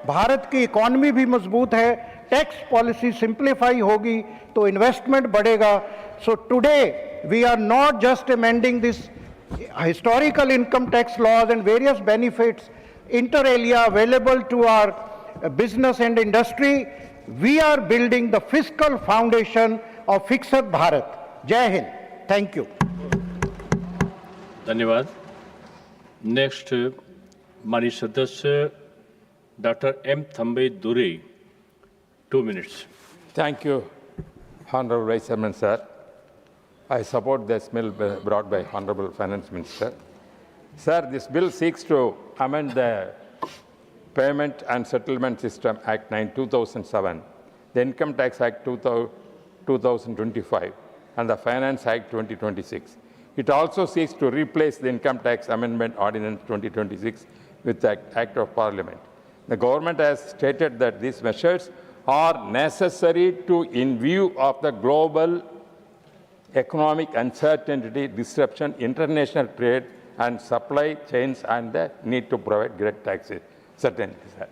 भारत की इकॉनमी भी मजबूत है। टैक्स पॉलिसी सिंप्लीफाई होगी तो इन्वेस्टमेंट बढ़ेगा। So today we are not just amending this historical income tax laws and various benefits inter alia available to our business and industry. We are building the fiscal foundation of Fixed Bharat. Jai Hind. Thank you. धन्यवाद। Next माननीय सदस्य doctor M Thumbay दुरे, 2 minutes. Thank you, Honorable Vice Chairman, sir. I support this bill brought by Honorable Finance Minister. Sir, this bill seeks to amend the Payment and Settlement System Act 9/2007, the Income Tax Act 2025, and the Finance Act 2026. It also seeks to replace the Income Tax Amendment Ordinance 2026 with the Act of Parliament. The government has stated that these measures are necessary in view of the global economic uncertainty, disruption, international trade and supply chains, and the need to provide great tax certainty, sir.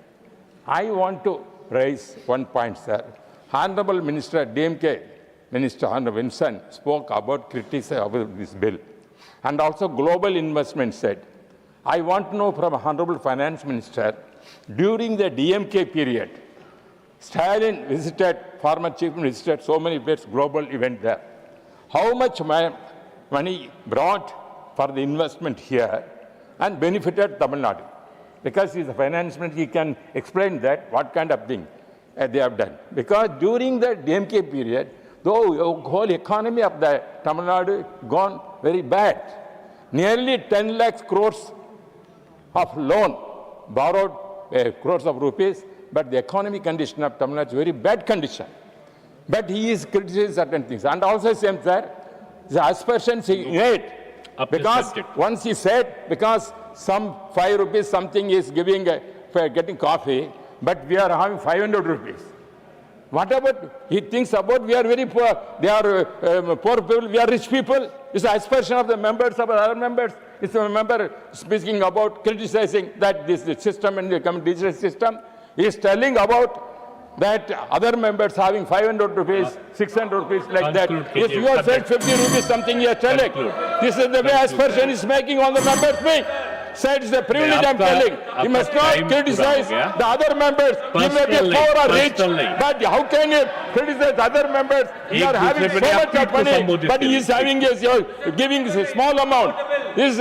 I want to raise one point, sir. Honorable Minister, DMK Minister Honorable Vincent spoke about criticism of this bill and also global investment said. I want to know from Honorable Finance Minister, during the DMK period, Stalin visited, former chief minister, visited so many places, global event there. How much money brought for the investment here and benefited Tamil Nadu? Because he's a finance minister, he can explain that, what kind of thing they have done. Because during the DMK period, the whole economy of the Tamil Nadu gone very bad. Nearly 10 lakh crores of loan borrowed crores of rupees, but the economic condition of Tamil Nadu is very bad condition. But he is criticizing certain things. And also same, sir, the aspersions he made. Because once he said, because some 5 rupees something is giving for getting coffee, but we are having 500 rupees. What about, he thinks about we are very poor, they are poor people, we are rich people. It's the aspersion of the members of other members. It's a member speaking about criticizing that this system and the digital system. He is telling about that other members having 500 rupees, 600 rupees like that. If you are saying 50 rupees something you are telling, this is the way aspersion is making on the members me. Said it's a privilege I'm telling. You must not criticize the other members. You may be poor or rich, but how can you criticize other members? You are having so much of money, but he is having giving a small amount. This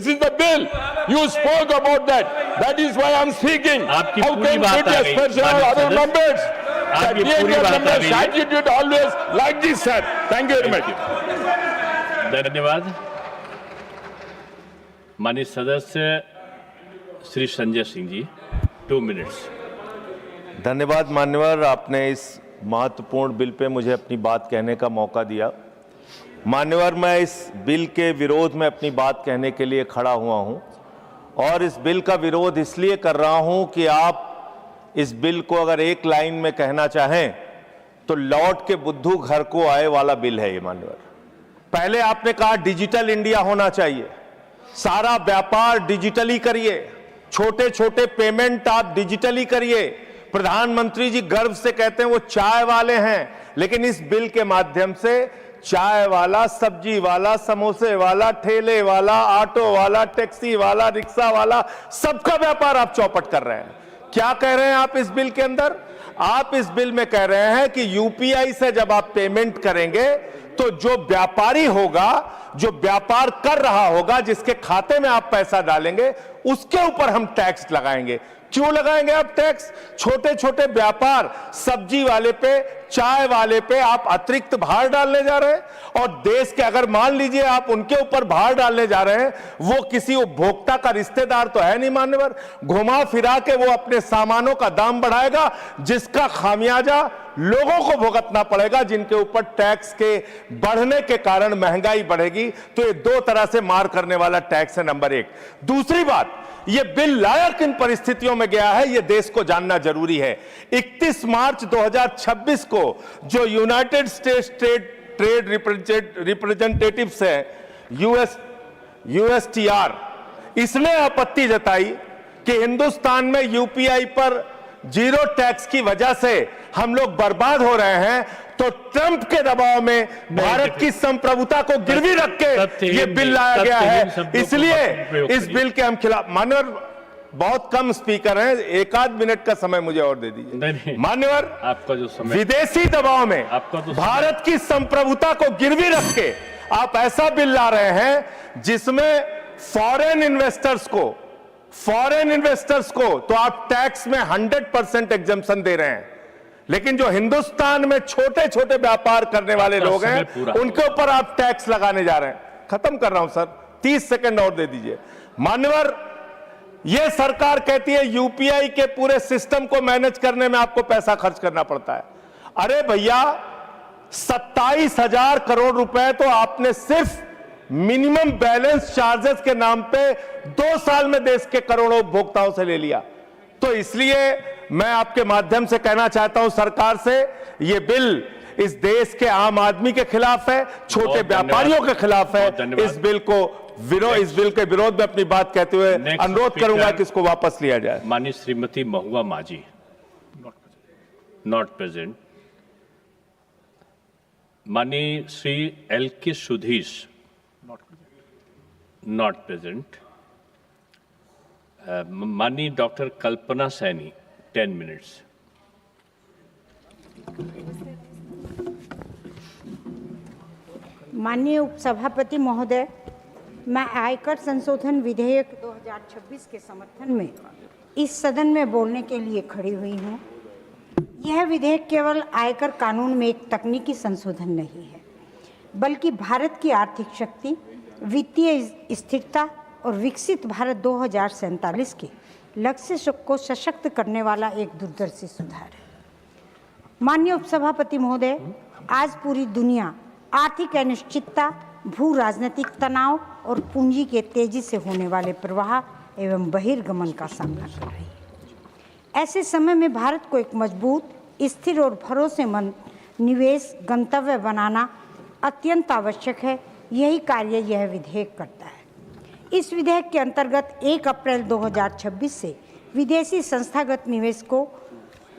is the bill. You spoke about that. That is why I'm speaking. How can you criticize other members? Members' attitude always like this, sir. Thank you very much. धन्यवाद। माननीय सदस्य Shri Sanjay Singh ji, 2 minutes. धन्यवाद मान्यवर, आपने इस महत्वपूर्ण bill pay मुझे अपनी बात कहने का मौका दिया। मान्यवर, मैं इस बिल के विरोध में अपनी बात कहने के लिए खड़ा हुआ हूं और इस बिल का विरोध इसलिए कर रहा हूं कि आप इस बिल को अगर एक लाइन में कहना चाहें तो लौट के बुद्धू घर को आए वाला बिल है ये। मान्यवर, पहले आपने कहा डिजिटल इंडिया होना चाहिए, सारा व्यापार डिजिटली करिए, छोटे छोटे पेमेंट आप डिजिटली करिए। प्रधानमंत्री जी गर्व से कहते हैं वो चाय वाले हैं, लेकिन इस बिल के माध्यम से चाय वाला, सब्जी वाला, समोसे वाला, ठेले वाला, ऑटो वाला, टैक्सी वाला, रिक्शा वाला, सबका व्यापार आप चौपट कर रहे हैं। क्या कह रहे हैं आप इस बिल के अंदर? आप इस बिल में कह रहे हैं कि यूपीआई से जब आप पेमेंट करेंगे तो जो व्यापारी होगा, जो व्यापार कर रहा होगा, जिसके खाते में आप पैसा डालेंगे, उसके ऊपर हम टैक्स लगाएंगे। क्यों लगाएंगे आप टैक्स? छोटे छोटे व्यापार, सब्जी वाले पे, चाय वाले पे आप अतिरिक्त भार डालने जा रहे हैं। और देश के अगर मान लीजिए आप उनके ऊपर भार डालने जा रहे हैं, वो किसी उपभोक्ता का रिश्तेदार तो है नहीं मान्यवर। घुमा फिरा के वो अपने सामानों का दाम बढ़ाएगा, जिसका खामियाजा लोगों को भुगतना पड़ेगा, जिनके ऊपर टैक्स के बढ़ने के कारण महंगाई बढ़ेगी। तो ये दो तरह से मार करने वाला टैक्स है, नंबर एक। दूसरी बात, ये बिल लाया किन परिस्थितियों में गया है, ये देश को जानना जरूरी है। 31 मार्च 2026 को जो यूनाइटेड स्टेट्स ट्रेड रिप्रेजेंटेटिव्स है, यूएसटीआर, इसने आपत्ति जताई कि हिंदुस्तान में यूपीआई पर जीरो टैक्स की वजह से हम लोग बर्बाद हो रहे हैं। तो ट्रंप के दबाव में भारत की संप्रभुता को गिरवी रख के ये बिल लाया गया है। इसलिए इस बिल के हम खिलाफ। मान्यवर, बहुत कम स्पीकर हैं, 1 आध मिनट का समय मुझे और दे दीजिए। मान्यवर, आपका जो समय, विदेशी दबाव में भारत की संप्रभुता को गिरवी रख के आप ऐसा बिल ला रहे हैं जिसमें फॉरेन इन्वेस्टर्स को तो आप टैक्स में 100% एग्जम्पशन दे रहे हैं, लेकिन जो हिंदुस्तान में छोटे छोटे व्यापार करने वाले लोग हैं उनके ऊपर आप टैक्स लगाने जा रहे हैं। खत्म कर रहा हूं सर, 30 सेकंड और दे दीजिए। मान्यवर, यह सरकार कहती है यूपीआई के पूरे सिस्टम को मैनेज करने में आपको पैसा खर्च करना पड़ता है। अरे भैया, 27,000 करोड़ रुपए तो आपने सिर्फ मिनिमम बैलेंस चार्जेस के नाम पे 2 साल में देश के करोड़ों उपभोक्ताओं से ले लिया। तो इसलिए मैं आपके माध्यम से कहना चाहता हूं सरकार से, यह बिल इस देश के आम आदमी के खिलाफ है, छोटे व्यापारियों के खिलाफ है। इस बिल के विरोध में अपनी बात कहते हुए अनुरोध करूंगा कि इसको वापस लिया जाए। माननीय श्रीमती महुआ माझी, नॉट प्रेजेंट। माननीय Shri LK. Sudheesh, not present. माननीय डॉक्टर कल्पना सैनी, 10 मिनट्स। माननीय उपसभापति महोदय, मैं आयकर संशोधन विधेयक 2026 के समर्थन में इस सदन में बोलने के लिए खड़ी हुई हूँ। यह विधेयक केवल आयकर कानून में एक तकनीकी संशोधन नहीं है, बल्कि भारत की आर्थिक शक्ति, वित्तीय स्थिरता और विकसित भारत 2047 के लक्ष्य को सशक्त करने वाला एक दूरदर्शी सुधार है। माननीय उपसभापति महोदय, आज पूरी दुनिया आर्थिक अनिश्चितता, भू राजनीतिक तनाव और पूंजी के तेजी से होने वाले प्रवाह एवं बहिर्गमन का सामना कर रही है। ऐसे समय में भारत को एक मजबूत, स्थिर और भरोसेमंद निवेश गंतव्य बनाना अत्यंत आवश्यक है। यही कार्य यह विधेयक करता है। इस विधेयक के अंतर्गत 1 अप्रैल 2026 से विदेशी संस्थागत निवेशकों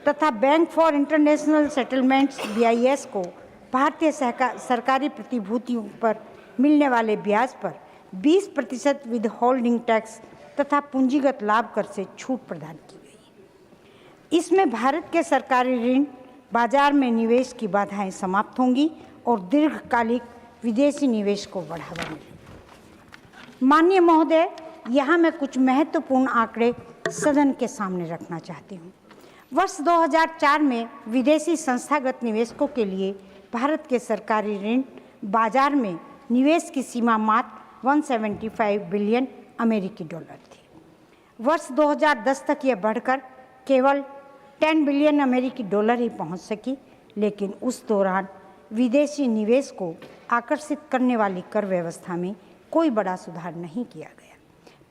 तथा bank for international settlements (BIS) को भारतीय सरकारी प्रतिभूतियों पर मिलने वाले ब्याज पर 20% विद होल्डिंग टैक्स तथा पूंजीगत लाभ कर से छूट प्रदान की गई। इसमें भारत के सरकारी ऋण बाजार में निवेश की बाधाएं समाप्त होंगी और दीर्घकालिक विदेशी निवेश को बढ़ावा मिलेगा। माननीय महोदय, यहाँ मैं कुछ महत्वपूर्ण आंकड़े सदन के सामने रखना चाहती हूँ। वर्ष 2004 में विदेशी संस्थागत निवेशकों के लिए भारत के सरकारी ऋण बाजार में निवेश की सीमा मात्र 175 बिलियन अमेरिकी डॉलर थी। वर्ष 2010 तक यह बढ़कर केवल 10 बिलियन अमेरिकी डॉलर ही पहुंच सकी, लेकिन उस दौरान विदेशी निवेश को आकर्षित करने वाली कर व्यवस्था में कोई बड़ा सुधार नहीं किया गया।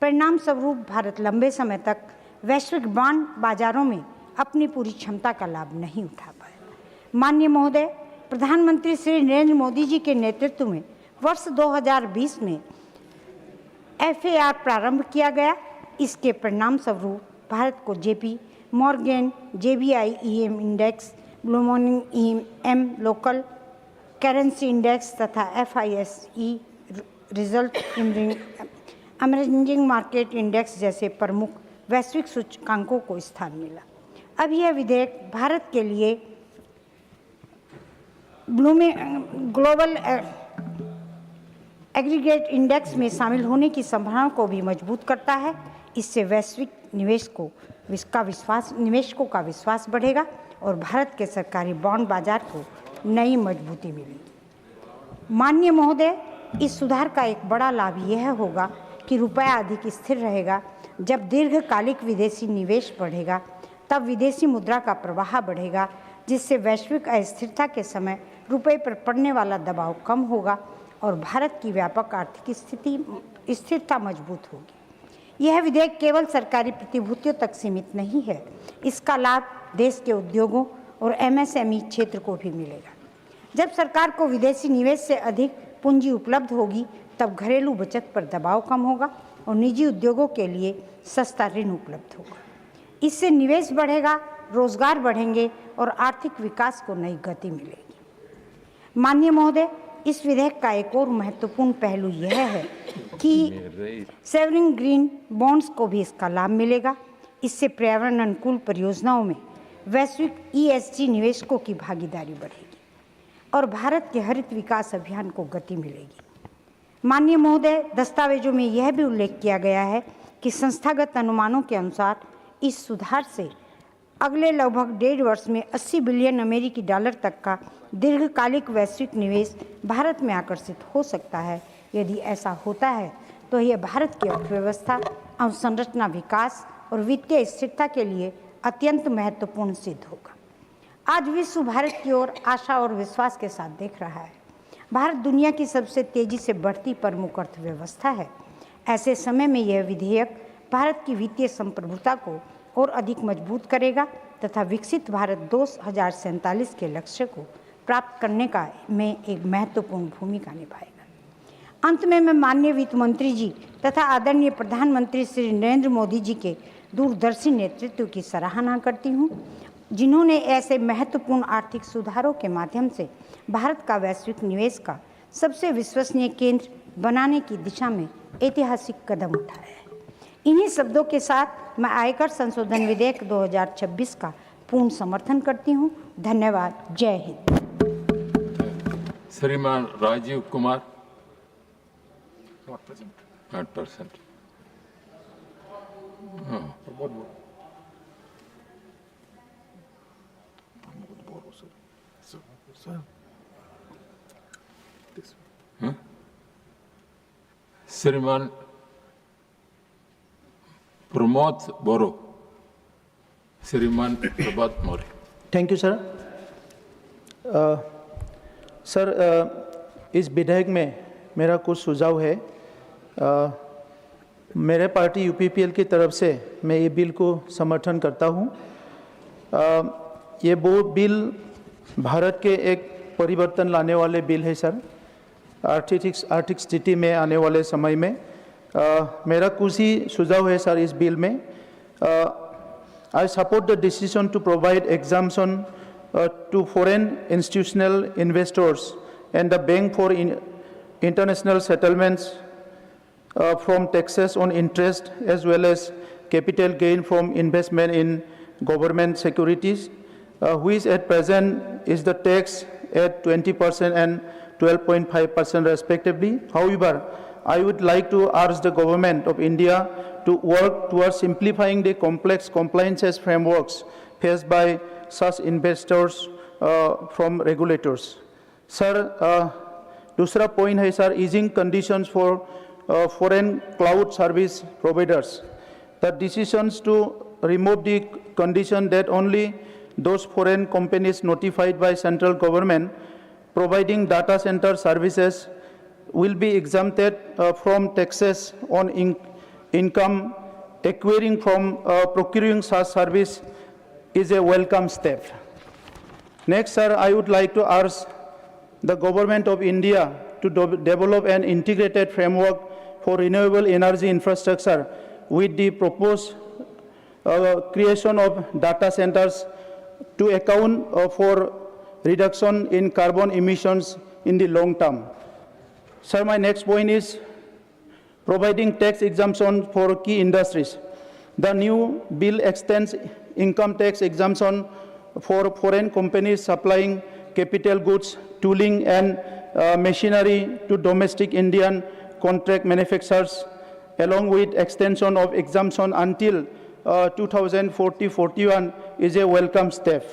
परिणाम स्वरूप भारत लंबे समय तक वैश्विक बांड बाजारों में अपनी पूरी क्षमता का लाभ नहीं उठा पाया। माननीय महोदय, प्रधानमंत्री श्री नरेंद्र मोदी जी के नेतृत्व में वर्ष 2020 में FAR प्रारंभ किया गया। इसके परिणाम स्वरूप भारत को JP Morgan, JBI EM index, Bloomberg EM local currency index तथा FISE result emerging market index जैसे प्रमुख वैश्विक सूचकांकों को स्थान मिला। अब यह विधेयक भारत के लिए ग्लोबल एग्रीगेट इंडेक्स में शामिल होने की संभावना को भी मजबूत करता है। इससे वैश्विक निवेशकों का विश्वास बढ़ेगा और भारत के सरकारी बॉन्ड बाजार को नई मजबूती मिलेगी। माननीय महोदय, इस सुधार का एक बड़ा लाभ यह होगा कि रुपया अधिक स्थिर रहेगा। जब दीर्घकालिक विदेशी निवेश बढ़ेगा, तब विदेशी मुद्रा का प्रवाह बढ़ेगा, जिससे वैश्विक अस्थिरता के समय रुपये पर पड़ने वाला दबाव कम होगा और भारत की व्यापक आर्थिक स्थिरता मजबूत होगी। यह विधेयक केवल सरकारी प्रतिभूतियों तक सीमित नहीं है, इसका लाभ देश के उद्योगों और MSME क्षेत्र को भी मिलेगा। जब सरकार को विदेशी निवेश से अधिक पूंजी उपलब्ध होगी, तब घरेलू बचत पर दबाव कम होगा और निजी उद्योगों के लिए सस्ता ऋण उपलब्ध होगा। इससे निवेश बढ़ेगा, रोजगार बढ़ेंगे और आर्थिक विकास को नई गति मिलेगी। माननीय महोदय, इस विधेयक का एक और महत्वपूर्ण पहलू यह है कि सेवरिन ग्रीन बॉन्ड्स को भी इसका लाभ मिलेगा। इससे पर्यावरण अनुकूल परियोजनाओं में वैश्विक ESG निवेशकों की भागीदारी बढ़ेगी और भारत के हरित विकास अभियान को गति मिलेगी। माननीय महोदय, दस्तावेजों में यह भी उल्लेख किया गया है कि संस्थागत अनुमानों के अनुसार इस सुधार से अगले लगभग 1.5 वर्ष में 80 बिलियन अमेरिकी डॉलर तक का दीर्घकालिक वैश्विक निवेश भारत में आकर्षित हो सकता है। यदि ऐसा होता है तो यह भारत की अर्थव्यवस्था, अवसंरचना विकास और वित्तीय स्थिरता के लिए अत्यंत महत्वपूर्ण सिद्ध होगा। आज विश्व भारत की ओर आशा और विश्वास के साथ देख रहा है। भारत दुनिया की सबसे तेजी से बढ़ती प्रमुख अर्थव्यवस्था है। ऐसे समय में यह विधेयक भारत की वित्तीय संप्रभुता को और अधिक मजबूत करेगा तथा विकसित भारत 2047 के लक्ष्य को प्राप्त करने में एक महत्वपूर्ण भूमिका निभाएगा। अंत में मैं माननीय वित्त मंत्री जी तथा आदरणीय प्रधानमंत्री श्री नरेंद्र मोदी जी के दूरदर्शी नेतृत्व की सराहना करती हूँ, जिन्होंने ऐसे महत्वपूर्ण आर्थिक सुधारों के माध्यम से भारत का वैश्विक निवेश का सबसे विश्वसनीय केंद्र बनाने की दिशा में ऐतिहासिक कदम उठाया है। इन्हीं शब्दों के साथ मैं आयकर संशोधन विधेयक 2026 का पूर्ण समर्थन करती हूँ। धन्यवाद। जय हिंद। श्रीमान राजीव कुमार, not present. श्रीमान प्रमोद बोरो, श्रीमान Prabhat Maurya. Thank you sir. Sir, इस विधेयक में मेरा कुछ सुझाव है। मेरे पार्टी यूपीपीएल की तरफ से मैं ये बिल को समर्थन करता हूँ। ये वो बिल भारत के एक परिवर्तन लाने वाले बिल है सर। आर्थिक स्थिति में आने वाले समय में मेरा कुछ ही सुझाव है सर इस बिल में। I support the decision to provide exemption to foreign institutional investors and the Bank for International Settlements from taxes on interest as well as capital gain from investment in government securities, which at present is the tax at 20% and 12.5% respectively. However, I would like to urge the government of India to work towards simplifying the complex compliances frameworks faced by such investors from regulators. Sir, दूसरा point है sir, easing conditions for foreign cloud service providers. The decisions to remove the condition that only those foreign companies notified by central government providing data center services will be exempted from taxes on income acquiring from procuring such service is a welcome step. Next, sir, I would like to urge the government of India to develop an integrated framework for renewable energy infrastructure with the proposed creation of data centers to account for reduction in carbon emissions in the long term. Sir, my next point is providing tax exemption for key industries. The new bill extends income tax exemption for foreign companies supplying capital goods, tooling and machinery to domestic Indian contract manufacturers, along with extension of exemption until 2040-41 is a welcome step.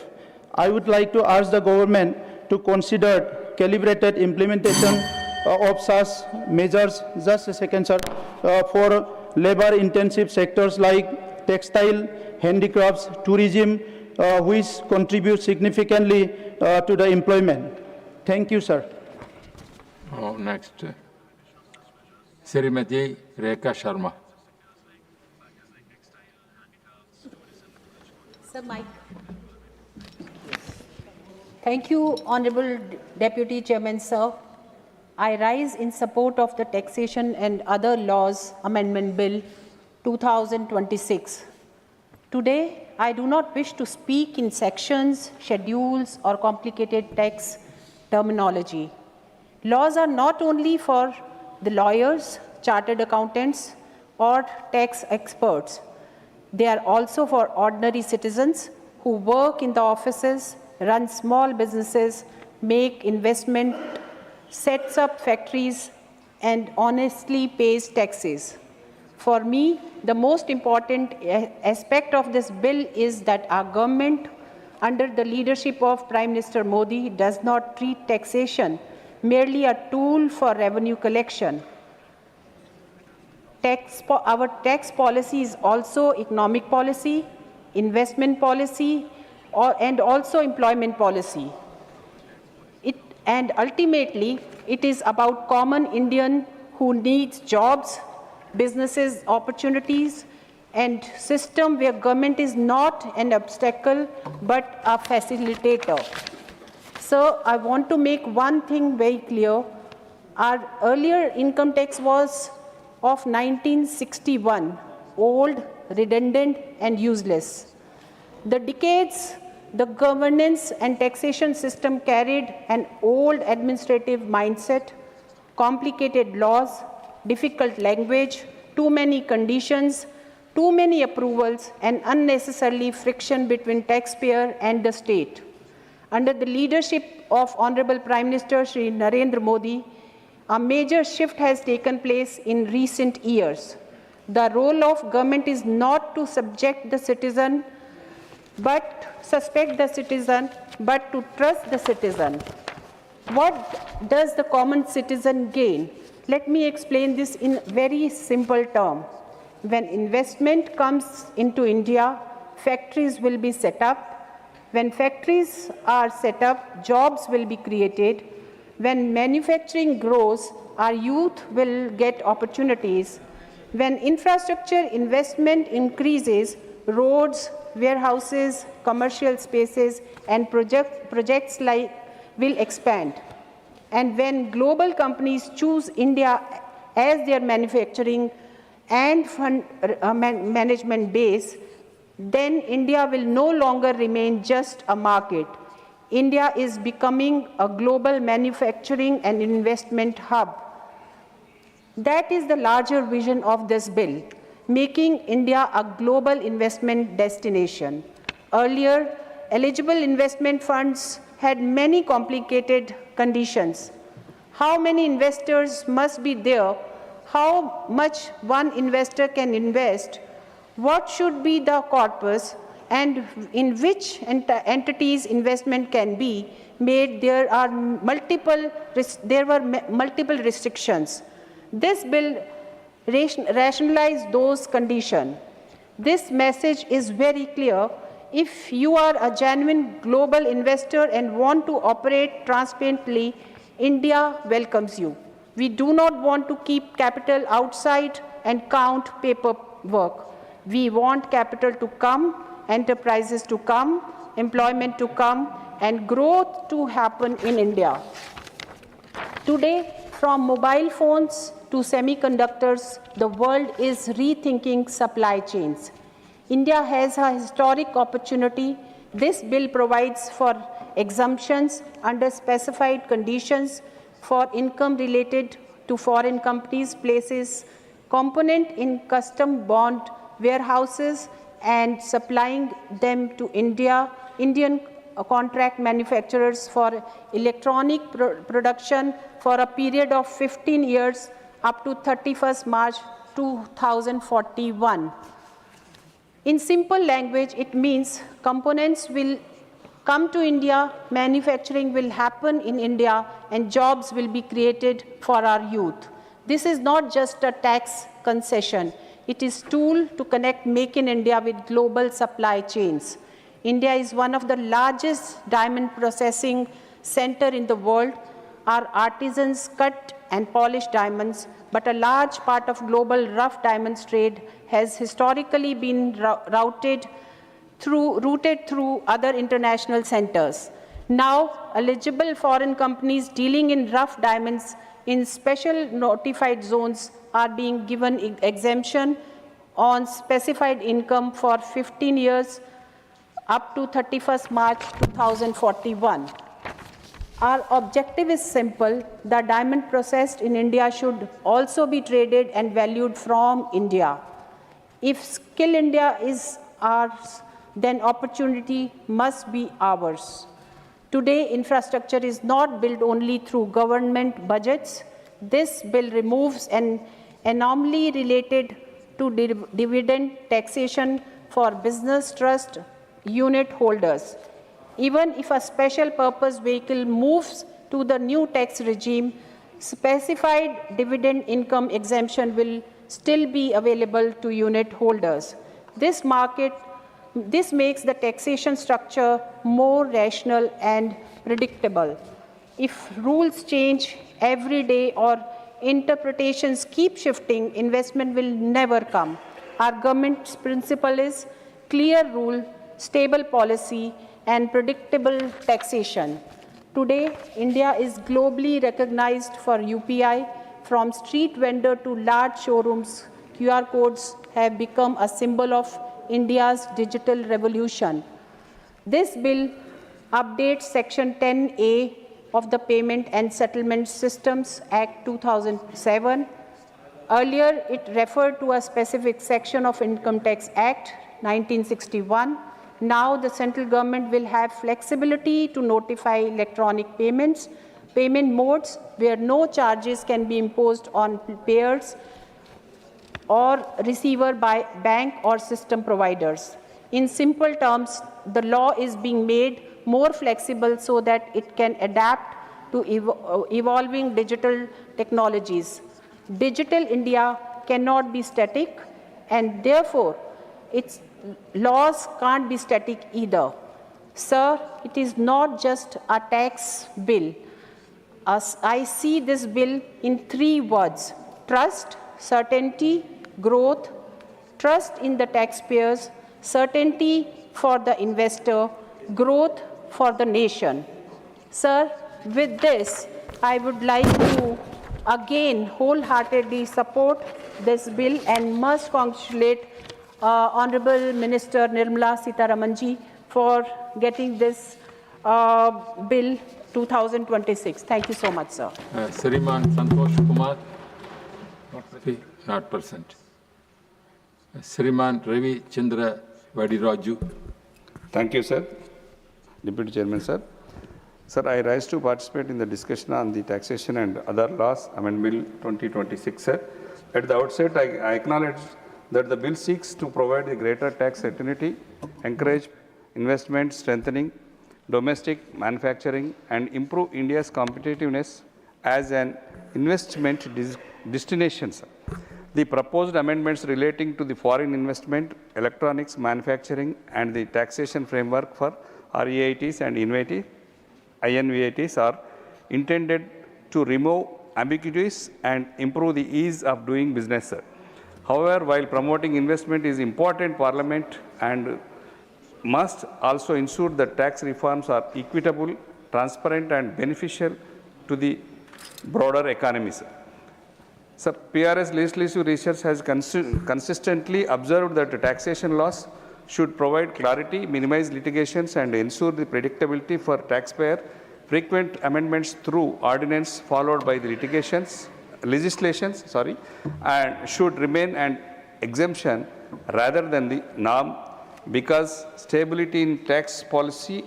I would like to urge the government to consider calibrated implementation of such measures, just a second sir, for labor-intensive sectors like textile, handicrafts, tourism, which contribute significantly to the employment. Thank you, sir. Next, Srimati Rekha Sharma. Sir, Mike. Thank you, Honorable Deputy Chairman, sir. I rise in support of the Taxation and Other Laws Amendment Bill 2026. Today, I do not wish to speak in sections, schedules, or complicated tax terminology. Laws are not only for the lawyers, chartered accountants, or tax experts. They are also for ordinary citizens who work in the offices, run small businesses, make investment, sets up factories, and honestly pays taxes. For me, the most important aspect of this bill is that our government, under the leadership of Prime Minister Modi, does not treat taxation merely a tool for revenue collection. Our tax policy is also economic policy, investment policy, and also employment policy. And ultimately, it is about common Indian who needs jobs, businesses, opportunities, and system where government is not an obstacle but a facilitator. So I want to make one thing very clear. Our earlier income tax was of 1961, old, redundant, and useless. The decades, the governance and taxation system carried an old administrative mindset, complicated laws, difficult language, too many conditions, too many approvals and unnecessarily friction between taxpayer and the state. Under the leadership of Honorable Prime Minister Shri Narendra Modi, a major shift has taken place in recent years. The role of government is not to suspect the citizen, but to trust the citizen. What does the common citizen gain? Let me explain this in very simple terms. When investment comes into India, factories will be set up. When factories are set up, jobs will be created. When manufacturing grows, our youth will get opportunities. When infrastructure investment increases, roads, warehouses, commercial spaces, and projects like will expand. And when global companies choose India as their manufacturing and management base, then India will no longer remain just a market. India is becoming a global manufacturing and investment hub. That is the larger vision of this bill, making India a global investment destination. Earlier, eligible investment funds had many complicated conditions. How many investors must be there? How much one investor can invest? What should be the corpus? And in which entities investment can be made? There were multiple restrictions. This bill rationalized those conditions. This message is very clear. If you are a genuine global investor and want to operate transparently, India welcomes you. We do not want to keep capital outside and count paperwork. We want capital to come, enterprises to come, employment to come, and growth to happen in India. Today, from mobile phones to semiconductors, the world is rethinking supply chains. India has a historic opportunity. This bill provides for exemptions under specified conditions for income related to foreign companies, places component in custom bond warehouses and supplying them to Indian contract manufacturers for electronic production for a period of 15 years up to 31st March 2041. In simple language, it means components will come to India, manufacturing will happen in India, and jobs will be created for our youth. This is not just a tax concession. It is a tool to connect Make in India with global supply chains. India is one of the largest diamond processing centers in the world. Our artisans cut and polish diamonds, but a large part of global rough diamonds trade has historically been routed through other international centers. Now, eligible foreign companies dealing in rough diamonds in special notified zones are being given exemption on specified income for 15 years up to 31st March 2041. Our objective is simple. The diamond processed in India should also be traded and valued from India. If Skill India is ours, then opportunity must be ours. Today, infrastructure is not built only through government budgets. This bill removes an anomaly related to dividend taxation for business trust unit holders. Even if a special purpose vehicle moves to the new tax regime, specified dividend income exemption will still be available to unit holders. This makes the taxation structure more rational and predictable. If rules change every day or interpretations keep shifting, investment will never come. Our government's principle is clear rule, stable policy, and predictable taxation. Today, India is globally recognized for UPI. From street vendor to large showrooms, QR codes have become a symbol of India's digital revolution. This bill updates Section 10A of the Payment and Settlement Systems Act 2007. Earlier, it referred to a specific section of Income Tax Act 1961. Now, the central government will have flexibility to notify electronic payment modes where no charges can be imposed on payers or receiver by bank or system providers. In simple terms, the law is being made more flexible so that it can adapt to evolving digital technologies. Digital India cannot be static, and therefore its laws can't be static either. Sir, it is not just a tax bill. As I see this bill in 3 words: trust, certainty, growth. Trust in the taxpayers, certainty for the investor, growth for the nation. Sir, with this, I would like to again wholeheartedly support this bill and must congratulate Honorable Minister Nirmala Sitharamanji for getting this bill 2026. Thank you so much, sir. Sriman Santosh Kumar, not present. Sriman Ravi Chandra Vadiraju. Thank you, sir. Deputy Chairman, sir. Sir, I rise to participate in the discussion on the taxation and other laws amendment bill 2026, sir. At the outset, I acknowledge that the bill seeks to provide a greater tax certainty, encourage investment, strengthening domestic manufacturing, and improve India's competitiveness as an investment destination, sir. The proposed amendments relating to the foreign investment, electronics manufacturing, and the taxation framework for REITs and INVATs are intended to remove ambiguities and improve the ease of doing business, sir. However, while promoting investment is important, Parliament and must also ensure that tax reforms are equitable, transparent, and beneficial to the broader economy, sir. Sir, PRS legislative research has consistently observed that the taxation laws should provide clarity, minimize litigations, and ensure the predictability for taxpayer. Frequent amendments through ordinance followed by the legislations, and should remain an exemption rather than the norm, because stability in tax policy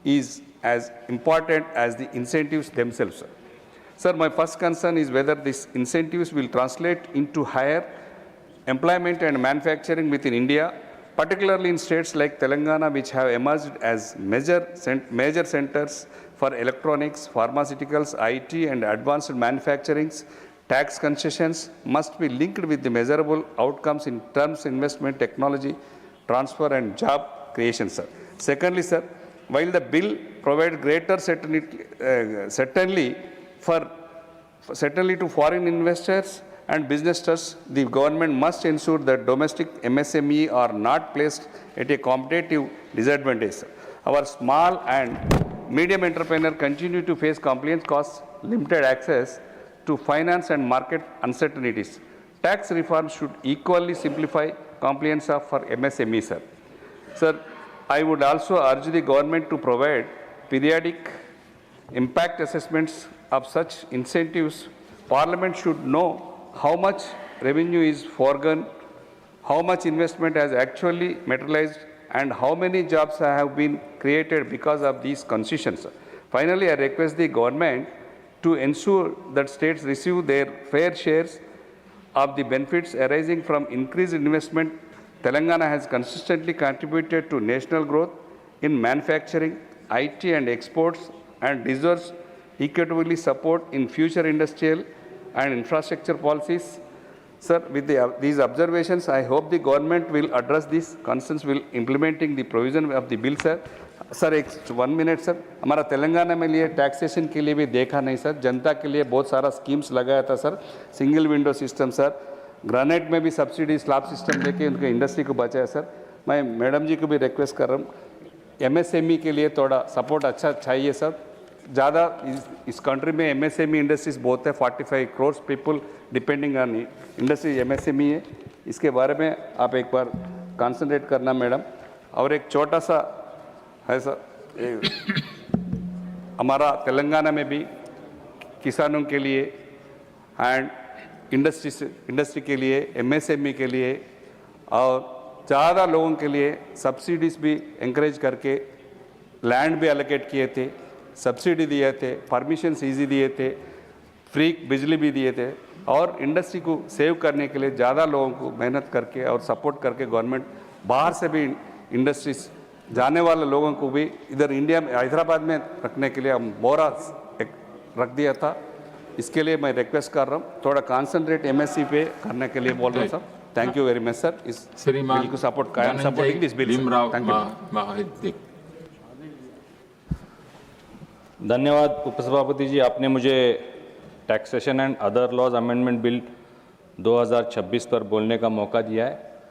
is as important as the incentives themselves, sir. Sir, my first concern is whether these incentives will translate into higher employment and manufacturing within India, particularly in states like Telangana, which have emerged as major centers for electronics, pharmaceuticals, IT, and advanced manufacturing. Tax concessions must be linked with the measurable outcomes in terms of investment, technology transfer, and job creation, sir. Secondly, sir, while the bill provides greater certainty to foreign investors and businesses, the government must ensure that domestic MSME are not placed at a competitive disadvantage, sir. Our small and medium entrepreneurs continue to face compliance costs, limited access to finance, and market uncertainties. Tax reform should equally simplify compliance for MSME, sir. Sir, I would also urge the government to provide periodic impact assessments of such incentives. Parliament should know how much revenue is foregone, how much investment has actually materialized, and how many jobs have been created because of these concessions. Finally, I request the government to ensure that states receive their fair shares of the benefits arising from increased investment. Telangana has consistently contributed to national growth in manufacturing, IT, and exports, and deserves equitably support in future industrial and infrastructure policies. Sir, with these observations, I hope the government will address these concerns while implementing the provision of the bill, sir. Sir, 1 minute, sir. हमारा तेलंगाना में लिए taxation के लिए भी देखा नहीं, sir. जनता के लिए बहुत सारा स्कीम्स लगाया था, sir. Single window system, sir. Granite में भी सब्सिडी स्लैब सिस्टम देके उनके इंडस्ट्री को बचाया, सर. मैं मैडम जी को भी रिक्वेस्ट कर रहा हूँ, MSME के लिए थोड़ा सपोर्ट अच्छा चाहिए, सर. ज़्यादा इस कंट्री में MSME इंडस्ट्रीज बहुत है, 45 crore people depending on industry MSME है. इसके बारे में आप एक बार कॉन्सेंट्रेट करना, मैडम. और एक छोटा सा है, सर, हमारा तेलंगाना में भी किसानों के लिए एंड इंडस्ट्री के लिए, MSME के लिए और ज़्यादा लोगों के लिए सब्सिडीज़ भी इंकरेज करके लैंड भी एलोकेट किए थे, सब्सिडी दिए थे, परमिशंस ईजी दिए थे, फ्री बिजली भी दिए थे और इंडस्ट्री को सेव करने के लिए ज़्यादा लोगों को मेहनत करके और सपोर्ट करके गवर्नमेंट बाहर से भी इंडस्ट्रीज जाने वाले लोगों को भी इधर इंडिया में हैदराबाद में रखने के लिए हम मोरा रख दिया था। इसके लिए मैं रिक्वेस्ट कर रहा हूँ, थोड़ा कॉन्सेंट्रेट MSC पे करने के लिए बोल रहा हूँ sir. Thank you very much sir. इस बिल को सपोर्ट कायम supporting this bill. Thank you. धन्यवाद उपसभापति जी, आपने मुझे taxation and other laws amendment bill 2026 पर बोलने का मौका दिया है।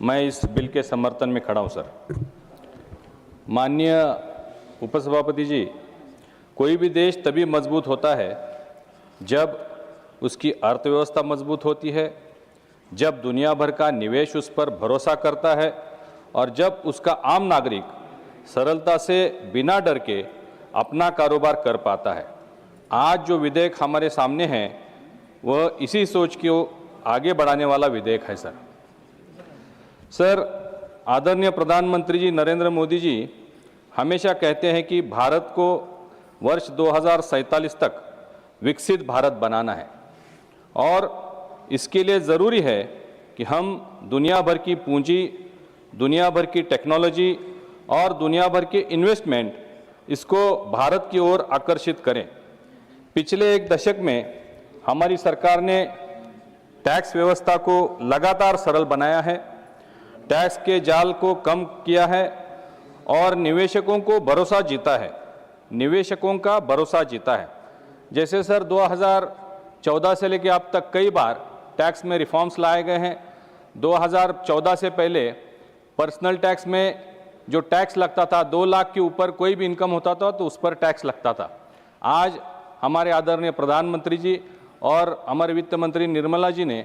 मैं इस बिल के समर्थन में खड़ा हूं सर। माननीय उपसभापति जी, कोई भी देश तभी मजबूत होता है जब उसकी अर्थव्यवस्था मजबूत होती है, जब दुनिया भर का निवेश उस पर भरोसा करता है और जब उसका आम नागरिक सरलता से बिना डर के अपना कारोबार कर पाता है। आज जो विधेयक हमारे सामने है वह इसी सोच को आगे बढ़ाने वाला विधेयक है सर। सर, आदरणीय प्रधानमंत्री जी नरेंद्र मोदी जी हमेशा कहते हैं कि भारत को वर्ष 2047 तक विकसित भारत बनाना है और इसके लिए ज़रूरी है कि हम दुनिया भर की पूंजी, दुनिया भर की टेक्नोलॉजी और दुनिया भर के इन्वेस्टमेंट इसको भारत की ओर आकर्षित करें। पिछले एक दशक में हमारी सरकार ने टैक्स व्यवस्था को लगातार सरल बनाया है, टैक्स के जाल को कम किया है और निवेशकों को भरोसा जीता है, निवेशकों का भरोसा जीता है। जैसे सर 2014 से लेकर अब तक कई बार टैक्स में रिफॉर्म्स लाए गए हैं। 2014 से पहले पर्सनल टैक्स में जो टैक्स लगता था 2 लाख के ऊपर कोई भी इनकम होता था तो उस पर टैक्स लगता था। आज हमारे आदरणीय प्रधानमंत्री जी और हमारे वित्त मंत्री निर्मला जी ने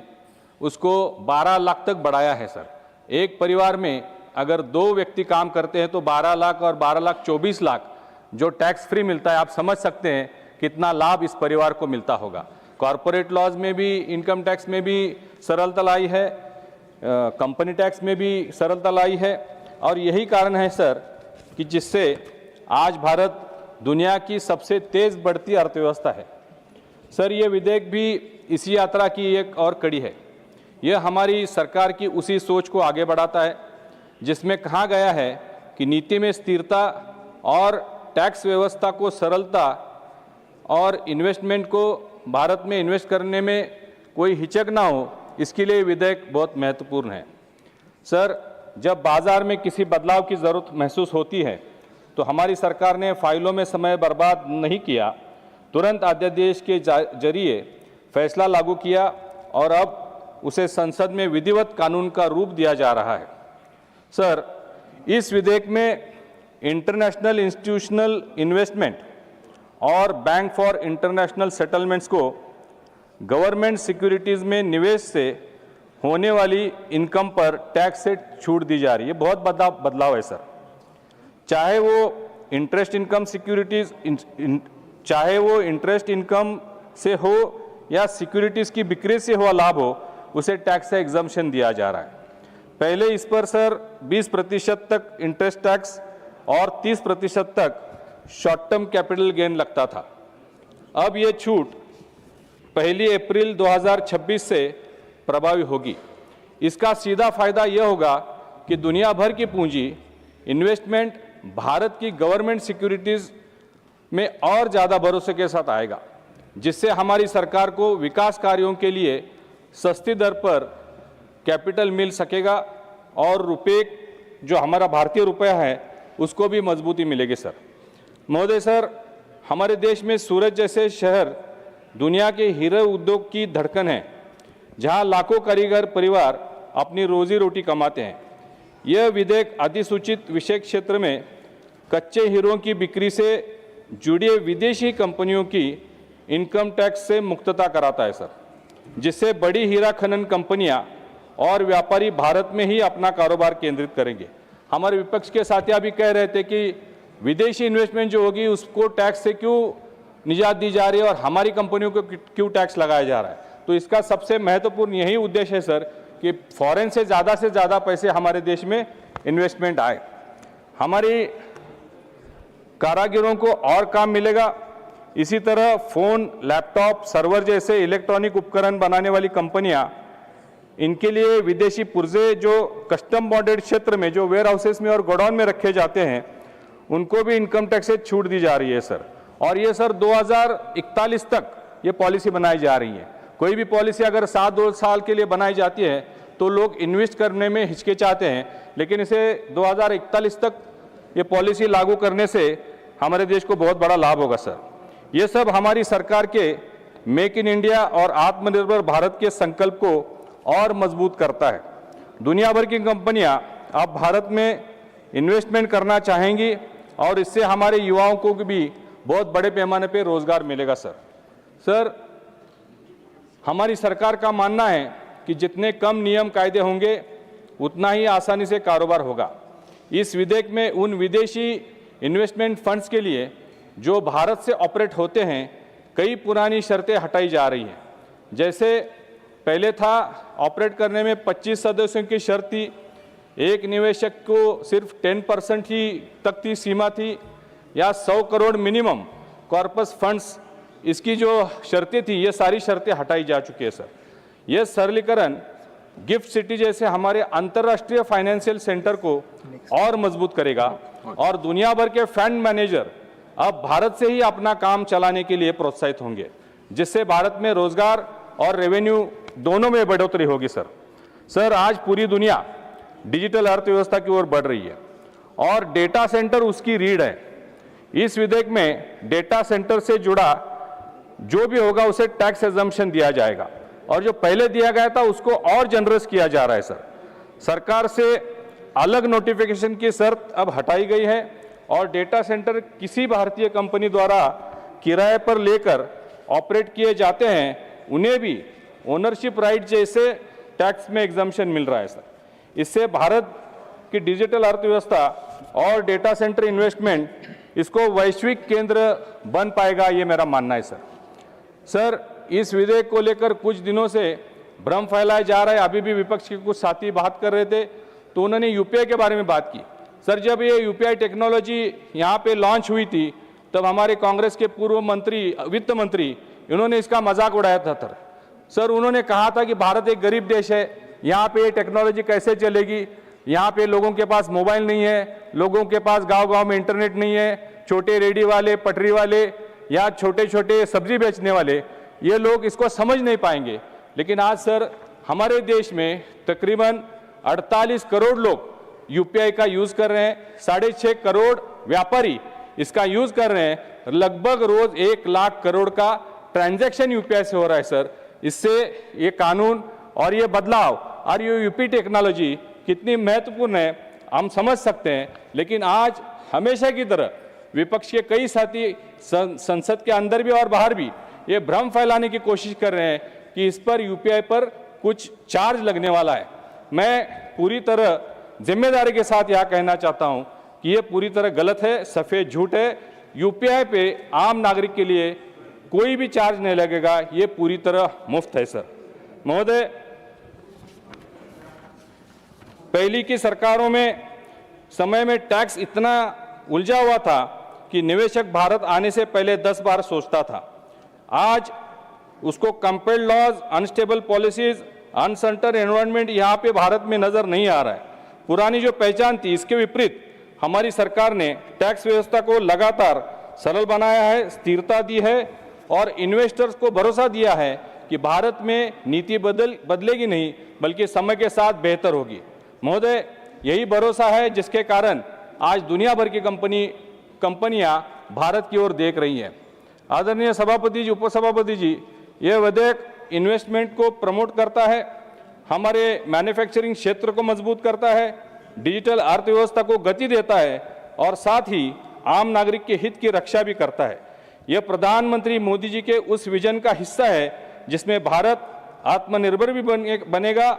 उसको 12 लाख तक बढ़ाया है सर। एक परिवार में अगर 2 व्यक्ति काम करते हैं तो 12 लाख और 12 लाख 24 लाख जो टैक्स फ्री मिलता है, आप समझ सकते हैं कितना लाभ इस परिवार को मिलता होगा। कॉरपोरेट लॉज में भी, इनकम टैक्स में भी सरलता लाई है, कंपनी टैक्स में भी सरलता लाई है और यही कारण है सर कि जिससे आज भारत दुनिया की सबसे तेज बढ़ती अर्थव्यवस्था है। सर, ये विधेयक भी इसी यात्रा की एक और कड़ी है। यह हमारी सरकार की उसी सोच को आगे बढ़ाता है जिसमें कहा गया है कि नीति में स्थिरता और टैक्स व्यवस्था को सरलता और इन्वेस्टमेंट को भारत में इन्वेस्ट करने में कोई हिचक ना हो, इसके लिए विधेयक बहुत महत्वपूर्ण है। सर, जब बाजार में किसी बदलाव की ज़रूरत महसूस होती है तो हमारी सरकार ने फाइलों में समय बर्बाद नहीं किया, तुरंत अध्यादेश के जरिए फैसला लागू किया और अब उसे संसद में विधिवत कानून का रूप दिया जा रहा है। सर, इस विधेयक में इंटरनेशनल इंस्टीट्यूशनल इन्वेस्टमेंट और बैंक फॉर इंटरनेशनल सेटलमेंट्स को गवर्नमेंट सिक्योरिटीज़ में निवेश से होने वाली इनकम पर टैक्स से छूट दी जा रही है। बहुत बड़ा बदलाव है सर। चाहे वो इंटरेस्ट इनकम सिक्योरिटीज़ चाहे वो इंटरेस्ट इनकम से हो या सिक्योरिटीज़ की बिक्री से हुआ लाभ हो, उसे टैक्स से एग्जम्पशन दिया जा रहा है। पहले इस पर सर 20% तक इंटरेस्ट टैक्स और 30% तक शॉर्ट टर्म कैपिटल गेन लगता था। अब ये छूट 1 अप्रैल 2026 से प्रभावी होगी। इसका सीधा फायदा यह होगा कि दुनिया भर की पूंजी इन्वेस्टमेंट भारत की गवर्नमेंट सिक्योरिटीज़ में और ज़्यादा भरोसे के साथ आएगा, जिससे हमारी सरकार को विकास कार्यों के लिए सस्ती दर पर कैपिटल मिल सकेगा और रुपये जो हमारा भारतीय रुपया है उसको भी मजबूती मिलेगी सर। महोदय सर, हमारे देश में सूरत जैसे शहर दुनिया के हीरे उद्योग की धड़कन है, जहां लाखों कारीगर परिवार अपनी रोजी रोटी कमाते हैं। यह विधेयक अधिसूचित विषय क्षेत्र में कच्चे हीरों की बिक्री से जुड़ी विदेशी कंपनियों की इनकम टैक्स से मुक्तता कराता है सर, जिससे बड़ी हीरा खनन कंपनियां और व्यापारी भारत में ही अपना कारोबार केंद्रित करेंगे। हमारे विपक्ष के साथी अभी कह रहे थे कि विदेशी इन्वेस्टमेंट जो होगी उसको टैक्स से क्यों निजात दी जा रही है और हमारी कंपनियों को क्यों टैक्स लगाया जा रहा है। तो इसका सबसे महत्वपूर्ण यही उद्देश्य है सर कि फॉरेन से ज़्यादा पैसे हमारे देश में इन्वेस्टमेंट आए, हमारी कारागिरों को और काम मिलेगा। इसी तरह फ़ोन, लैपटॉप, सर्वर जैसे इलेक्ट्रॉनिक उपकरण बनाने वाली कंपनियां, इनके लिए विदेशी पुर्जे जो कस्टम बॉन्डेड क्षेत्र में जो वेयर हाउसेस में और गोडाउन में रखे जाते हैं, उनको भी इनकम टैक्स से छूट दी जा रही है सर। और ये सर 2041 तक ये पॉलिसी बनाई जा रही है। कोई भी पॉलिसी अगर 7-2 साल के लिए बनाई जाती है तो लोग इन्वेस्ट करने में हिचकिचाते हैं, लेकिन इसे 2041 तक ये पॉलिसी लागू करने से हमारे देश को बहुत बड़ा लाभ होगा सर। ये सब हमारी सरकार के मेक इन इंडिया और आत्मनिर्भर भारत के संकल्प को और मजबूत करता है। दुनिया भर की कंपनियां अब भारत में इन्वेस्टमेंट करना चाहेंगी और इससे हमारे युवाओं को भी बहुत बड़े पैमाने पे रोजगार मिलेगा सर। हमारी सरकार का मानना है कि जितने कम नियम कायदे होंगे उतना ही आसानी से कारोबार होगा। इस विधेयक में उन विदेशी इन्वेस्टमेंट फंड्स के लिए जो भारत से ऑपरेट होते हैं कई पुरानी शर्तें हटाई जा रही हैं। जैसे पहले था ऑपरेट करने में 25 सदस्यों की शर्त थी, एक निवेशक को सिर्फ 10% ही तक की सीमा थी, या 100 करोड़ मिनिमम कॉर्पस फंड्स, इसकी जो शर्तें थी ये सारी शर्तें हटाई जा चुकी है सर। ये सरलीकरण गिफ्ट सिटी जैसे हमारे अंतर्राष्ट्रीय फाइनेंशियल सेंटर को और मजबूत करेगा और दुनिया भर के फंड मैनेजर अब भारत से ही अपना काम चलाने के लिए प्रोत्साहित होंगे, जिससे भारत में रोजगार और रेवेन्यू दोनों में बढ़ोतरी होगी सर। आज पूरी दुनिया डिजिटल अर्थव्यवस्था की ओर बढ़ रही है और डेटा सेंटर उसकी रीढ़ है। इस विधेयक में डेटा सेंटर से जुड़ा जो भी होगा उसे टैक्स एग्जम्पशन दिया जाएगा और जो पहले दिया गया था उसको और जनरस किया जा रहा है सर। सरकार से अलग नोटिफिकेशन की शर्त अब हटाई गई है और डेटा सेंटर किसी भारतीय कंपनी द्वारा किराए पर लेकर ऑपरेट किए जाते हैं, उन्हें भी ओनरशिप राइट जैसे टैक्स में एग्जम्पशन मिल रहा है सर। इससे भारत की डिजिटल अर्थव्यवस्था और डेटा सेंटर इन्वेस्टमेंट इसको वैश्विक केंद्र बन पाएगा, ये मेरा मानना है सर। इस विधेयक को लेकर कुछ दिनों से भ्रम फैलाया जा रहा है। अभी भी विपक्ष के कुछ साथी बात कर रहे थे तो उन्होंने यूपीआई के बारे में बात की सर। जब ये यूपीआई टेक्नोलॉजी यहाँ पे लॉन्च हुई थी तब हमारे कांग्रेस के पूर्व मंत्री, वित्त मंत्री, इन्होंने इसका मजाक उड़ाया था सर। उन्होंने कहा था कि भारत एक गरीब देश है, यहाँ पे ये टेक्नोलॉजी कैसे चलेगी, यहाँ पे लोगों के पास मोबाइल नहीं है, लोगों के पास गांव-गांव में इंटरनेट नहीं है, छोटे रेडी वाले, पटरी वाले या छोटे छोटे सब्जी बेचने वाले, ये लोग इसको समझ नहीं पाएंगे। लेकिन आज सर हमारे देश में तकरीबन 48 करोड़ लोग यूपीआई का यूज कर रहे हैं, 6.5 करोड़ व्यापारी इसका यूज कर रहे हैं, लगभग रोज 1 लाख करोड़ का ट्रांजैक्शन यूपीआई से हो रहा है सर। इससे ये कानून और ये बदलाव और ये यूपी टेक्नोलॉजी कितनी महत्वपूर्ण है हम समझ सकते हैं। लेकिन आज हमेशा की तरह विपक्ष के कई साथी संसद के अंदर भी और बाहर भी ये भ्रम फैलाने की कोशिश कर रहे हैं कि इस पर यूपीआई पर कुछ चार्ज लगने वाला है। मैं पूरी तरह जिम्मेदारी के साथ यह कहना चाहता हूं कि ये पूरी तरह गलत है, सफेद झूठ है। यूपीआई पे आम नागरिक के लिए कोई भी चार्ज नहीं लगेगा, ये पूरी तरह मुफ्त है सर। महोदय, पहली की सरकारों में समय में टैक्स इतना उलझा हुआ था कि निवेशक भारत आने से पहले 10 बार सोचता था। आज उसको compelled laws, unstable policies, uncertain environment यहाँ पे भारत में नजर नहीं आ रहा है। पुरानी जो पहचान थी इसके विपरीत हमारी सरकार ने टैक्स व्यवस्था को लगातार सरल बनाया है, स्थिरता दी है और इन्वेस्टर्स को भरोसा दिया है कि भारत में नीति बदलेगी नहीं बल्कि समय के साथ बेहतर होगी। महोदय, यही भरोसा है जिसके कारण आज दुनिया भर की कंपनियां भारत की ओर देख रही हैं। आदरणीय सभापति जी, उपसभापति जी, यह विधेयक इन्वेस्टमेंट को प्रमोट करता है, हमारे मैन्युफैक्चरिंग क्षेत्र को मजबूत करता है, डिजिटल अर्थव्यवस्था को गति देता है और साथ ही आम नागरिक के हित की रक्षा भी करता है। यह प्रधानमंत्री मोदी जी के उस विजन का हिस्सा है जिसमें भारत आत्मनिर्भर भी बनेगा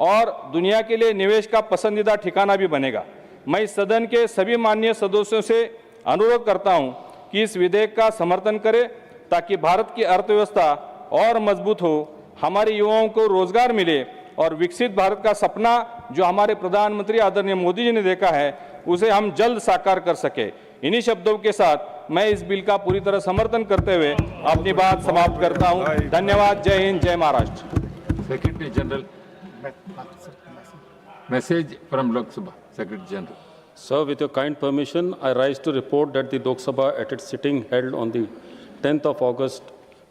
और दुनिया के लिए निवेश का पसंदीदा ठिकाना भी बनेगा। मैं इस सदन के सभी माननीय सदस्यों से अनुरोध करता हूं कि इस विधेयक का समर्थन करें ताकि भारत की अर्थव्यवस्था और मजबूत हो, हमारे युवाओं को रोजगार मिले और विकसित भारत का सपना जो हमारे प्रधानमंत्री आदरणीय मोदी जी ने देखा है उसे हम जल्द साकार कर सके। इन्हीं शब्दों के साथ मैं इस बिल का पूरी तरह समर्थन करते हुए अपनी बात समाप्त करता हूं। धन्यवाद। जय हिंद, जय Maharashtra. Secretary General, message from Lok Sabha, Secretary General. Sir, with your kind permission, I rise to report that the Lok Sabha at its sitting held on the 10th of August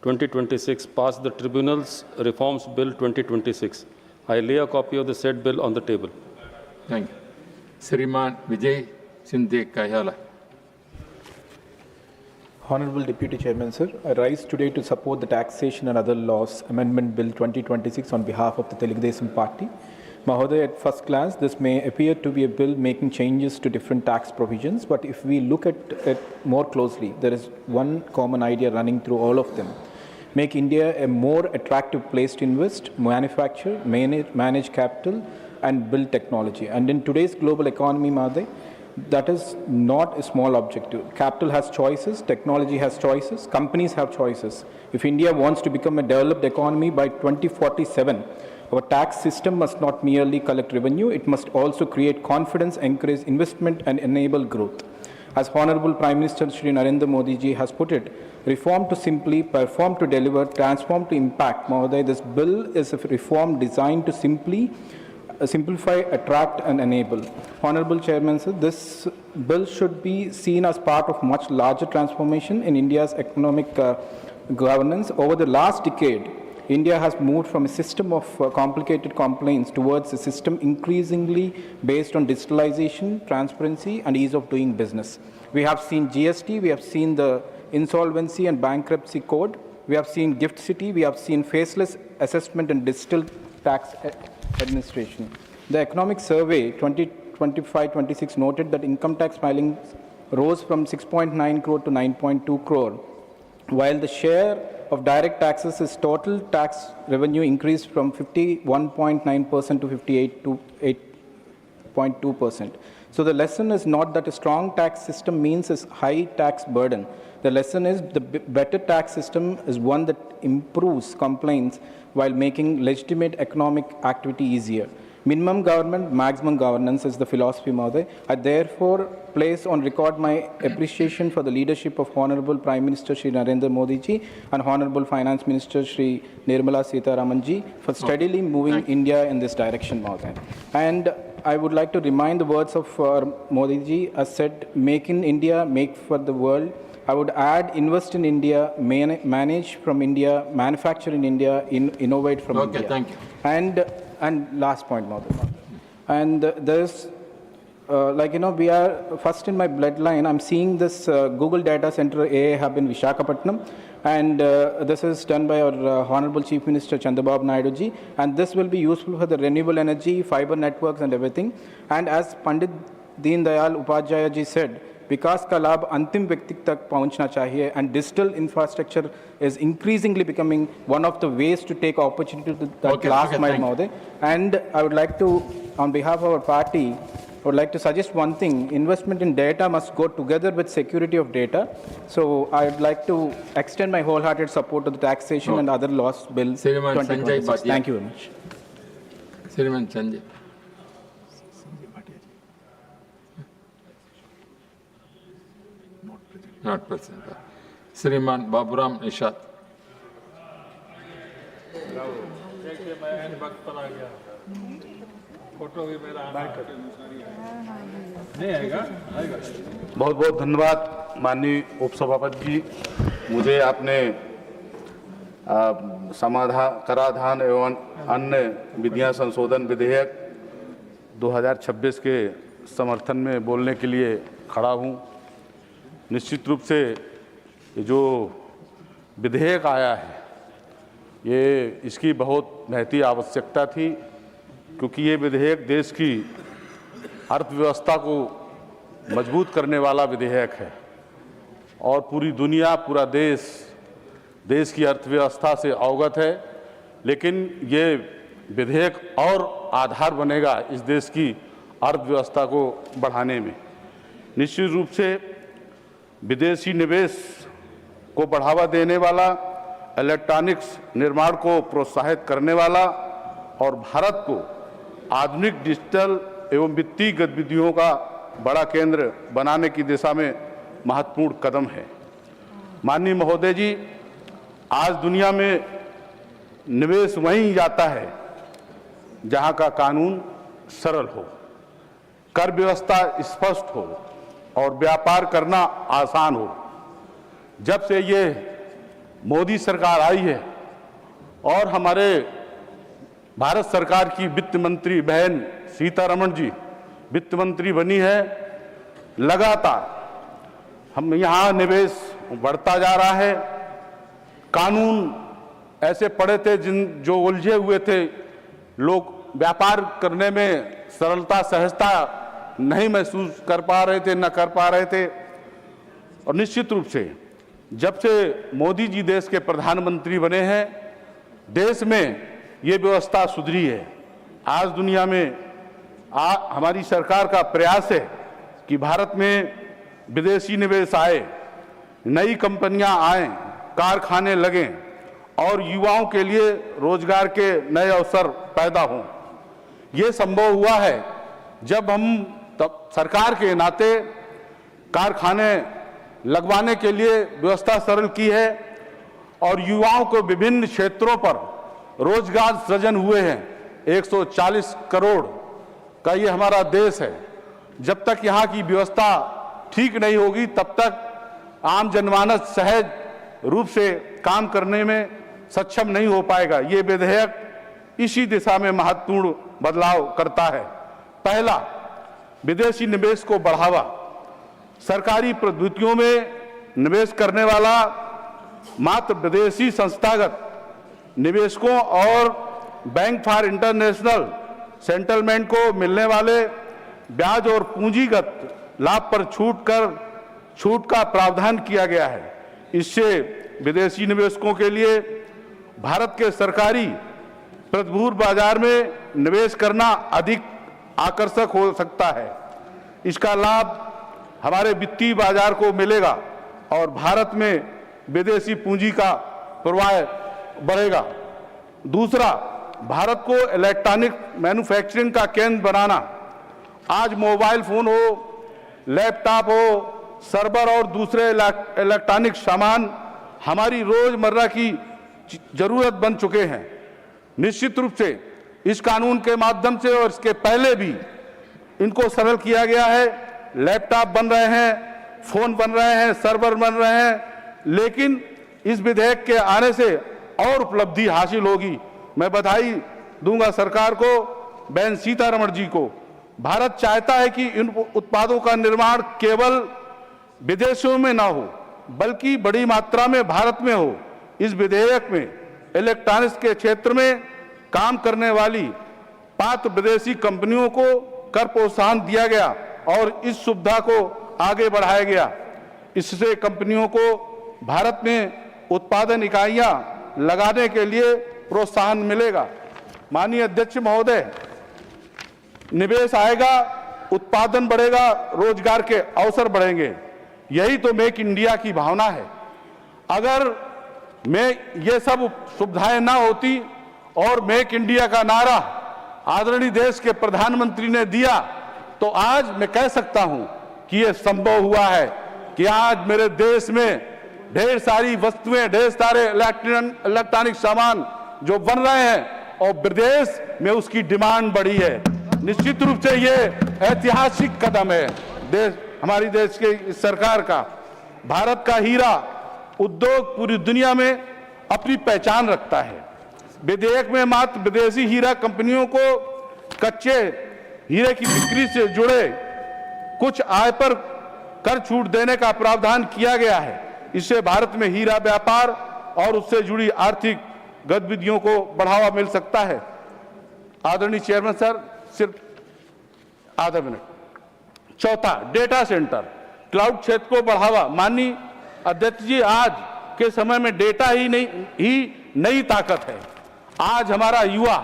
2026 passed the Tribunals Reforms Bill 2026. I lay a copy of the said bill on the table. Thank you. Shriman Vijay Sindhe Kahyala. Honorable Deputy Chairman, sir, I rise today to support the Taxation and Other Laws Amendment Bill 2026 on behalf of the Telugu Desam Party. Mahoday, at first glance, this may appear to be a bill making changes to different tax provisions, but if we look at it more closely, there is one common idea running through all of them. Make India a more attractive place to invest, manufacture, manage capital, and build technology. And in today's global economy, Mahoday, that is not a small objective. Capital has choices, technology has choices, companies have choices. If India wants to become a developed economy by 2047, our tax system must not merely collect revenue, it must also create confidence, encourage investment, and enable growth. As Honorable Prime Minister Shri Narendra Modi ji has put it, reform to simply, perform to deliver, transform to impact. Mahoday, this bill is a reform designed to simplify, attract, and enable. Honorable Chairman, sir, this bill should be seen as part of much larger transformation in India's economic governance. Over the last decade, India has moved from a system of complicated complaints towards a system increasingly based on digitalization, transparency, and ease of doing business. We have seen GST, we have seen the insolvency and bankruptcy code, we have seen gift city, we have seen faceless assessment and digital tax administration. The economic survey 2025-26 noted that income tax filings rose from 6.9 crore to 9.2 crore, while the share of direct taxes is total tax revenue increased from 51.9% to 58.2%. So the lesson is not that a strong tax system means a high tax burden. The lesson is the better tax system is one that improves compliance while making legitimate economic activity easier. Minimum government, maximum governance is the philosophy, Mahoday. I therefore place on record my appreciation for the leadership of Honorable Prime Minister Shri Narendra Modi ji and Honorable Finance Minister Shri Nirmala Sitharaman ji for steadily moving India in this direction, Mahoday. And I would like to remind the words of Modi ji, as said, make in India, make for the world. I would add, invest in India, manage from India, manufacture in India, innovate from India. Okay, thank you. And last point, Mother. And there's, we are first in my bloodline. I'm seeing this Google Data Center AA hub in Visakhapatnam. And this is done by our Honorable Chief Minister Chandrababu Naidu ji. And this will be useful for the renewable energy, fiber networks and everything. And as Pandit Deen Dayal Upadhyaya ji said, विकास का लाभ अंतिम व्यक्ति तक पहुंचना चाहिए, and digital infrastructure is increasingly becoming one of the ways to take opportunity to that last mile, Mahoday. And I would like to, on behalf of our party, I would like to suggest one thing: investment in data must go together with security of data. So I would like to extend my wholehearted support to the Taxation and Other Laws Bill 2026. Thank you very much. Shriman Sanjay. Not present. Shriman Baburam Nishat. बहुत बहुत धन्यवाद माननीय उपसभापति जी। मुझे आपने कराधान एवं अन्य विधियां संशोधन विधेयक 2026 के समर्थन में बोलने के लिए खड़ा हूं। निश्चित रूप से जो विधेयक आया है ये इसकी बहुत महती आवश्यकता थी, क्योंकि ये विधेयक देश की अर्थव्यवस्था को मजबूत करने वाला विधेयक है और पूरी दुनिया, पूरा देश की अर्थव्यवस्था से अवगत है। लेकिन ये विधेयक और आधार बनेगा इस देश की अर्थव्यवस्था को बढ़ाने में। निश्चित रूप से विदेशी निवेश को बढ़ावा देने वाला इलेक्ट्रॉनिक्स निर्माण को प्रोत्साहित करने वाला और भारत को आधुनिक डिजिटल एवं वित्तीय गतिविधियों का बड़ा केंद्र बनाने की दिशा में महत्वपूर्ण कदम है। माननीय महोदय जी, आज दुनिया में निवेश वहीं जाता है जहां का कानून सरल हो, कर व्यवस्था स्पष्ट हो और व्यापार करना आसान हो। जब से ये मोदी सरकार आई है और हमारे भारत सरकार की वित्त मंत्री बहन सीतारमण जी वित्त मंत्री बनी है, लगातार हम यहाँ निवेश बढ़ता जा रहा है। कानून ऐसे पड़े थे जो उलझे हुए थे, लोग व्यापार करने में सरलता सहजता नहीं महसूस कर पा रहे थे, न कर पा रहे थे। और निश्चित रूप से जब से मोदी जी देश के प्रधानमंत्री बने हैं, देश में ये व्यवस्था सुधरी है। आज दुनिया में हमारी सरकार का प्रयास है कि भारत में विदेशी निवेश आए, नई कंपनियां आएं, कारखाने लगें और युवाओं के लिए रोजगार के नए अवसर पैदा हों। ये संभव हुआ है जब हम सरकार के नाते कारखाने लगवाने के लिए व्यवस्था सरल की है और युवाओं को विभिन्न क्षेत्रों पर रोजगार सृजन हुए हैं। 140 करोड़ का ये हमारा देश है। जब तक यहाँ की व्यवस्था ठीक नहीं होगी तब तक आम जनमानस सहज रूप से काम करने में सक्षम नहीं हो पाएगा। ये विधेयक इसी दिशा में महत्वपूर्ण बदलाव करता है। पहला, विदेशी निवेश को बढ़ावा। सरकारी प्रौद्योगिकियों में निवेश करने वाला मात्र विदेशी संस्थागत निवेशकों और बैंक फॉर इंटरनेशनल सेटलमेंट को मिलने वाले ब्याज और पूंजीगत लाभ पर छूट का प्रावधान किया गया है। इससे विदेशी निवेशकों के लिए भारत के सरकारी प्रतिभूति बाजार में निवेश करना अधिक आकर्षक हो सकता है। इसका लाभ हमारे वित्तीय बाजार को मिलेगा और भारत में विदेशी पूंजी का प्रवाह बढ़ेगा। दूसरा, भारत को इलेक्ट्रॉनिक मैन्युफैक्चरिंग का केंद्र बनाना। आज मोबाइल फोन हो, लैपटॉप हो, सर्वर और दूसरे इलेक्ट्रॉनिक सामान हमारी रोजमर्रा की जरूरत बन चुके हैं। निश्चित रूप से इस कानून के माध्यम से और इसके पहले भी इनको सरल किया गया है। लैपटॉप बन रहे हैं, फोन बन रहे हैं, सर्वर बन रहे हैं, लेकिन इस विधेयक के आने से और उपलब्धि हासिल होगी। मैं बधाई दूंगा सरकार को, बहन सीतारमण जी को। भारत चाहता है कि इन उत्पादों का निर्माण केवल विदेशों में ना हो बल्कि बड़ी मात्रा में भारत में हो। इस विधेयक में इलेक्ट्रॉनिक्स के क्षेत्र में काम करने वाली पात्र विदेशी कंपनियों को कर प्रोत्साहन दिया गया और इस सुविधा को आगे बढ़ाया गया। इससे कंपनियों को भारत में उत्पादन इकाइयां लगाने के लिए प्रोत्साहन मिलेगा। माननीय अध्यक्ष महोदय, निवेश आएगा, उत्पादन बढ़ेगा, रोजगार के अवसर बढ़ेंगे। यही तो मेक इंडिया की भावना है। अगर ये सब सुविधाएं ना होती और मेक इंडिया का नारा आदरणीय देश के प्रधानमंत्री ने दिया तो आज मैं कह सकता हूं कि यह संभव हुआ है कि आज मेरे देश में ढेर सारी वस्तुएं, ढेर सारे इलेक्ट्रॉनिक सामान जो बन रहे हैं और विदेश में उसकी डिमांड बढ़ी है। निश्चित रूप से ये ऐतिहासिक कदम है हमारी देश के सरकार का। भारत का हीरा उद्योग पूरी दुनिया में अपनी पहचान रखता है। विधेयक में मात्र विदेशी हीरा कंपनियों को कच्चे हीरे की बिक्री से जुड़े कुछ आय पर कर छूट देने का प्रावधान किया गया है। इससे भारत में हीरा व्यापार और उससे जुड़ी आर्थिक गतिविधियों को बढ़ावा मिल सकता है। आदरणीय चेयरमैन सर, सिर्फ आधा मिनट। चौथा, डेटा सेंटर, क्लाउड क्षेत्र को बढ़ावा। माननीय अध्यक्ष जी, आज के समय में डेटा ही नई ताकत है। आज हमारा युवा,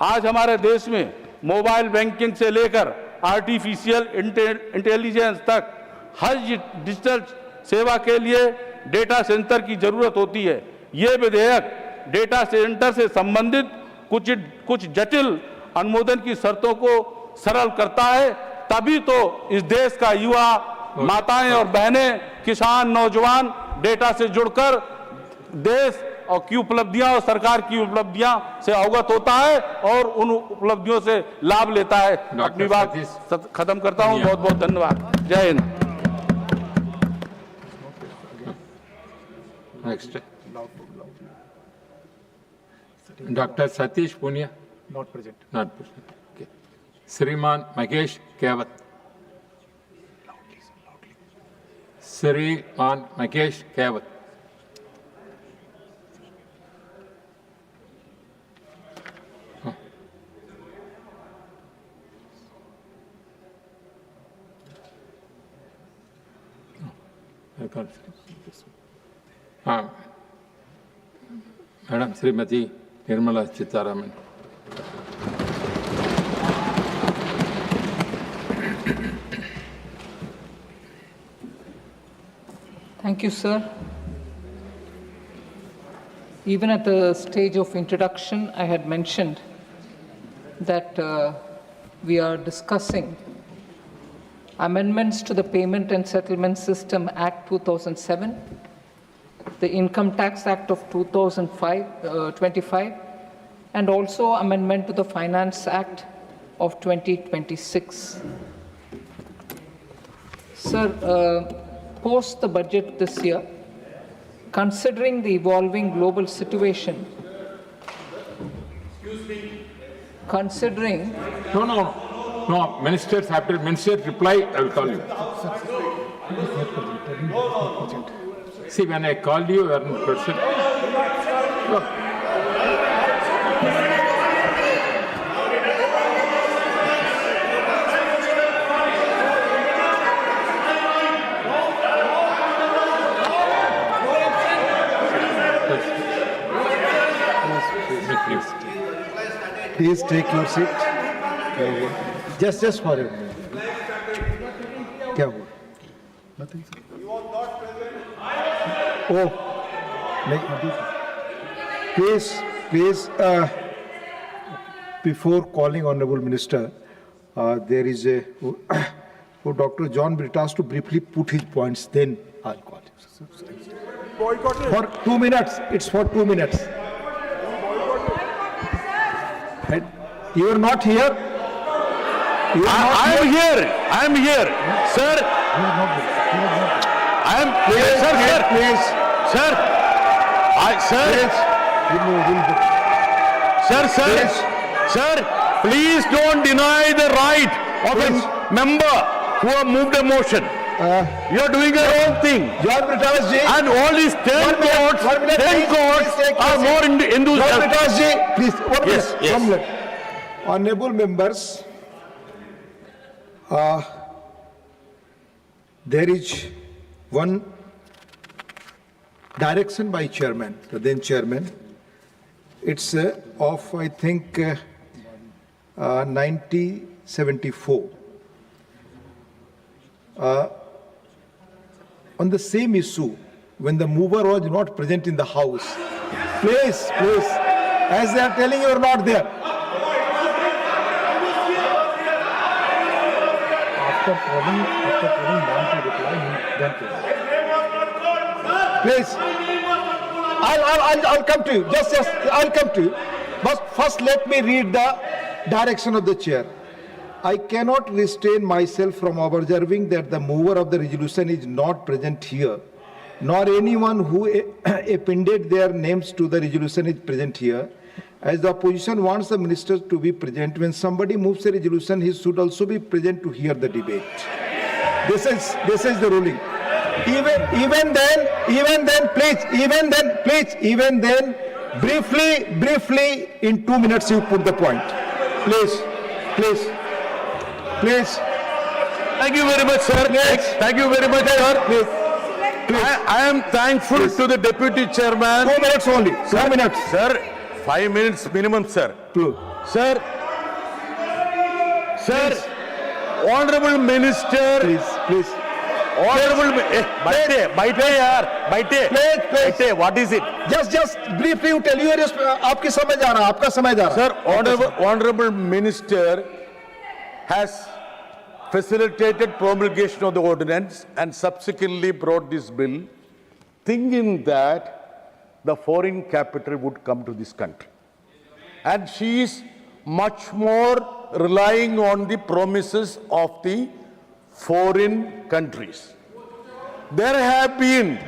आज हमारे देश में मोबाइल बैंकिंग से लेकर आर्टिफिशियल इंटेलिजेंस तक हर डिजिटल सेवा के लिए डेटा सेंटर की जरूरत होती है। ये विधेयक डेटा सेंटर से संबंधित कुछ जटिल अनुमोदन की शर्तों को सरल करता है, तभी तो इस देश का युवा, माताएं और बहनें, किसान, नौजवान डेटा से जुड़कर देश और की उपलब्धियां और सरकार की उपलब्धियां से अवगत होता है और उन उपलब्धियों से लाभ लेता है। अपनी बात खत्म करता हूं। बहुत बहुत धन्यवाद। जय हिंद। Next doctor Satish Poonia, Not present. Not present. Okay, श्रीमान महेश केवत, श्रीमान महेश केवत, हाँ मैडम श्रीमती Nirmala Sitharaman. Thank you, sir. Even at the stage of introduction, I had mentioned that we are discussing amendments to the Payment and Settlement System Act 2007, the Income Tax Act of 2025, and also amendment to the Finance Act of 2026. Sir, post the budget this year, considering the evolving global situation, considering... No, ministers, after minister reply, I will call you. See, when I called you, you are in person. Look. Please take your seat. Just for a minute. क्या हुआ? Nothing, sir. Oh, नहीं. Please. Before calling Honorable Minister, there is a for Dr. John Britas to briefly put his points. Then I'll call him. For 2 minutes. It's for 2 minutes. Right? You are not here. I am here, sir. I am sir. Please don't deny the right of a member who have moved a motion. You are doing the wrong thing. John Britas ji, and all these 10 courts are more into. John Britas ji, please. Yes. 1 minute. Honorable members, there is one direction by chairman, the then chairman. It's of, I think, 1974. On the same issue, when the mover was not present in the house. Please, as they are telling you are not there. After calling down to reply, please, I'll come to you. Just, I'll come to you. But first, let me read the direction of the chair. I cannot restrain myself from observing that the mover of the resolution is not present here, nor anyone who appended their names to the resolution is present here. As the opposition wants the ministers to be present, when somebody moves a resolution, he should also be present to hear the debate. This is the ruling. Even then, briefly, in 2 minutes you put the point. Please. Thank you very much, sir. Thank you very much, sir. Please. I am thankful to the deputy chairman. 2 minutes only. 2 minutes. Sir, 5 minutes minimum, sir. Sir, Honorable Minister. Please. Honorable, baite, what is it? Just briefly you tell you आपकी समय जा रहा है, आपका समय जा रहा है. Sir, Honorable Minister has facilitated promulgation of the ordinance and subsequently brought this bill, thinking that the foreign capital would come to this country. And she is much more relying on the promises of the foreign countries. There have been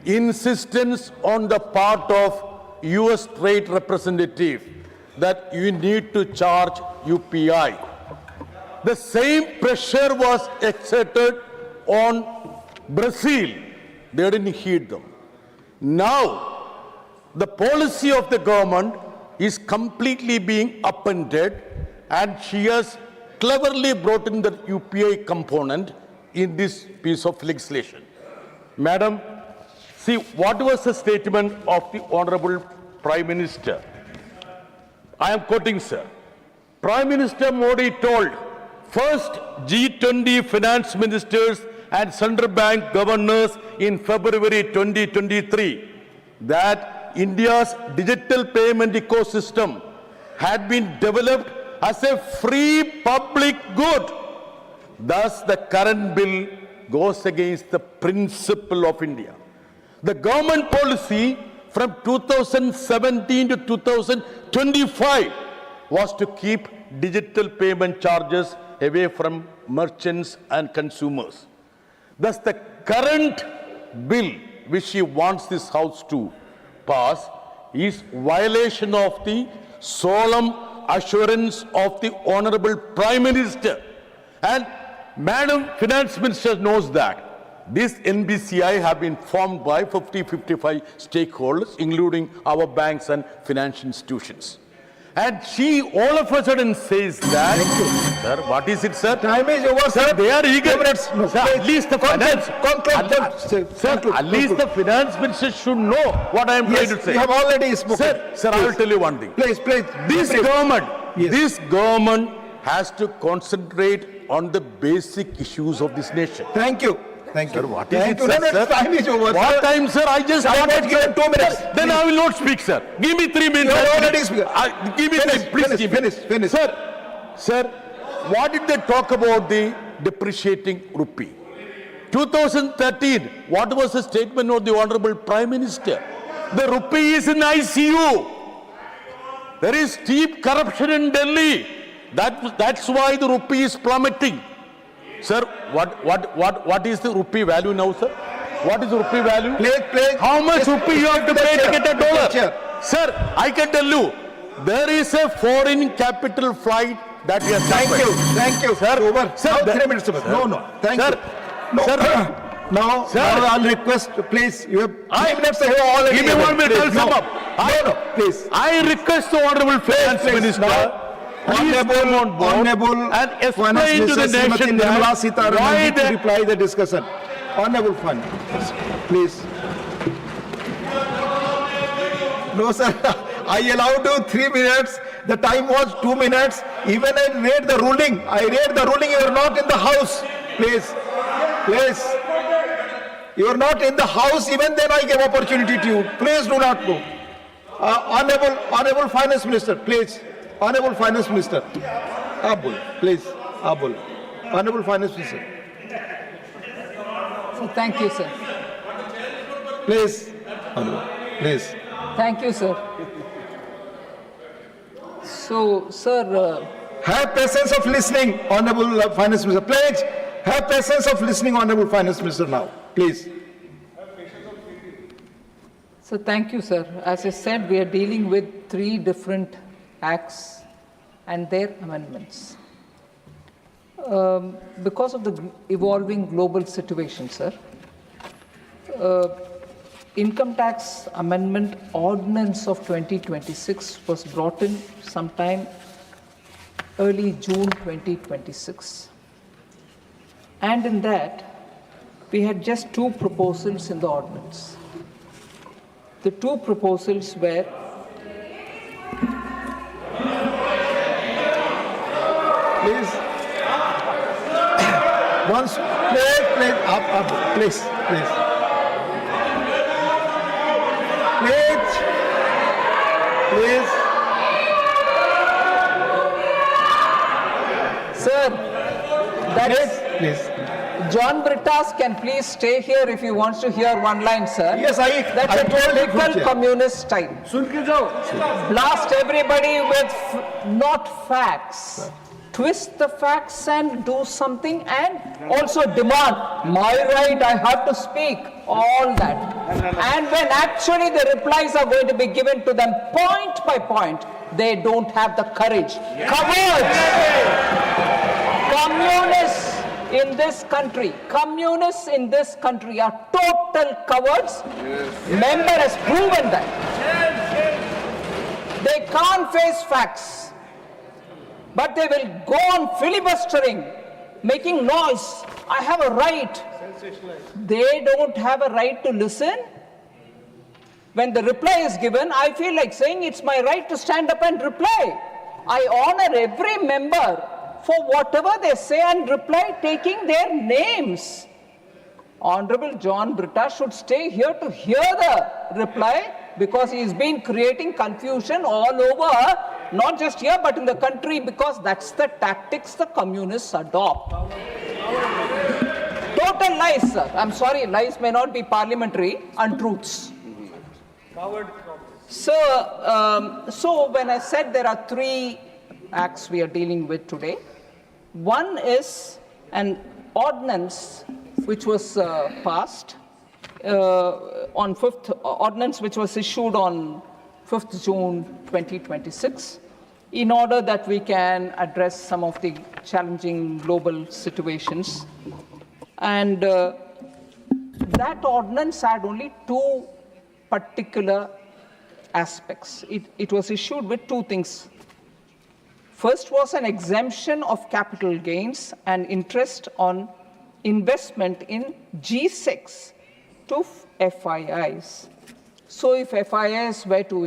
insistence on the part of US Trade Representative that you need to charge UPI. The same pressure was exerted on Brazil. They didn't heed them. Now, the policy of the government is completely being upended, and she has cleverly brought in the UPI component in this piece of legislation. Madam, see, what was the statement of the Honorable Prime Minister? I am quoting, sir. Prime Minister Modi told first G20 finance ministers and central bank governors in February 2023 that India's digital payment ecosystem had been developed as a free public good. Thus, the current bill goes against the principle of India. The government policy from 2017 to 2025 was to keep digital payment charges away from merchants and consumers. Thus, the current bill which she wants this House to pass is violation of the solemn assurance of the Honorable Prime Minister. And Madam Finance Minister knows that this NBCI have been formed by 50-55 stakeholders, including our banks and financial institutions. And she all of a sudden says that, sir, what is it, sir? Time is over, Sir, they are eager. No, Sir, at least the finance, at least the finance minister should know what I am trying to say. You have already spoken. Sir, I will tell you one thing. Please. This government has to concentrate on the basic issues of this nation. Thank you. Sir, what is Thank it, you. sir? Time is over. What sir. time, sir? I just I wanted was given 2 minutes. Then I will not speak, sir. Give me 3 minutes. You have already spoken. Give me Finish. Sir, what did they talk about the depreciating rupee? 2013, what was the statement of the Honorable Prime Minister? The rupee is in ICU. There is deep corruption in Delhi. That's why the rupee is plummeting. Sir, what is the rupee value now, sir? What is the rupee value? Please. How much rupee you have to pay to get a dollar? Sir, I can tell you, there is a foreign capital flight that we are Thank you. Sir, Over. Sir, Now 3 minutes. No. Thank you. No. Sir, Now I'll request, please, you have 3 minutes. I have already. Give me 1 minute, I'll sum up. No, please. I request the Honorable Finance Minister, Honorable and explain to the nation Nirmala why Sitharaman they to reply the discussion. Honorable Fund, please. No, sir. I allowed you 3 minutes. The time was 2 minutes. Even I read the ruling. You are not in the House. Please. You are not in the House. Even then I gave opportunity to you. Please do not go. Honorable Finance Minister, please. Honorable Finance Minister. Abul, please. Honorable Finance Minister. So thank you, sir. Please. Please. Thank you, sir. So, sir... have patience of listening, Honorable Finance Minister. Please, have patience of listening, Honorable Finance Minister now. Please. So thank you, sir. As I said, we are dealing with 3 different acts and their amendments. Because of the evolving global situation, sir, Income Tax Amendment Ordinance of 2026 was brought in sometime early June 2026. And in that, we had just 2 proposals in the ordinance. The 2 proposals were please. Once, please, Please, please. Please. Please. Sir, that is, Please. John Brittas can please stay here if he wants to hear one line, sir. Yes, That's I a told you, typical Chair. communist style. Blast everybody with not facts. Twist the facts and do something, and also demand my right, I have to speak, all that. And when actually the replies are going to be given to them point by point, they don't have the courage. Cowards! Communists in this country are total cowards. Member has proven that. They can't face facts, but they will go on filibustering, making noise. I have a right. They don't have a right to listen. When the reply is given, I feel like saying it's my right to stand up and reply. I honor every member for whatever they say and reply, taking their names. Honorable John Britta should stay here to hear the reply, because he's been creating confusion all over, not just here but in the country, because that's the tactics the communists adopt. Total lies, sir. I'm sorry, lies may not be parliamentary, untruths. So when I said there are 3 acts we are dealing with today, one is an ordinance which was passed on 5th, ordinance which was issued on 5th June 2026, in order that we can address some of the challenging global situations. And that ordinance had only 2 particular aspects. It was issued with 2 things. First was an exemption of capital gains and interest on investment in G6 to FIIs. So if FIIs were to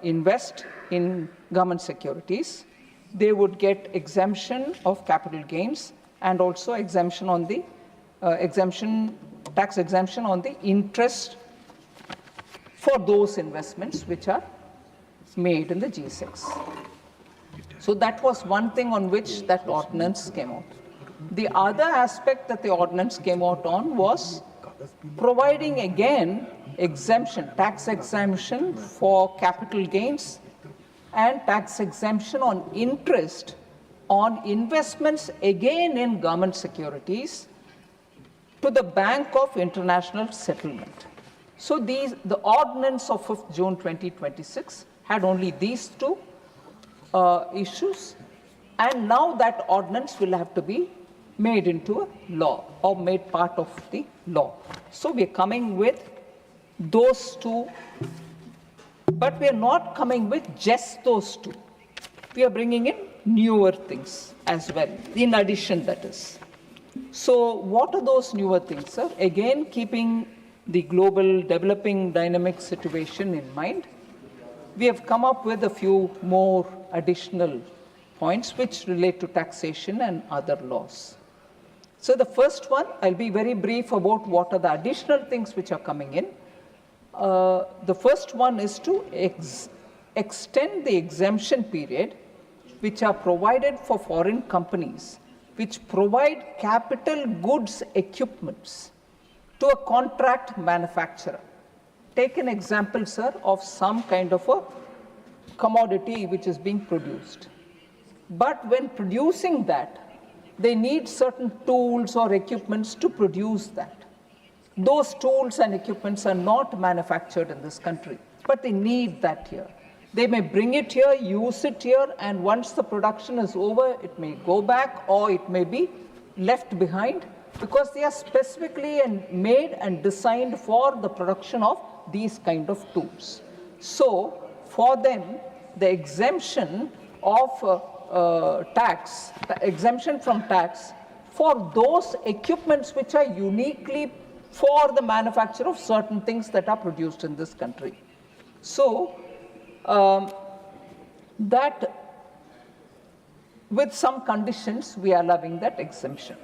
invest in government securities, they would get exemption of capital gains and also exemption on the tax exemption on the interest for those investments which are made in the G6. So that was one thing on which that ordinance came out. The other aspect that the ordinance came out on was providing again exemption, tax exemption for capital gains and tax exemption on interest on investments again in government securities to the Bank of International Settlement. So the ordinance of 5th June 2026 had only these 2 issues, and now that ordinance will have to be made into a law or made part of the law. So we are coming with those 2, but we are not coming with just those 2. We are bringing in newer things as well, in addition, that is. So what are those newer things, sir? Again, keeping the global developing dynamic situation in mind, we have come up with a few more additional points which relate to taxation and other laws. So the first one, I'll be very brief about what are the additional things which are coming in. The first one is to extend the exemption period which are provided for foreign companies which provide capital goods equipments to a contract manufacturer. Take an example, sir, of some kind of a commodity which is being produced. But when producing that, they need certain tools or equipments to produce that. Those tools and equipments are not manufactured in this country, but they need that here. They may bring it here, use it here, and once the production is over, it may go back or it may be left behind, because they are specifically made and designed for the production of these kind of tools. So for them, the exemption of tax, the exemption from tax for those equipments which are uniquely for the manufacture of certain things that are produced in this country. So that with some conditions we are allowing that exemption.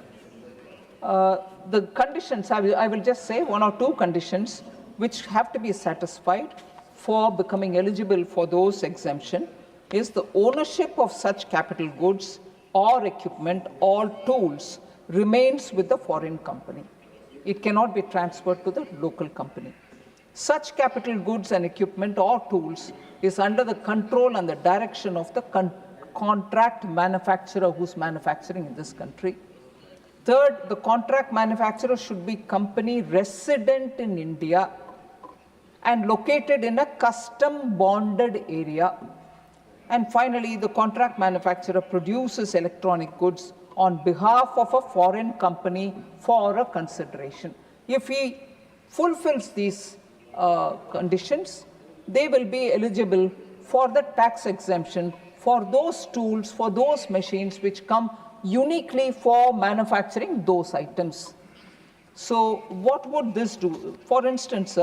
the conditions, I will just say one or two conditions which have to be satisfied for becoming eligible for those exemption is the ownership of such capital goods or equipment or tools remains with the foreign company. It cannot be transferred to the local company. Such capital goods and equipment or tools is under the control and the direction of the contract manufacturer who's manufacturing in this country. Third, the contract manufacturer should be company resident in India and located in a custom bonded area. And finally, the contract manufacturer produces electronic goods on behalf of a foreign company for a consideration. If he fulfills these conditions, they will be eligible for the tax exemption for those tools, for those machines which come uniquely for manufacturing those items. So what would this do? For instance,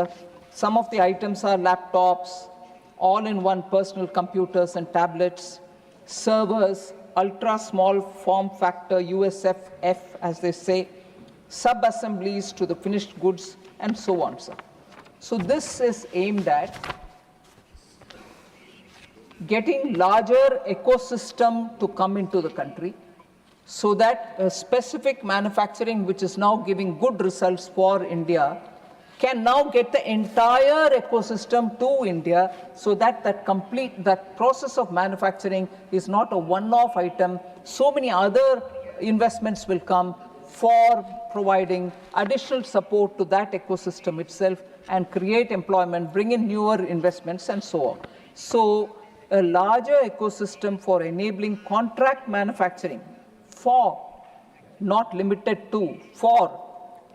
some of the items are laptops, all-in-one personal computers and tablets, servers, ultra-small form factor USFF, as they say, sub-assemblies to the finished goods, and so on, sir. So this is aimed at getting larger ecosystem to come into the country so that a specific manufacturing which is now giving good results for India can now get the entire ecosystem to India so that that process of manufacturing is not a one-off item. So many other investments will come for providing additional support to that ecosystem itself and create employment, bring in newer investments and so on. So a larger ecosystem for enabling contract manufacturing for, not limited to, for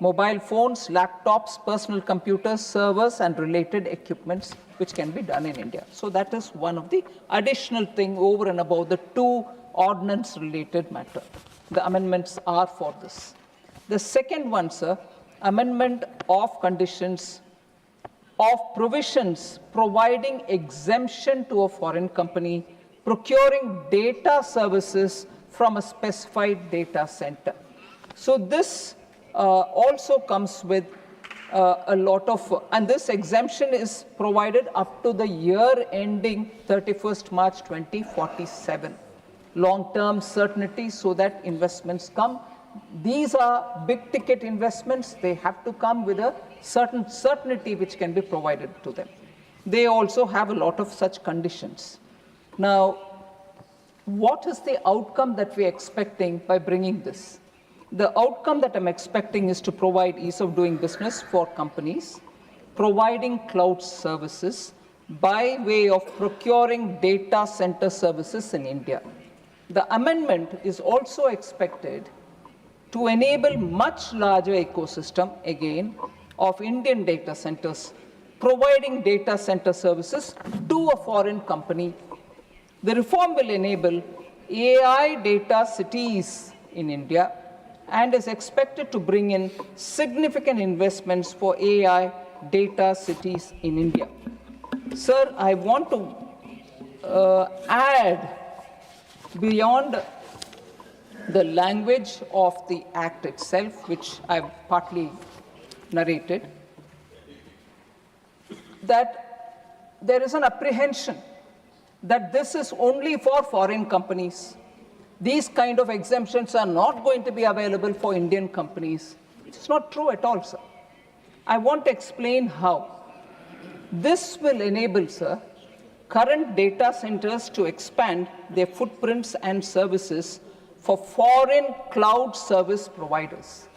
mobile phones, laptops, personal computers, servers, and related equipments which can be done in India. So that is one of the additional thing over and above the two ordinance-related matter. The amendments are for this. The second one, sir, amendment of conditions of provisions providing exemption to a foreign company procuring data services from a specified data center. So this also comes with a lot of, and this exemption is provided up to the year ending 31st March 2047. Long-term certainty so that investments come. These are big ticket investments. They have to come with a certain certainty which can be provided to them. They also have a lot of such conditions. Now, what is the outcome that we're expecting by bringing this? The outcome that I'm expecting is to provide ease of doing business for companies, providing cloud services by way of procuring data center services in India. The amendment is also expected to enable much larger ecosystem, again, of Indian data centers, providing data center services to a foreign company. The reform will enable AI data cities in India and is expected to bring in significant investments for AI data cities in India. Sir, I want to add beyond the language of the Act itself, which I've partly narrated, that there is an apprehension that this is only for foreign companies. These kind of exemptions are not going to be available for Indian companies. It's not true at all, sir. I want to explain how. This will enable, sir, current data centers to expand their footprints and services for foreign cloud service providers.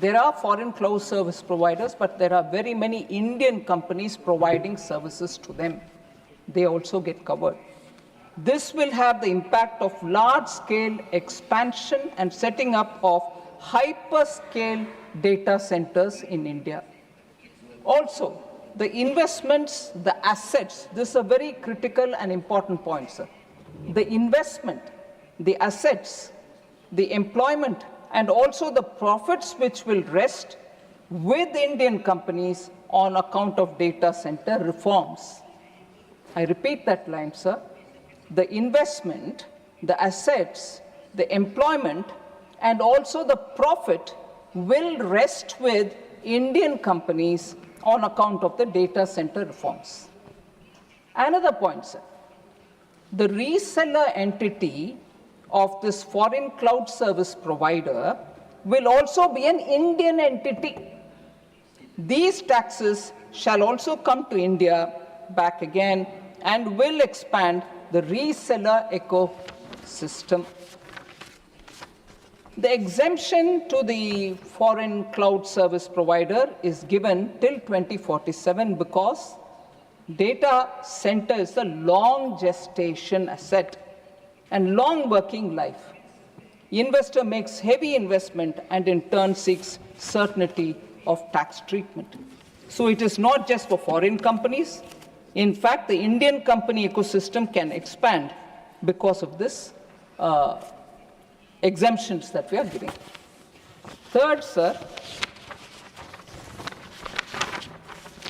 There are foreign cloud service providers, but there are very many Indian companies providing services to them. They also get covered. This will have the impact of large-scale expansion and setting up of hyperscale data centers in India. Also, the investments, the assets, this is a very critical and important point, sir. The investment, the assets, the employment, and also the profits which will rest with Indian companies on account of data center reforms. I repeat that line, sir. The investment, the assets, the employment, and also the profit will rest with Indian companies on account of the data center reforms. Another point, sir. The reseller entity of this foreign cloud service provider will also be an Indian entity. These taxes shall also come to India back again and will expand the reseller ecosystem. The exemption to the foreign cloud service provider is given till 2047 because data center is a long gestation asset and long working life. Investor makes heavy investment and in turn seeks certainty of tax treatment. So it is not just for foreign companies. In fact, the Indian company ecosystem can expand because of this exemptions that we are giving. Third, sir,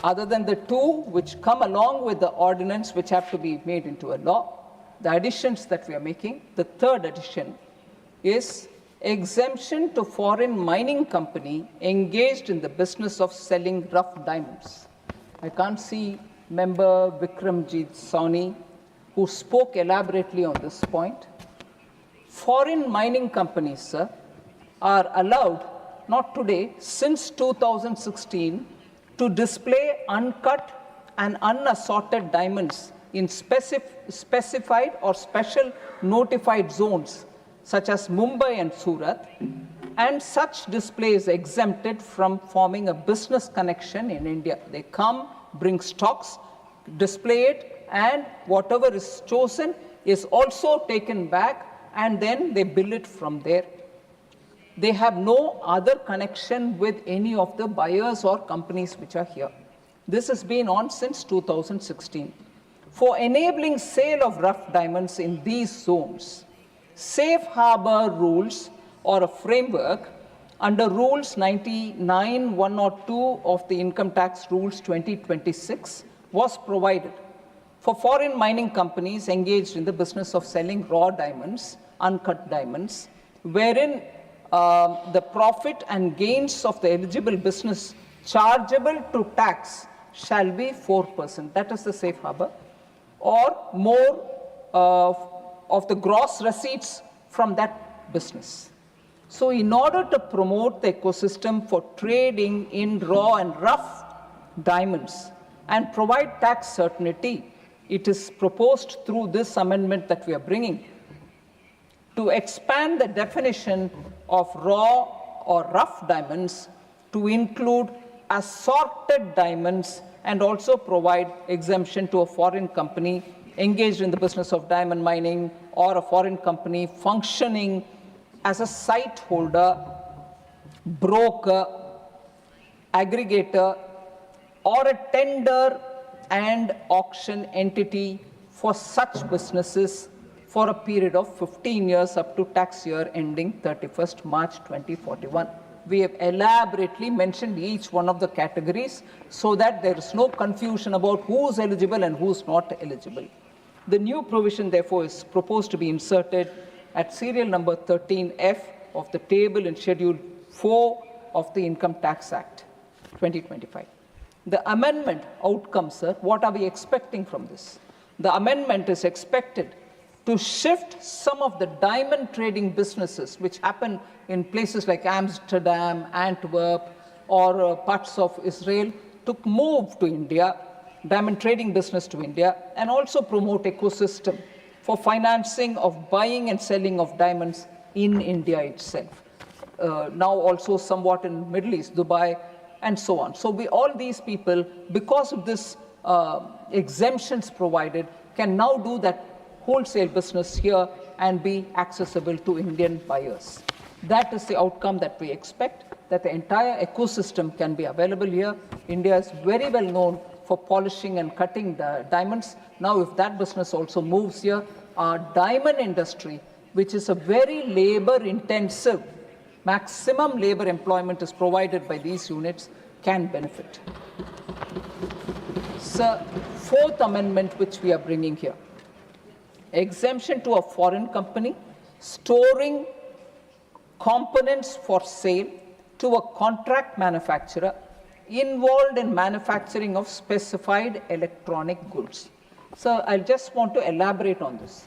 other than the two which come along with the ordinance which have to be made into a law, the additions that we are making, the third addition is exemption to foreign mining company engaged in the business of selling rough diamonds. I can't see member Vikramjit Sawhney, who spoke elaborately on this point. Foreign mining companies, sir, are allowed, not today, since 2016, to display uncut and unassorted diamonds in specified or special notified zones, such as Mumbai and Surat, and such display is exempted from forming a business connection in India. They come, bring stocks, display it, and whatever is chosen is also taken back, and then they bill it from there. They have no other connection with any of the buyers or companies which are here. This has been on since 2016. For enabling sale of rough diamonds in these zones, safe harbor rules or a framework under Rules 99, 102 of the Income Tax Rules 2026 was provided for foreign mining companies engaged in the business of selling raw diamonds, uncut diamonds, wherein the profit and gains of the eligible business chargeable to tax shall be 4%. That is the safe harbor, or more of the gross receipts from that business. So in order to promote the ecosystem for trading in raw and rough diamonds and provide tax certainty, it is proposed through this amendment that we are bringing to expand the definition of raw or rough diamonds to include assorted diamonds and also provide exemption to a foreign company engaged in the business of diamond mining or a foreign company functioning as a site holder, broker, aggregator, or a tender and auction entity for such businesses for a period of 15 years up to tax year ending 31st March 2041. We have elaborately mentioned each one of the categories so that there is no confusion about who's eligible and who's not eligible. The new provision, therefore, is proposed to be inserted at serial number 13F of the table in Schedule 4 of the Income Tax Act 2025. The amendment outcome, sir, what are we expecting from this? The amendment is expected to shift some of the diamond trading businesses which happen in places like Amsterdam, Antwerp, or parts of Israel to move to India, diamond trading business to India, and also promote ecosystem for financing of buying and selling of diamonds in India itself. Now also somewhat in Middle East, Dubai, and so on. So all these people, because of this exemptions provided, can now do that wholesale business here and be accessible to Indian buyers. That is the outcome that we expect, that the entire ecosystem can be available here. India is very well known for polishing and cutting the diamonds. Now, if that business also moves here, our diamond industry, which is a very labor-intensive, maximum labor employment is provided by these units, can benefit. So, fourth amendment which we are bringing here, exemption to a foreign company storing components for sale to a contract manufacturer involved in manufacturing of specified electronic goods. So I just want to elaborate on this.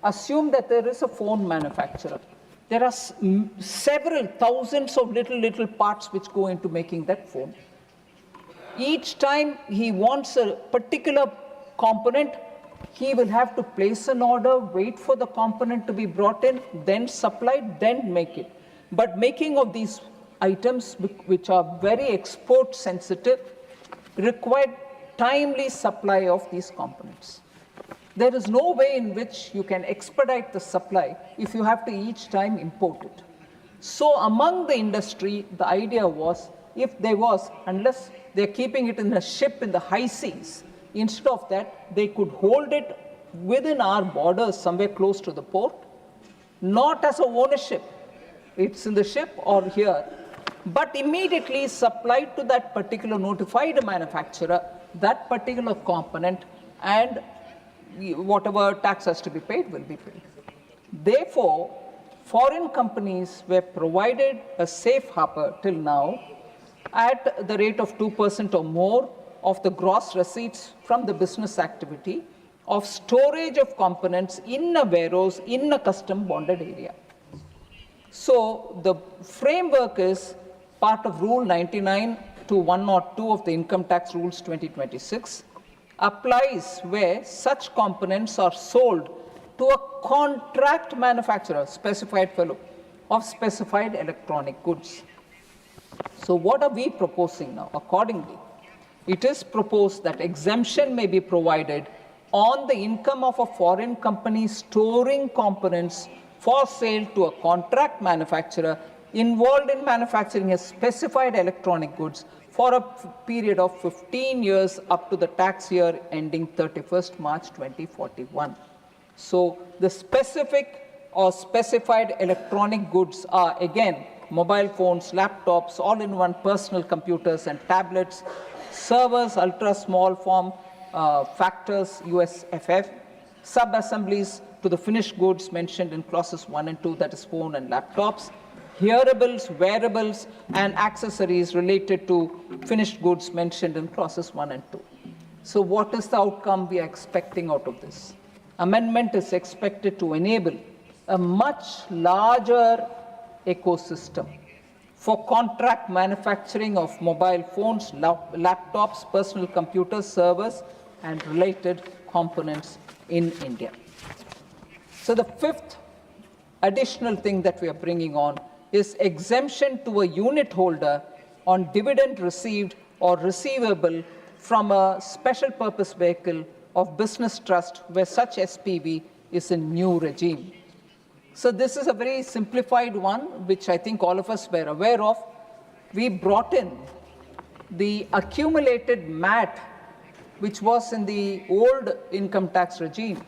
Assume that there is a phone manufacturer. There are several thousands of little parts which go into making that phone. Each time he wants a particular component, he will have to place an order, wait for the component to be brought in, then supplied, then make it. But making of these items, which are very export sensitive, require timely supply of these components. There is no way in which you can expedite the supply if you have to each time import it. So among the industry, the idea was, if there was, unless they're keeping it in a ship in the high seas, instead of that, they could hold it within our borders, somewhere close to the port, not as a ownership, it's in the ship or here, but immediately supplied to that particular notified manufacturer, that particular component, and whatever tax has to be paid will be paid. Therefore, foreign companies were provided a safe harbor till now at the rate of 2% or more of the gross receipts from the business activity of storage of components in a warehouse in a custom bonded area. So the framework is part of Rule 99 to 102 of the Income Tax Rules 2026, applies where such components are sold to a contract manufacturer, specified fellow, of specified electronic goods. So what are we proposing now? Accordingly, it is proposed that exemption may be provided on the income of a foreign company storing components for sale to a contract manufacturer involved in manufacturing a specified electronic goods for a period of 15 years up to the tax year ending 31st March 2041. So the specific or specified electronic goods are, again, mobile phones, laptops, all-in-one personal computers and tablets, servers, ultra-small form factors, USFF, sub-assemblies to the finished goods mentioned in clauses 1 and 2, that is phone and laptops, hearables, wearables, and accessories related to finished goods mentioned in clauses 1 and 2. So what is the outcome we are expecting out of this? Amendment is expected to enable a much larger ecosystem for contract manufacturing of mobile phones, laptops, personal computers, servers, and related components in India. So the fifth additional thing that we are bringing on is exemption to a unit holder on dividend received or receivable from a special purpose vehicle of business trust where such SPV is a new regime. So this is a very simplified one, which I think all of us were aware of. We brought in the accumulated MAT, which was in the old income tax regime,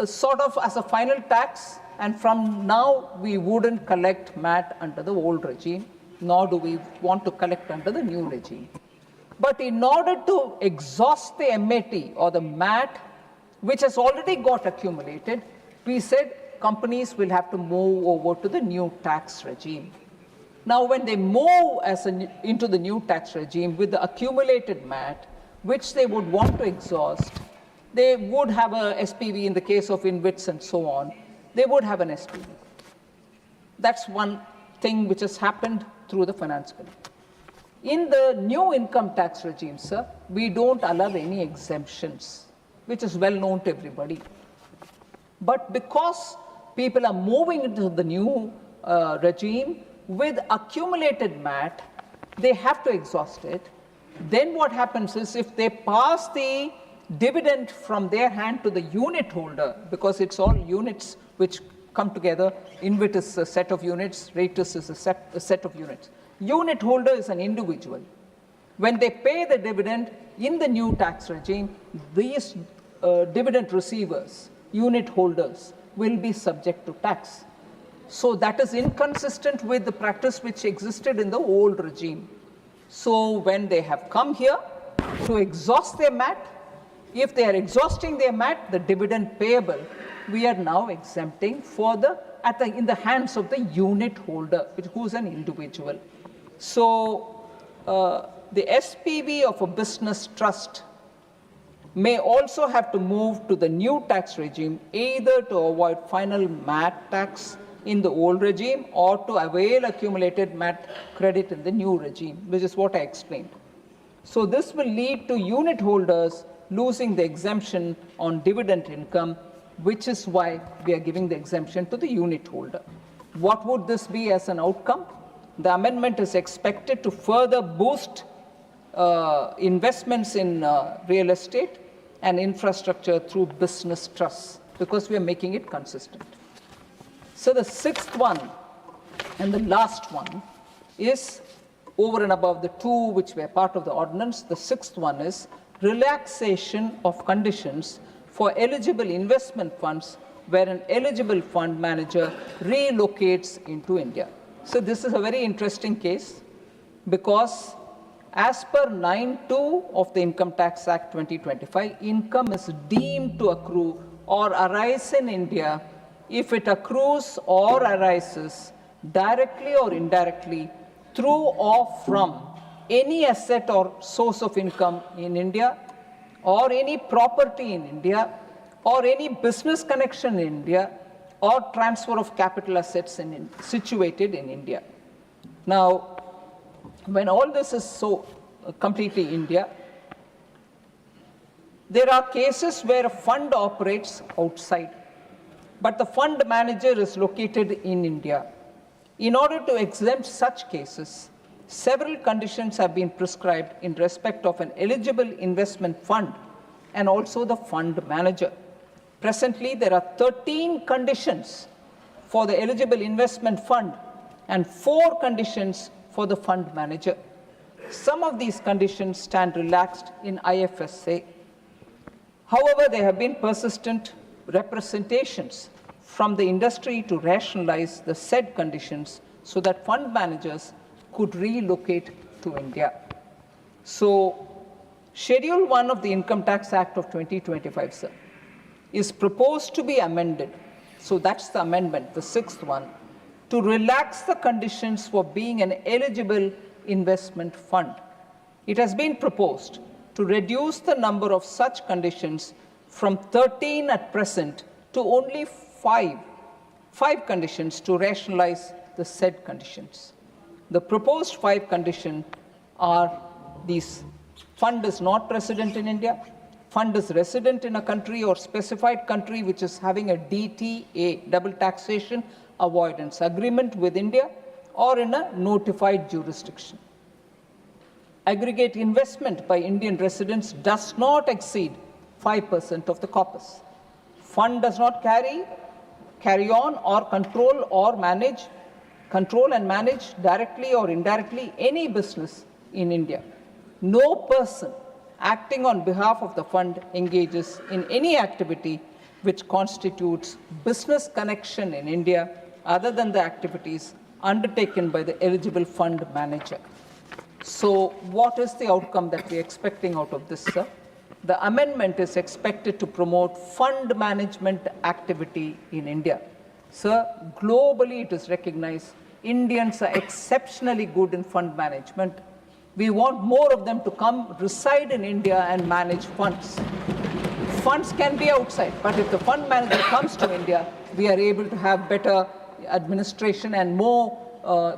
sort of as a final tax, and from now we wouldn't collect MAT under the old regime, nor do we want to collect under the new regime. But in order to exhaust the MAT or the MAT, which has already got accumulated, we said companies will have to move over to the new tax regime. Now, when they move into the new tax regime with the accumulated MAT, which they would want to exhaust, they would have a SPV in the case of InvITs and so on. They would have an SPV. That's one thing which has happened through the finance bill. In the new income tax regime, sir, we don't allow any exemptions, which is well known to everybody. But because people are moving into the new regime with accumulated MAT, they have to exhaust it. Then what happens is, if they pass the dividend from their hand to the unit holder, because it's all units which come together, InvIT is a set of units, Ratus is a set of units. Unit holder is an individual. When they pay the dividend in the new tax regime, these dividend receivers, unit holders, will be subject to tax. So that is inconsistent with the practice which existed in the old regime. So when they have come here to exhaust their MAT, if they are exhausting their MAT, the dividend payable we are now exempting for in the hands of the unit holder, who's an individual. So the SPV of a business trust may also have to move to the new tax regime, either to avoid final MAT tax in the old regime or to avail accumulated MAT credit in the new regime, which is what I explained. So this will lead to unit holders losing the exemption on dividend income, which is why we are giving the exemption to the unit holder. What would this be as an outcome? The amendment is expected to further boost investments in real estate and infrastructure through business trusts, because we are making it consistent. So the sixth one and the last one is over and above the two which were part of the ordinance. The sixth one is relaxation of conditions for eligible investment funds where an eligible fund manager relocates into India. So this is a very interesting case, because as per 9(2) of the Income Tax Act 2025, income is deemed to accrue or arise in India if it accrues or arises directly or indirectly through or from any asset or source of income in India, or any property in India, or any business connection in India, or transfer of capital assets situated in India. Now, when all this is so completely India, there are cases where a fund operates outside, but the fund manager is located in India. In order to exempt such cases, several conditions have been prescribed in respect of an eligible investment fund and also the fund manager. Presently, there are 13 conditions for the eligible investment fund and 4 conditions for the fund manager. Some of these conditions stand relaxed in IFSA. However, there have been persistent representations from the industry to rationalize the said conditions so that fund managers could relocate to India. So, Schedule 1 of the Income Tax Act of 2025, sir, is proposed to be amended. So that's the amendment, the sixth one, to relax the conditions for being an eligible investment fund. It has been proposed to reduce the number of such conditions from 13 at present to only 5 conditions to rationalize the said conditions. The proposed 5 conditions are these: fund is not resident in India, fund is resident in a country or specified country which is having a DTA, double taxation avoidance agreement with India, or in a notified jurisdiction. Aggregate investment by Indian residents does not exceed 5% of the corpus. Fund does not carry on or control and manage directly or indirectly any business in India. No person acting on behalf of the fund engages in any activity which constitutes business connection in India other than the activities undertaken by the eligible fund manager. So what is the outcome that we are expecting out of this, sir? The amendment is expected to promote fund management activity in India. Sir, globally it is recognized Indians are exceptionally good in fund management. We want more of them to come reside in India and manage funds. Funds can be outside, but if the fund manager comes to India, we are able to have better administration, and more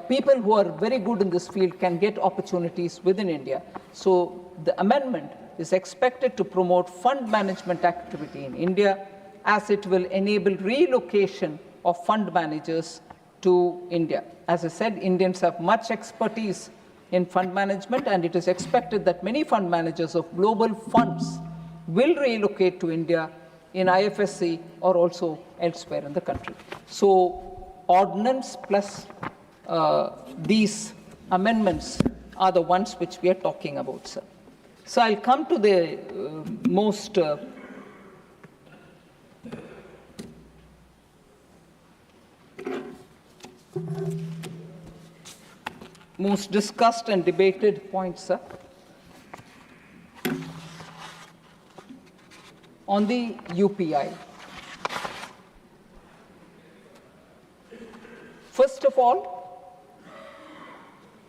people who are very good in this field can get opportunities within India. So the amendment is expected to promote fund management activity in India, as it will enable relocation of fund managers to India. As I said, Indians have much expertise in fund management, and it is expected that many fund managers of global funds will relocate to India in IFSC or also elsewhere in the country. So ordinance plus these amendments are the ones which we are talking about, sir. So I'll come to the most discussed and debated points, sir. On the UPI, First of all,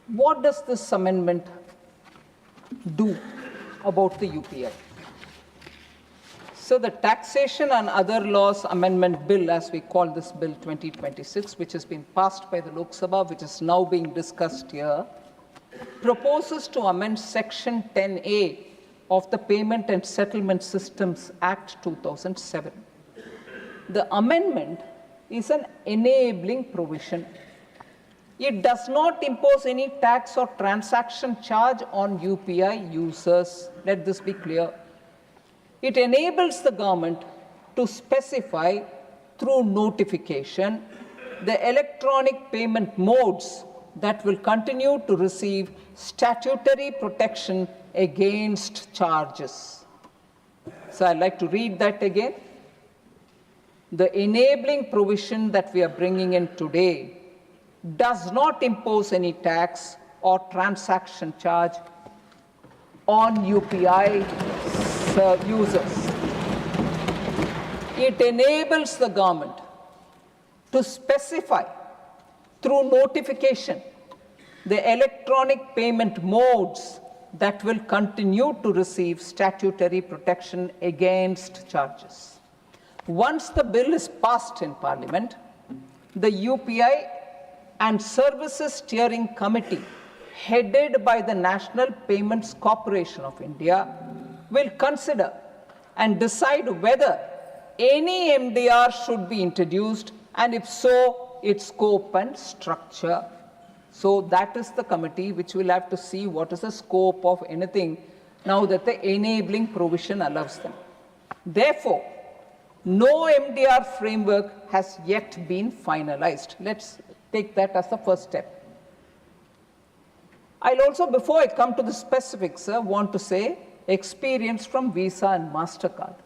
what does this amendment do about the UPI? So the Taxation and Other Laws Amendment Bill, as we call this Bill 2026, which has been passed by the Lok Sabha, which is now being discussed here, proposes to amend Section 10A of the Payment and Settlement Systems Act 2007. The amendment is an enabling provision. It does not impose any tax or transaction charge on UPI users. Let this be clear. It enables the government to specify through notification the electronic payment modes that will continue to receive statutory protection against charges. So I'd like to read that again. The enabling provision that we are bringing in today does not impose any tax or transaction charge on UPI users. It enables the government to specify through notification the electronic payment modes that will continue to receive statutory protection against charges. Once the bill is passed in Parliament, the UPI and Services Steering Committee, headed by the National Payments Corporation of India, will consider and decide whether any MDR should be introduced, and if so, its scope and structure. So that is the committee which will have to see what is the scope of anything now that the enabling provision allows them. Therefore, no MDR framework has yet been finalized. Let's take that as the first step. I'll also, before I come to the specifics, want to say experience from Visa and MasterCard.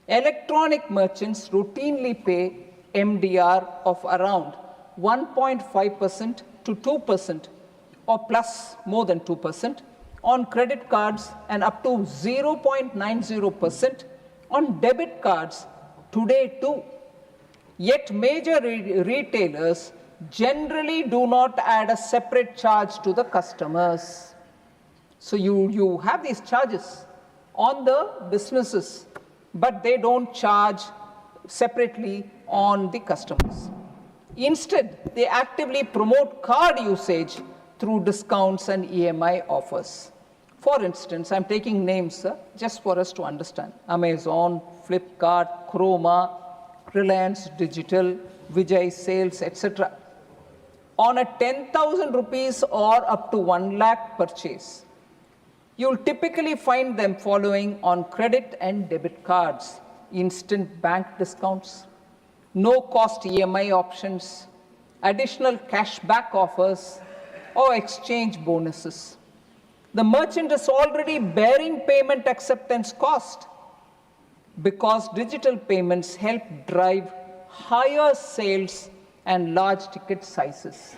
Electronic merchants routinely pay MDR of around 1.5% to 2% or plus more than 2% on credit cards and up to 0.90% on debit cards today too. Yet major retailers generally do not add a separate charge to the customers. So you have these charges on the businesses, but they don't charge separately on the customers. Instead, they actively promote card usage through discounts and EMI offers. For instance, I'm taking names just for us to understand. Amazon, Flipkart, Chroma, Reliance Digital, Vijay Sales, etc. On a 10,000 rupees or up to 1 lakh purchase, you'll typically find them following on credit and debit cards, instant bank discounts, no-cost EMI options, additional cashback offers, or exchange bonuses. The merchant is already bearing payment acceptance cost because digital payments help drive higher sales and large ticket sizes.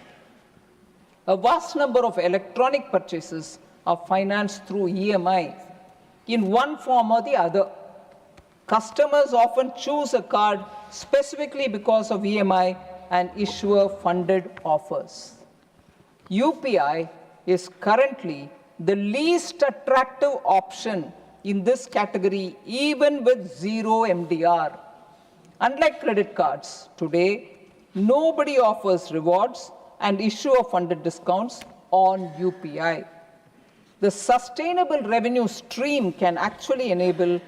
A vast number of electronic purchases are financed through EMI in one form or the other. Customers often choose a card specifically because of EMI and issuer-funded offers. UPI is currently the least attractive option in this category, even with zero MDR. Unlike credit cards, today, nobody offers rewards and issuer-funded discounts on UPI. The sustainable revenue stream can actually enable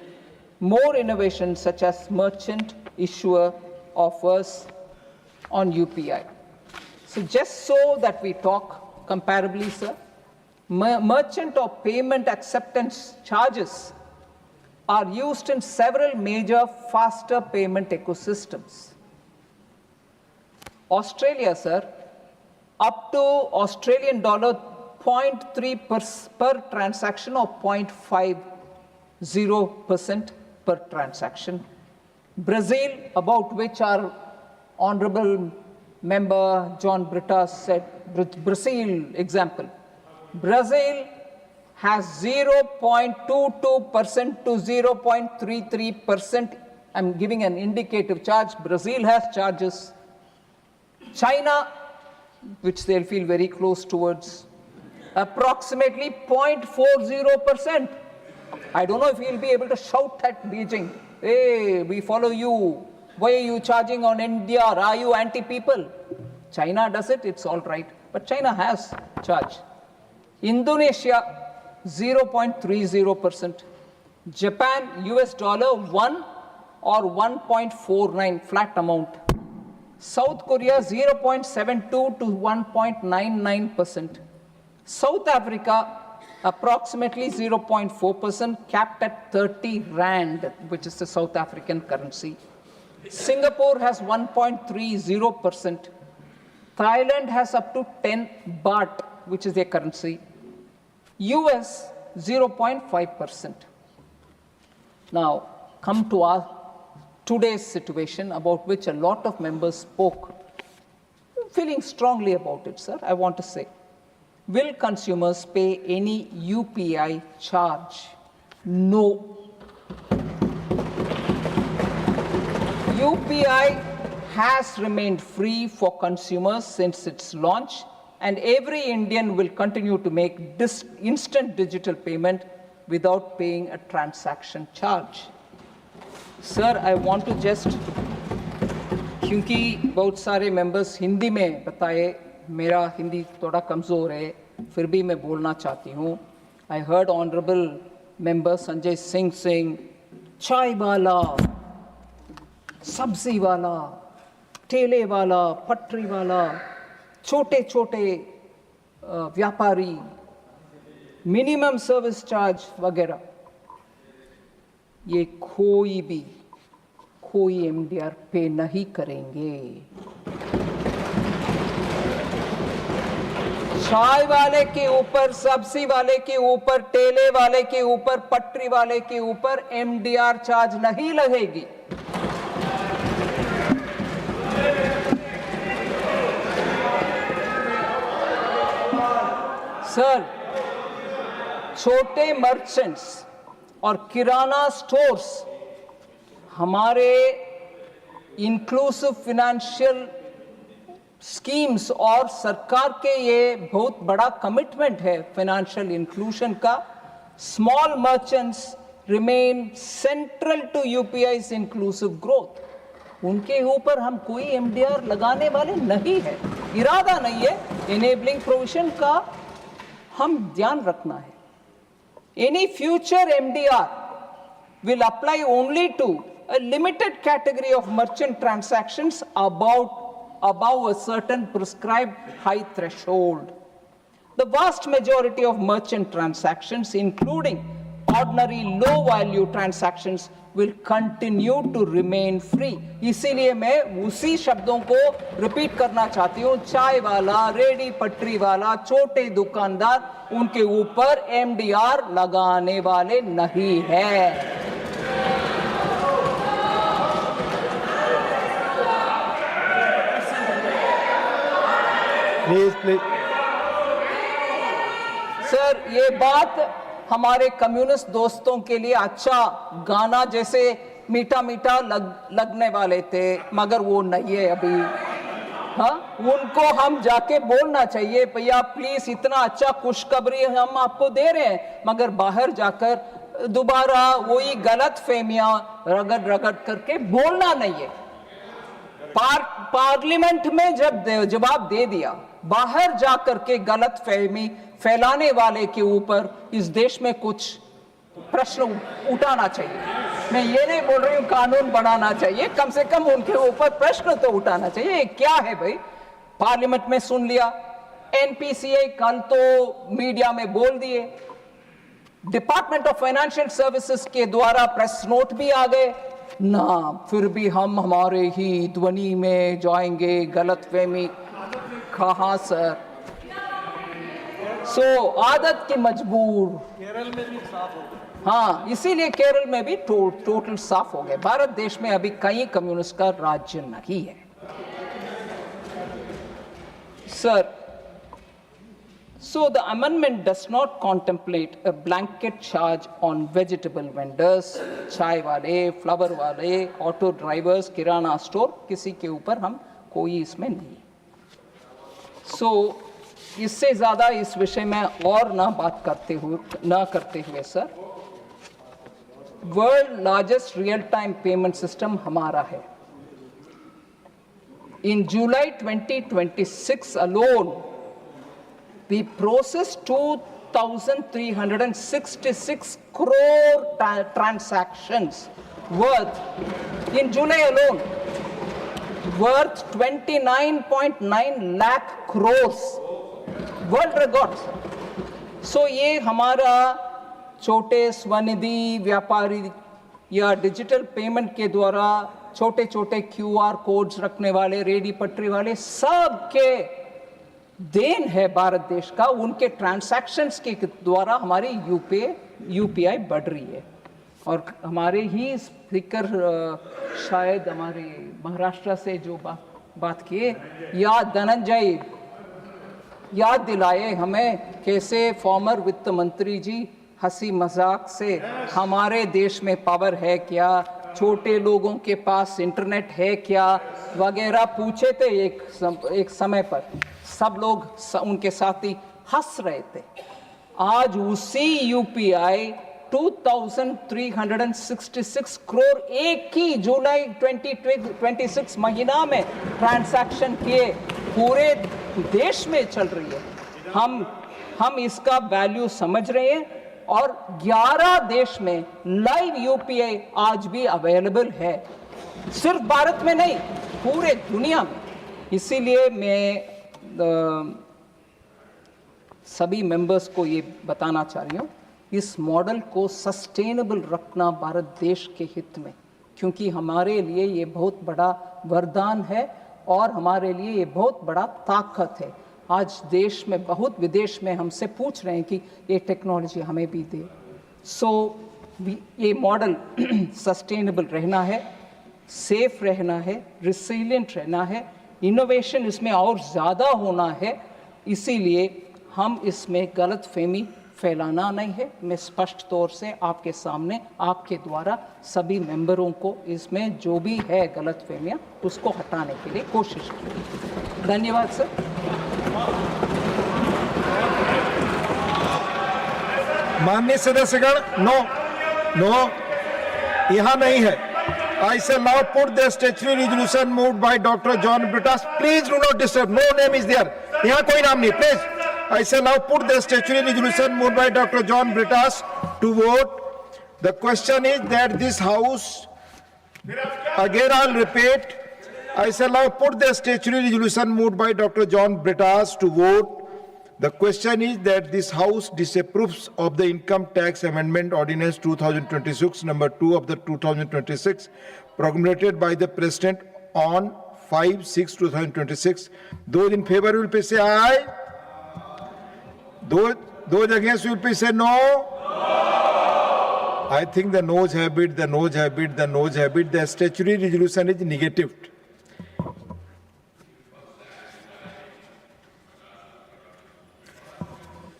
more innovations such as merchant issuer offers on UPI. So just so that we talk comparably, sir, merchant or payment acceptance charges are used in several major faster payment ecosystems. Australia, sir, up to Australian dollar 0.3 per transaction or 0.50% per transaction. Brazil, about which our honorable member John Britta said, Brazil example. Brazil has 0.22% to 0.33%. I'm giving an indicative charge. Brazil has charges. China, which they'll feel very close towards, approximately 0.40%. I don't know if he'll be able to shout at Beijing, hey, we follow you. Why are you charging on NDR? Are you anti-people? China does it, it's all right. But China has charged. Indonesia, 0.30%. Japan, US dollar, 1 or 1.49, flat amount. South Korea, 0.72 to 1.99%. South Africa, approximately 0.4%, capped at 30 rand, which is the South African currency. Singapore has 1.30%. Thailand has up to 10 baht, which is their currency. US, 0.5%. Now, come to our today's situation, about which a lot of members spoke. Feeling strongly about it, sir, I want to say. Will consumers pay any UPI charge? No. UPI has remained free for consumers since its launch, and every Indian will continue to make this instant digital payment without paying a transaction charge. Sir, I want to just, क्योंकि बहुत सारे members Hindi में बताए, मेरा हिंदी थोड़ा कमज़ोर है, फिर भी मैं बोलना चाहती हूँ. I heard Honorable Member Sanjay Singh saying, चाय वाला, सब्जी वाला, ठेले वाला, पटरी वाला, छोटे छोटे व्यापारी, मिनिमम सर्विस चार्ज वगैरह, ये कोई एमडीआर पे नहीं करेंगे. चाय वाले के ऊपर, सब्जी वाले के ऊपर, ठेले वाले के ऊपर, पटरी वाले के ऊपर एमडीआर चार्ज नहीं लगेगी. सर, छोटे मर्चेंट्स और किराना स्टोर्स हमारे इंक्लूसिव फाइनेंशियल स्कीम्स और सरकार के ये बहुत बड़ा कमिटमेंट है फाइनेंशियल इंक्लूजन का. Small merchants remain central to UPI's inclusive growth. उनके ऊपर हम कोई एमडीआर लगाने वाले नहीं है, इरादा नहीं है. इनेबलिंग प्रोविजन का हम ध्यान रखना है. Any future MDR will apply only to a limited category of merchant transactions above a certain prescribed high threshold. The vast majority of merchant transactions, including ordinary low-value transactions, will continue to remain free. इसीलिए मैं उसी शब्दों को repeat करना चाहती हूँ. चाय वाला, रेडी पटरी वाला, छोटे दुकानदार, उनके ऊपर एमडीआर लगाने वाले नहीं है. प्लीज. सर, ये बात हमारे कम्युनिस्ट दोस्तों के लिए अच्छा गाना जैसे मीठा मीठा लगने वाले थे, मगर वो नहीं है अभी. हाँ, उनको हम जाके बोलना चाहिए, भैया प्लीज इतना अच्छा खुशखबरी हम आपको दे रहे हैं, मगर बाहर जाकर दोबारा वही गलत फहमियां रगड़ करके बोलना नहीं है. पार्लियामेंट में जब जवाब दे दिया, बाहर जाकर के गलत फहमी फैलाने वाले के ऊपर इस देश में कुछ प्रश्न उठाना चाहिए. मैं ये नहीं बोल रही हूँ कानून बनाना चाहिए, कम से कम उनके ऊपर प्रश्न तो उठाना चाहिए. क्या है भाई, पार्लियामेंट में सुन लिया, एनपीसीआई कल तो मीडिया में बोल दिए, डिपार्टमेंट ऑफ फाइनेंशियल सर्विसेज के द्वारा प्रेस नोट भी आ गए ना, फिर भी हम हमारे ही ध्वनि में जाएंगे. गलतफहमी कहाँ सर? आदत के मजबूर. केरल में भी साफ हो गए. हाँ, इसीलिए केरल में भी टोटल साफ हो गए. भारत देश में अभी कई कम्युनिस्ट का राज्य नहीं है. Sir, so the amendment does not contemplate a blanket charge on vegetable vendors, चाय वाले, फ्लावर वाले, ऑटो ड्राइवर्स, किराना स्टोर, किसी के ऊपर हम कोई इसमें नहीं. सो इससे ज़्यादा इस विषय में और ना करते हुए sir, world largest real time payment system हमारा है. In July 2026 alone, we processed 2,366 crore transactions worth, in July alone, worth 29.9 lakh crores. World records. So ये हमारा छोटे स्वनिधि व्यापारी या डिजिटल पेमेंट के द्वारा छोटे छोटे QR कोड्स रखने वाले, रेडी पटरी वाले, सब के देन है भारत देश का. उनके ट्रांसैक्शंस के द्वारा हमारी UPI बढ़ रही है. और हमारे ही स्पीकर शायद हमारे महाराष्ट्र से जो बात किए, धनंजय याद दिलाए हमें कैसे फॉर्मर वित्त मंत्री जी हंसी मजाक से हमारे देश में पावर है क्या, छोटे लोगों के पास इंटरनेट है क्या वगैरह पूछे थे. एक समय पर सब लोग उनके साथी हंस रहे थे. आज उसी UPI 2,366 करोड़ एक ही जुलाई 2026 महीना में ट्रांसैक्शन किए पूरे देश में चल रही है. हम इसका वैल्यू समझ रहे हैं और 11 देश में लाइव UPI आज भी अवेलेबल है, सिर्फ भारत में नहीं पूरे दुनिया में. इसीलिए मैं सभी मेंबर्स को ये बताना चाह रही हूँ, इस मॉडल को सस्टेनेबल रखना भारत देश के हित में, क्योंकि हमारे लिए ये बहुत बड़ा वरदान है और हमारे लिए ये बहुत बड़ा ताकत है. आज देश में बहुत विदेश में हमसे पूछ रहे हैं कि ये टेक्नोलॉजी हमें भी दे. सो ये मॉडल सस्टेनेबल रहना है, सेफ रहना है, रिसिलिएंट रहना है, इनोवेशन इसमें और ज़्यादा होना है. इसीलिए हम इसमें गलतफहमी फैलाना नहीं है. मैं स्पष्ट तौर से आपके सामने आपके द्वारा सभी मेंबरों को इसमें जो भी है गलतफहमियां उसको हटाने के लिए कोशिश की. धन्यवाद सर. माननीय सदस्यगण, नो यहाँ नहीं है. I shall now put the statutory resolution moved by Dr. John Britas. Please do not disturb. No name is there. यहाँ कोई नाम नहीं. Please. I shall now put the statutory resolution moved by Dr. John Britas to vote. The question is that this House, again I'll repeat, I shall now put the statutory resolution moved by Dr. John Britas to vote. The question is that this House disapproves of the Income Tax Amendment Ordinance 2026, number 2 of the 2026, promulgated by the President on 5/6/2026. Those in favor will please say aye. Those against will please say no. I think the noes have it, the noes have it, the noes have it. The statutory resolution is negative.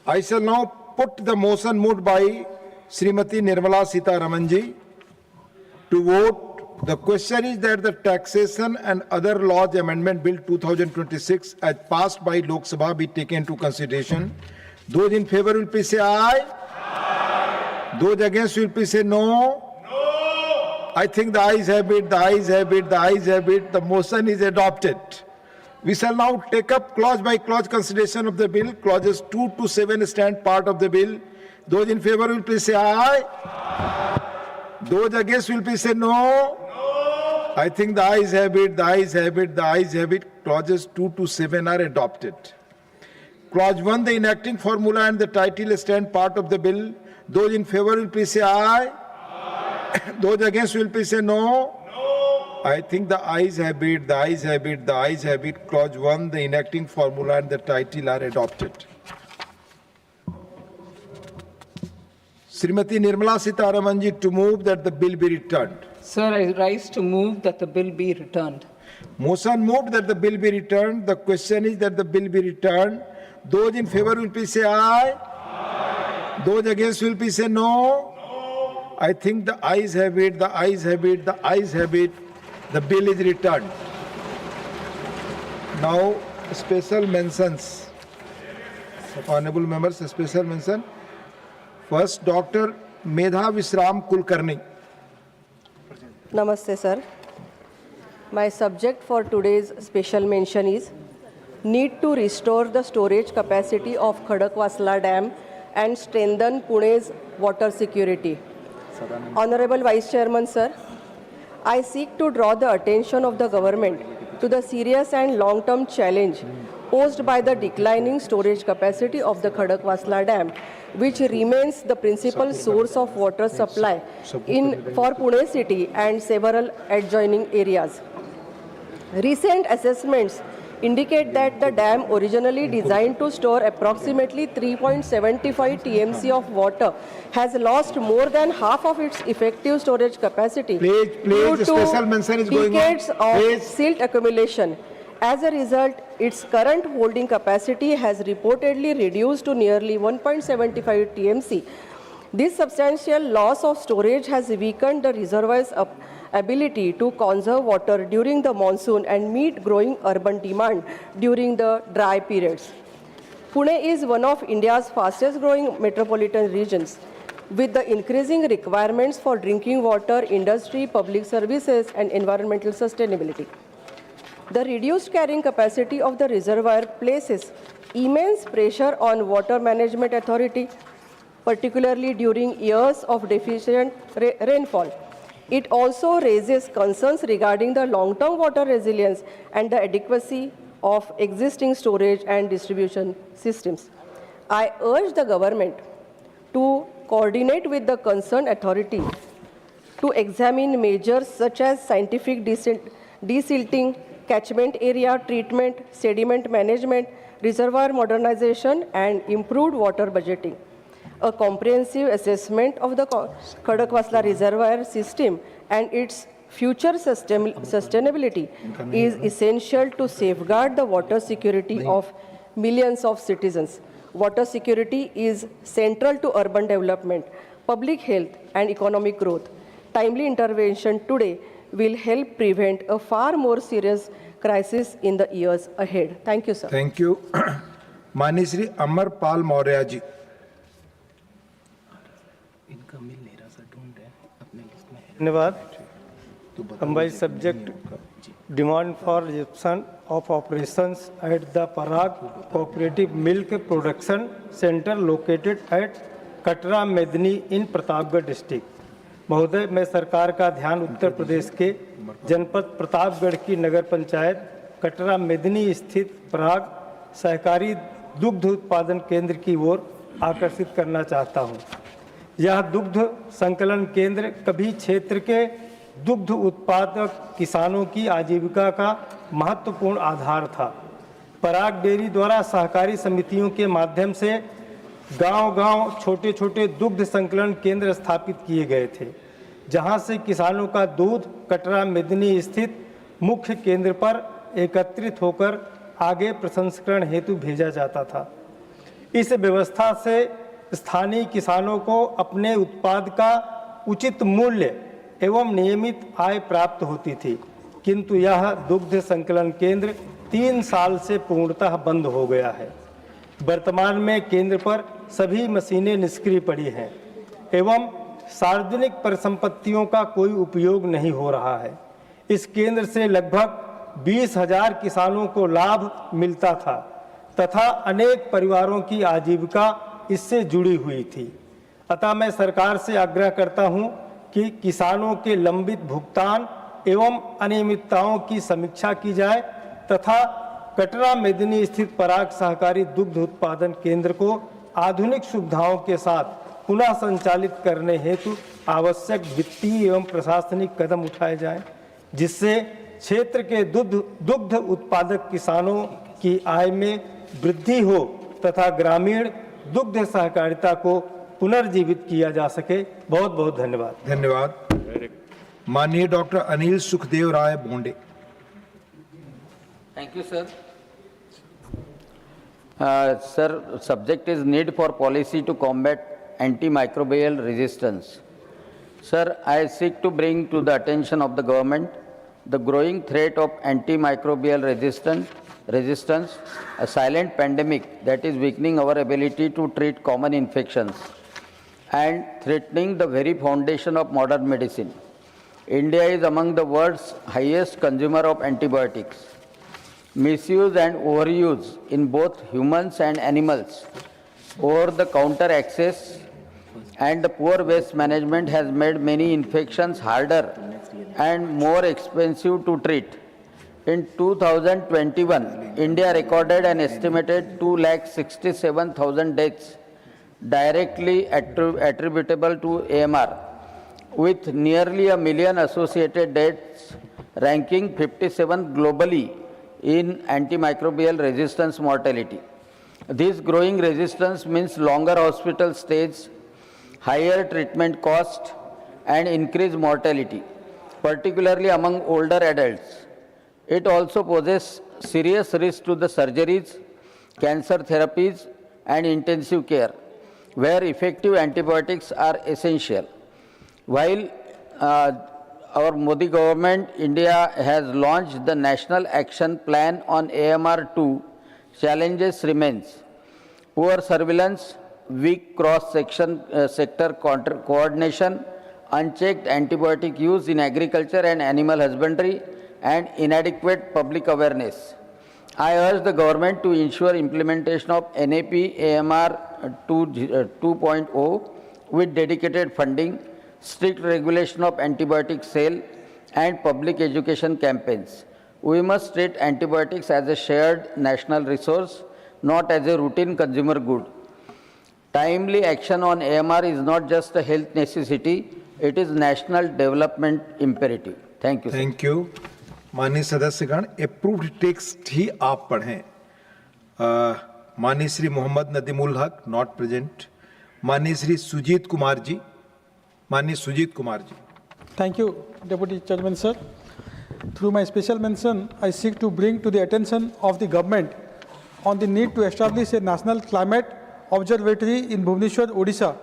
I shall now put the motion moved by Srimati Nirmala Sitharaman ji to vote. The question is that the Taxation and Other Laws Amendment Bill 2026 as passed by Lok Sabha be taken into consideration. Those in favor will please say aye. Those against will please say no. I think the ayes have it, the ayes have it, the ayes have it. The motion is adopted. We shall now take up clause by clause consideration of the bill. Clauses 2 to 7 stand part of the bill. Those in favor will please say aye. Those against will please say no. I think the ayes have it, the ayes have it, the ayes have it. Clauses 2 to 7 are adopted. Clause 1, the enacting formula and the title stand part of the bill. Those in favor will please say aye. Those against will please say no. I think the ayes have it, the ayes have it, the ayes have it. Clause 1, the enacting formula and the title are adopted. Srimati Nirmala Sitharaman ji to move that the bill be returned. Sir, I rise to move that the bill be returned. Motion moved that the bill be returned. The question is that the bill be returned. Those in favor will please say aye. Those against will please say no. I think the ayes have it, the ayes have it, the ayes have it. The bill is returned. Now special mentions. Honorable members, special mention. First, Dr. Medha Visram Kulkarni. Namaste, sir. My subject for today's special mention is need to restore the storage capacity of Khadakwasla Dam and strengthen Pune's water security. Honorable Vice Chairman, sir, I seek to draw the attention of the government to the serious and long-term challenge posed by the declining storage capacity of the Khadakwasla Dam, which remains the principal source of water supply for Pune city and several adjoining areas. Recent assessments indicate that the dam, originally designed to store approximately 3.75 TMC of water, has lost more than half of its effective storage capacity due to special mention is going on. decades of silt accumulation. As a result, its current holding capacity has reportedly reduced to nearly 1.75 TMC. This substantial loss of storage has weakened the reservoir's ability to conserve water during the monsoon and meet growing urban demand during the dry periods. Pune is one of India's fastest growing metropolitan regions. With the increasing requirements for drinking water, industry, public services, and environmental sustainability, the reduced carrying capacity of the reservoir places immense pressure on Water Management Authority, particularly during years of deficient rainfall. It also raises concerns regarding the long-term water resilience and the adequacy of existing storage and distribution systems. I urge the government to coordinate with the concerned authority to examine measures such as scientific desilting, catchment area treatment, sediment management, reservoir modernization, and improved water budgeting. A comprehensive assessment of the Khadakwasla reservoir system and its future sustainability is essential to safeguard the water security of millions of citizens. Water security is central to urban development, public health, and economic growth. Timely intervention today will help prevent a far more serious crisis in the years ahead. Thank you, sir. Thank you. Mani Shri Amar Pal Maurya ji. धन्यवाद. My subject demand for resumption of operations at the Parag Cooperative Milk Production Center located at Katra Medni in Pratapgarh district. महोदय, मैं सरकार का ध्यान उत्तर प्रदेश के जनपद प्रतापगढ़ की नगर पंचायत कटरा मेदनी स्थित पराग सहकारी दुग्ध उत्पादन केंद्र की ओर आकर्षित करना चाहता हूं. यह दुग्ध संकलन केंद्र कभी क्षेत्र के दुग्ध उत्पादक किसानों की आजीविका का महत्वपूर्ण आधार था. पराग डेयरी द्वारा सहकारी समितियों के माध्यम से गांव-गांव छोटे-छोटे दुग्ध संकलन केंद्र स्थापित किए गए थे, जहां से किसानों का दूध कटरा मेदनी स्थित मुख्य केंद्र पर एकत्रित होकर आगे प्रसंस्करण हेतु भेजा जाता था. इस व्यवस्था से स्थानीय किसानों को अपने उत्पाद का उचित मूल्य एवं नियमित आय प्राप्त होती थी, किंतु यह दुग्ध संकलन केंद्र 3 साल से पूर्णतः बंद हो गया है. वर्तमान में केंद्र पर सभी मशीनें निष्क्रिय पड़ी हैं एवं सार्वजनिक परिसंपत्तियों का कोई उपयोग नहीं हो रहा है. इस केंद्र से लगभग 20,000 किसानों को लाभ मिलता था तथा अनेक परिवारों की आजीविका इससे जुड़ी हुई थी. अतः मैं सरकार से आग्रह करता हूं कि किसानों के लंबित भुगतान एवं अनियमितताओं की समीक्षा की जाए तथा कटरा मेदनी स्थित पराग सहकारी दुग्ध उत्पादन केंद्र को आधुनिक सुविधाओं के साथ पुनः संचालित करने हेतु आवश्यक वित्तीय एवं प्रशासनिक कदम उठाए जाएं, जिससे क्षेत्र के दुग्ध उत्पादक किसानों की आय में वृद्धि हो तथा ग्रामीण दुग्ध सहकारिता को पुनर्जीवित किया जा सके. बहुत बहुत धन्यवाद. धन्यवाद. माननीय doctor Anil Sukhdev Rai Bonde. Thank you, sir. Sir, subject is need for policy to combat antimicrobial resistance. Sir, I seek to bring to the attention of the government the growing threat of antimicrobial resistance resistance, a silent pandemic that is weakening our ability to treat common infections and threatening the very foundation of modern medicine. India is among the world's highest consumer of antibiotics. Misuse and overuse in both humans and animals, over-the-counter access, and the poor waste management has made many infections harder and more expensive to treat. In 2021, India recorded an estimated 267,000 deaths directly attributable to AMR, with nearly 1 million associated deaths, ranking 57th globally in antimicrobial resistance mortality. This growing resistance means longer hospital stays, higher treatment cost, and increased mortality, particularly among older adults. It also poses serious risk to the surgeries, cancer therapies, and intensive care, where effective antibiotics are essential. While our Modi government, India has launched the National Action Plan on AMR2, challenges remains. Poor surveillance, weak cross-sector coordination, unchecked antibiotic use in agriculture and animal husbandry, and inadequate public awareness. I urge the government to ensure implementation of NAP AMR 2.0 with dedicated funding, strict regulation of antibiotic sale, and public education campaigns. We must treat antibiotics as a shared national resource, not as a routine consumer good. Timely action on AMR is not just a health necessity, it is national development imperative. Thank you, sir. Thank you. माननीय सदस्यगण, approved text ही आप पढ़ें। माननीय श्री मोहम्मद नदीमुल हक, not present. माननीय श्री सुजीत कुमार जी, माननीय Sujit Kumar ji. Thank you, Deputy Chairman, sir. Through my special mention, I seek to bring to the attention of the government on the need to establish a national climate observatory in Bhubaneswar, Odisha,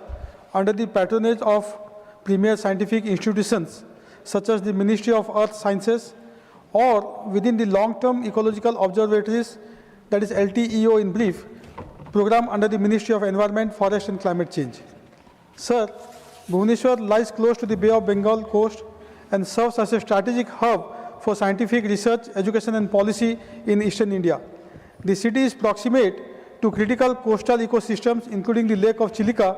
under the patronage of premier scientific institutions such as the Ministry of Earth Sciences, or within the long-term ecological observatories, that is LTEO in brief, program under the Ministry of Environment, Forest and Climate Change. Sir, Bhubaneswar lies close to the Bay of Bengal coast and serves as a strategic hub for scientific research, education and policy in eastern India. The city is proximate to critical coastal ecosystems including the Lake of Chilika,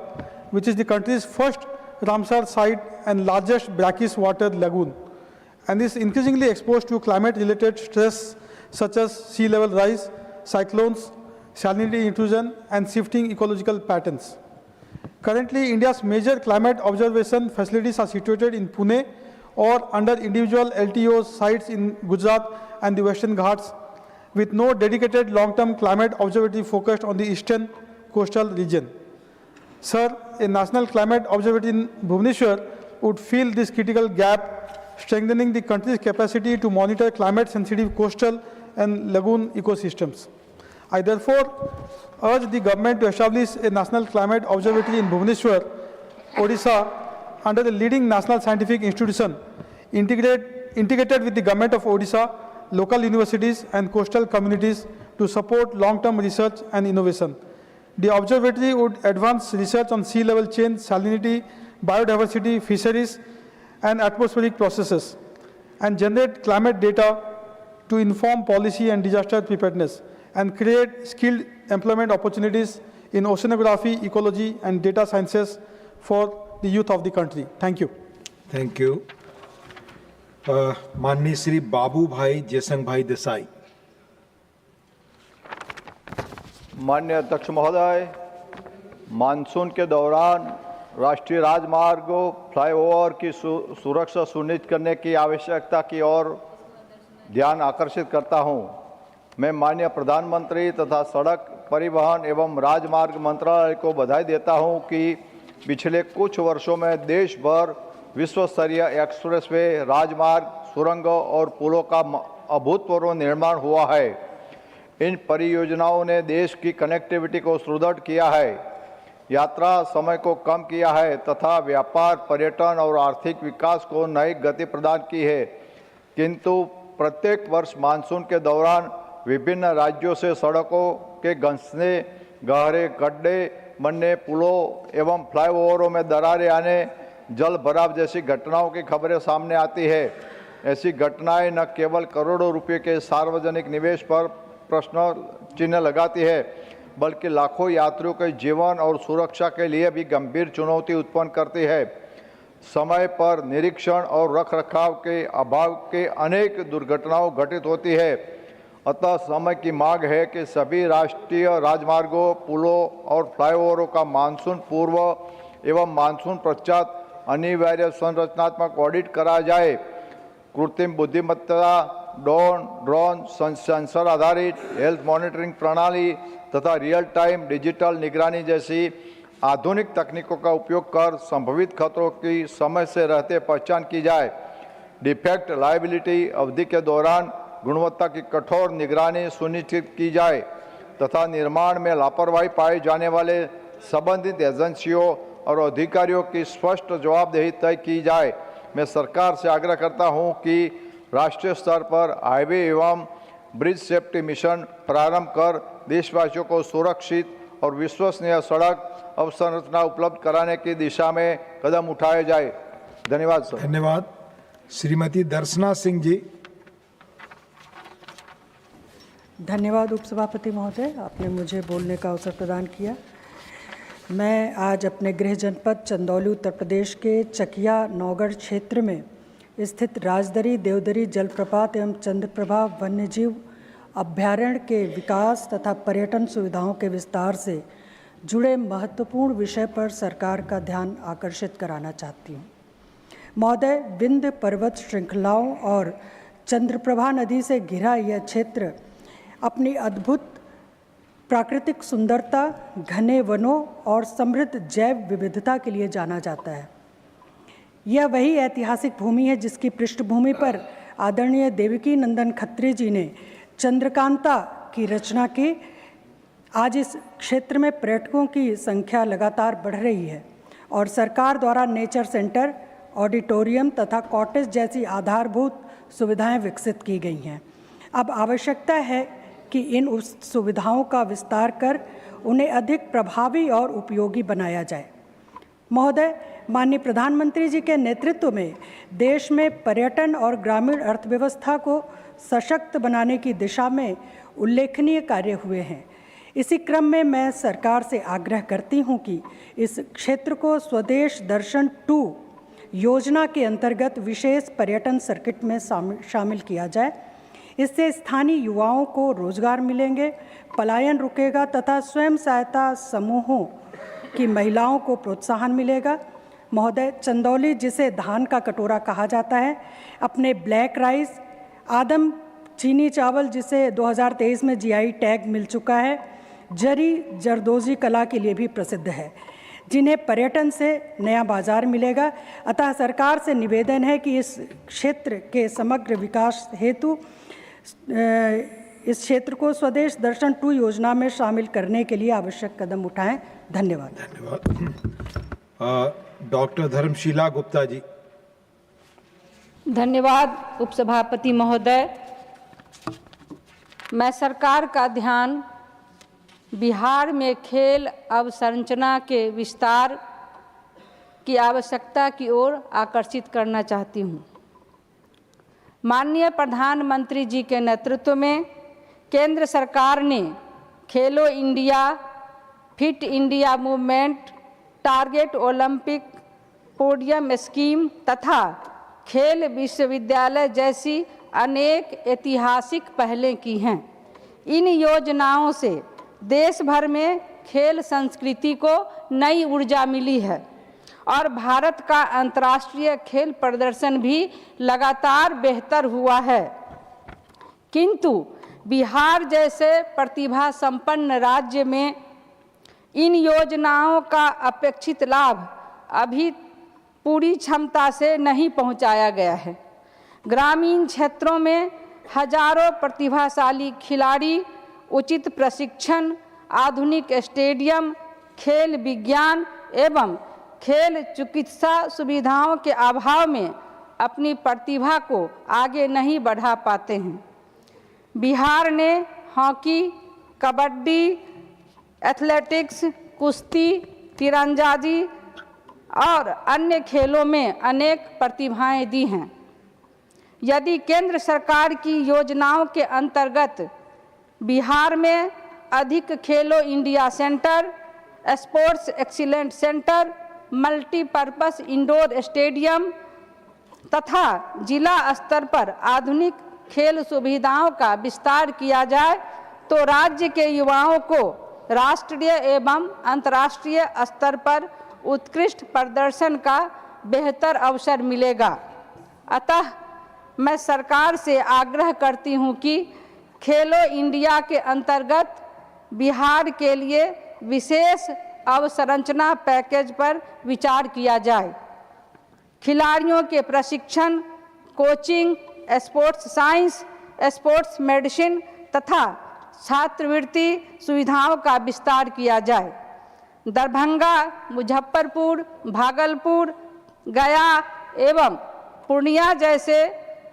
which is the country's first Ramsar site and largest brackish water lagoon, and is increasingly exposed to climate-related stress such as sea level rise, cyclones, salinity intrusion, and shifting ecological patterns. Currently, India's major climate observation facilities are situated in Pune or under individual LTO sites in Gujarat and the Western Ghats, with no dedicated long-term climate observatory focused on the eastern coastal region. Sir, a national climate observatory in Bhubaneswar would fill this critical gap, strengthening the country's capacity to monitor climate-sensitive coastal and lagoon ecosystems. I therefore urge the government to establish a national climate observatory in Bhubaneswar, Odisha, under the leading national scientific institution, integrated with the government of Odisha, local universities and coastal communities to support long-term research and innovation. The observatory would advance research on sea level change, salinity, biodiversity, fisheries, and atmospheric processes, and generate climate data to inform policy and disaster preparedness, and create skilled employment opportunities in oceanography, ecology, and data sciences for the youth of the country. Thank you. Thank you. माननीय श्री बाबू भाई जयसंग भाई देसाई। माननीय अध्यक्ष महोदय, monsoon के दौरान राष्ट्रीय राजमार्गों, फ्लाईओवर की सुरक्षा सुनिश्चित करने की आवश्यकता की ओर ध्यान आकर्षित करता हूं। मैं माननीय प्रधानमंत्री तथा सड़क परिवहन एवं राजमार्ग मंत्रालय को बधाई देता हूं कि पिछले कुछ वर्षों में देश भर विश्व स्तरीय एक्सप्रेसवे, राजमार्ग, सुरंगों और पुलों का अभूतपूर्व निर्माण हुआ है। इन परियोजनाओं ने देश की कनेक्टिविटी को सुदृढ़ किया है, यात्रा समय को कम किया है तथा व्यापार, पर्यटन और आर्थिक विकास को नई गति प्रदान की है। किंतु प्रत्येक वर्ष मानसून के दौरान विभिन्न राज्यों से सड़कों के घसने, गहरे गड्ढे बनने, पुलों एवं फ्लाईओवरों में दरारें आने, जल भराव जैसी घटनाओं की खबरें सामने आती है। ऐसी घटनाएं न केवल करोड़ों रुपए के सार्वजनिक निवेश पर प्रश्न चिन्ह लगाती है, बल्कि लाखों यात्रियों के जीवन और सुरक्षा के लिए भी गंभीर चुनौती उत्पन्न करती है। समय पर निरीक्षण और रखरखाव के अभाव के अनेक दुर्घटनाएं घटित होती है। अतः समय की मांग है कि सभी राष्ट्रीय राजमार्गों, पुलों और फ्लाईओवरों का मानसून पूर्व एवं मानसून पश्चात अनिवार्य संरचनात्मक ऑडिट कराया जाए। कृत्रिम बुद्धिमत्ता, ड्रोन, सेंसर आधारित हेल्थ मॉनिटरिंग प्रणाली तथा रियल टाइम डिजिटल निगरानी जैसी आधुनिक तकनीकों का उपयोग कर संभावित खतरों की समय से रहते पहचान की जाए। डिफेक्ट लायबिलिटी अवधि के दौरान गुणवत्ता की कठोर निगरानी सुनिश्चित की जाए तथा निर्माण में लापरवाही पाए जाने वाले संबंधित एजेंसियों और अधिकारियों की स्पष्ट जवाबदेही तय की जाए। मैं सरकार से आग्रह करता हूं कि राष्ट्रीय स्तर पर हाईवे एवं ब्रिज सेफ्टी मिशन प्रारंभ कर देशवासियों को सुरक्षित और विश्वसनीय सड़क अवसंरचना उपलब्ध कराने की दिशा में कदम उठाए जाए। धन्यवाद सर। धन्यवाद। श्रीमती दर्शना सिंह जी। धन्यवाद उपसभापति महोदय, आपने मुझे बोलने का अवसर प्रदान किया। मैं आज अपने गृह जनपद चंदौली उत्तर प्रदेश के चकिया नौगढ़ क्षेत्र में स्थित राजदरी देवदरी जलप्रपात एवं चंद्रप्रभा वन्यजीव अभ्यारण्य के विकास तथा पर्यटन सुविधाओं के विस्तार से जुड़े महत्वपूर्ण विषय पर सरकार का ध्यान आकर्षित कराना चाहती हूँ। महोदय, विंध्य पर्वत श्रृंखलाओं और चंद्रप्रभा नदी से घिरा यह क्षेत्र अपनी अद्भुत प्राकृतिक सुंदरता, घने वनों और समृद्ध जैव विविधता के लिए जाना जाता है। यह वही ऐतिहासिक भूमि है जिसकी पृष्ठभूमि पर आदरणीय देवकी नंदन खत्री जी ने चंद्रकांता की रचना की। आज इस क्षेत्र में पर्यटकों की संख्या लगातार बढ़ रही है और सरकार द्वारा नेचर सेंटर, ऑडिटोरियम तथा कॉटेज जैसी आधारभूत सुविधाएं विकसित की गई हैं। अब आवश्यकता है कि इन सुविधाओं का विस्तार कर उन्हें अधिक प्रभावी और उपयोगी बनाया जाए। महोदय, माननीय प्रधानमंत्री जी के नेतृत्व में देश में पर्यटन और ग्रामीण अर्थव्यवस्था को सशक्त बनाने की दिशा में उल्लेखनीय कार्य हुए हैं। इसी क्रम में मैं सरकार से आग्रह करती हूं कि इस क्षेत्र को स्वदेश दर्शन 2 योजना के अंतर्गत विशेष पर्यटन सर्किट में शामिल किया जाए। इससे स्थानीय युवाओं को रोजगार मिलेंगे, पलायन रुकेगा तथा स्वयं सहायता समूहों की महिलाओं को प्रोत्साहन मिलेगा। महोदय, चंदौली, जिसे धान का कटोरा कहा जाता है, अपने ब्लैक राइस, आदम चीनी चावल जिसे 2023 में जीआई टैग मिल चुका है, जरी जरदोजी कला के लिए भी प्रसिद्ध है, जिन्हें पर्यटन से नया बाजार मिलेगा। अतः सरकार से निवेदन है कि इस क्षेत्र के समग्र विकास हेतु इस क्षेत्र को स्वदेश दर्शन 2 योजना में शामिल करने के लिए आवश्यक कदम उठाएं। धन्यवाद। धन्यवाद। डॉक्टर धर्मशीला गुप्ता जी। धन्यवाद उपसभापति महोदय। मैं सरकार का ध्यान बिहार में खेल अवसंरचना के विस्तार की आवश्यकता की ओर आकर्षित करना चाहती हूँ। माननीय प्रधानमंत्री जी के नेतृत्व में केंद्र सरकार ने खेलो India, fit India movement, target Olympic, podium scheme तथा खेल विश्वविद्यालय जैसी अनेक ऐतिहासिक पहलें की हैं। इन योजनाओं से देश भर में खेल संस्कृति को नई ऊर्जा मिली है और भारत का अंतर्राष्ट्रीय खेल प्रदर्शन भी लगातार बेहतर हुआ है। किंतु बिहार जैसे प्रतिभा संपन्न राज्य में इन योजनाओं का अपेक्षित लाभ अभी पूरी क्षमता से नहीं पहुंचाया गया है। ग्रामीण क्षेत्रों में हजारों प्रतिभाशाली खिलाड़ी उचित प्रशिक्षण, आधुनिक स्टेडियम, खेल विज्ञान एवं खेल चिकित्सा सुविधाओं के अभाव में अपनी प्रतिभा को आगे नहीं बढ़ा पाते हैं। बिहार ने हॉकी, कबड्डी, एथलेटिक्स, कुश्ती, तीरंदाजी और अन्य खेलों में अनेक प्रतिभाएं दी हैं। यदि केंद्र सरकार की योजनाओं के अंतर्गत बिहार में अधिक खेलो India centre, sports excellent centre, multipurpose indoor stadium तथा जिला स्तर पर आधुनिक खेल सुविधाओं का विस्तार किया जाए तो राज्य के युवाओं को राष्ट्रीय एवं अंतर्राष्ट्रीय स्तर पर उत्कृष्ट प्रदर्शन का बेहतर अवसर मिलेगा। अतः मैं सरकार से आग्रह करती हूं कि खेलो इंडिया के अंतर्गत बिहार के लिए विशेष अवसंरचना पैकेज पर विचार किया जाए। खिलाड़ियों के प्रशिक्षण, coaching, sports science, sports medicine तथा छात्रवृत्ति सुविधाओं का विस्तार किया जाए। दरभंगा, मुजफ्फरपुर, भागलपुर, गया एवं पूर्णिया जैसे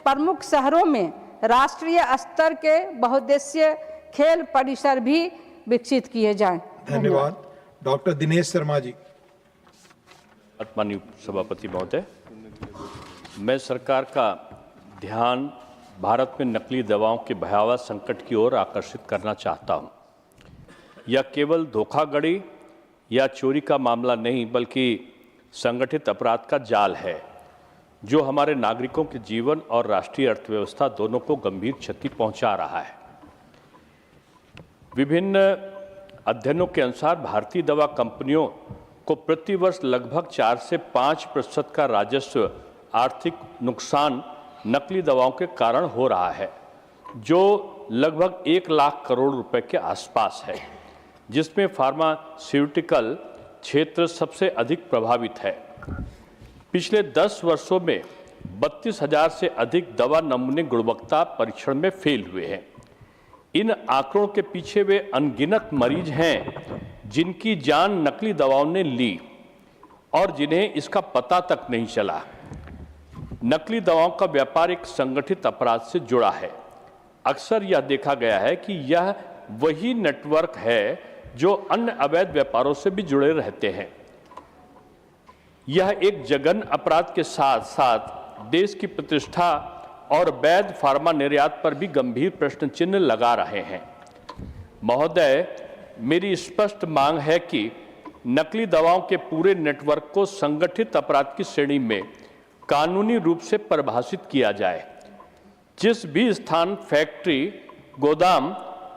प्रमुख शहरों में राष्ट्रीय स्तर के बहुउद्देशीय खेल परिसर भी विकसित किए जाएं। धन्यवाद। डॉक्टर दिनेश शर्मा जी। माननीय सभापति महोदय, मैं सरकार का ध्यान भारत में नकली दवाओं के भयावह संकट की ओर आकर्षित करना चाहता हूं। यह केवल धोखाधड़ी या चोरी का मामला नहीं बल्कि संगठित अपराध का जाल है जो हमारे नागरिकों के जीवन और राष्ट्रीय अर्थव्यवस्था दोनों को गंभीर क्षति पहुंचा रहा है। विभिन्न अध्ययनों के अनुसार भारतीय दवा कंपनियों को प्रतिवर्ष लगभग 4 से 5% का राजस्व आर्थिक नुकसान नकली दवाओं के कारण हो रहा है, जो लगभग 1 लाख करोड़ रुपए के आसपास है, जिसमें फार्मास्यूटिकल क्षेत्र सबसे अधिक प्रभावित है। पिछले 10 वर्षों में 32,000 से अधिक दवा नमूने गुणवत्ता परीक्षण में फेल हुए हैं। इन आंकड़ों के पीछे वे अनगिनत मरीज हैं जिनकी जान नकली दवाओं ने ली और जिन्हें इसका पता तक नहीं चला। नकली दवाओं का व्यापार एक संगठित अपराध से जुड़ा है। अक्सर यह देखा गया है कि यह वही नेटवर्क है जो अन्य अवैध व्यापारों से भी जुड़े रहते हैं। यह एक जघन्य अपराध के साथ साथ देश की प्रतिष्ठा और वैध फार्मा निर्यात पर भी गंभीर प्रश्न चिन्ह लगा रहे हैं। महोदय, मेरी स्पष्ट मांग है कि नकली दवाओं के पूरे नेटवर्क को संगठित अपराध की श्रेणी में कानूनी रूप से परिभाषित किया जाए। जिस भी स्थान, फैक्ट्री, गोदाम,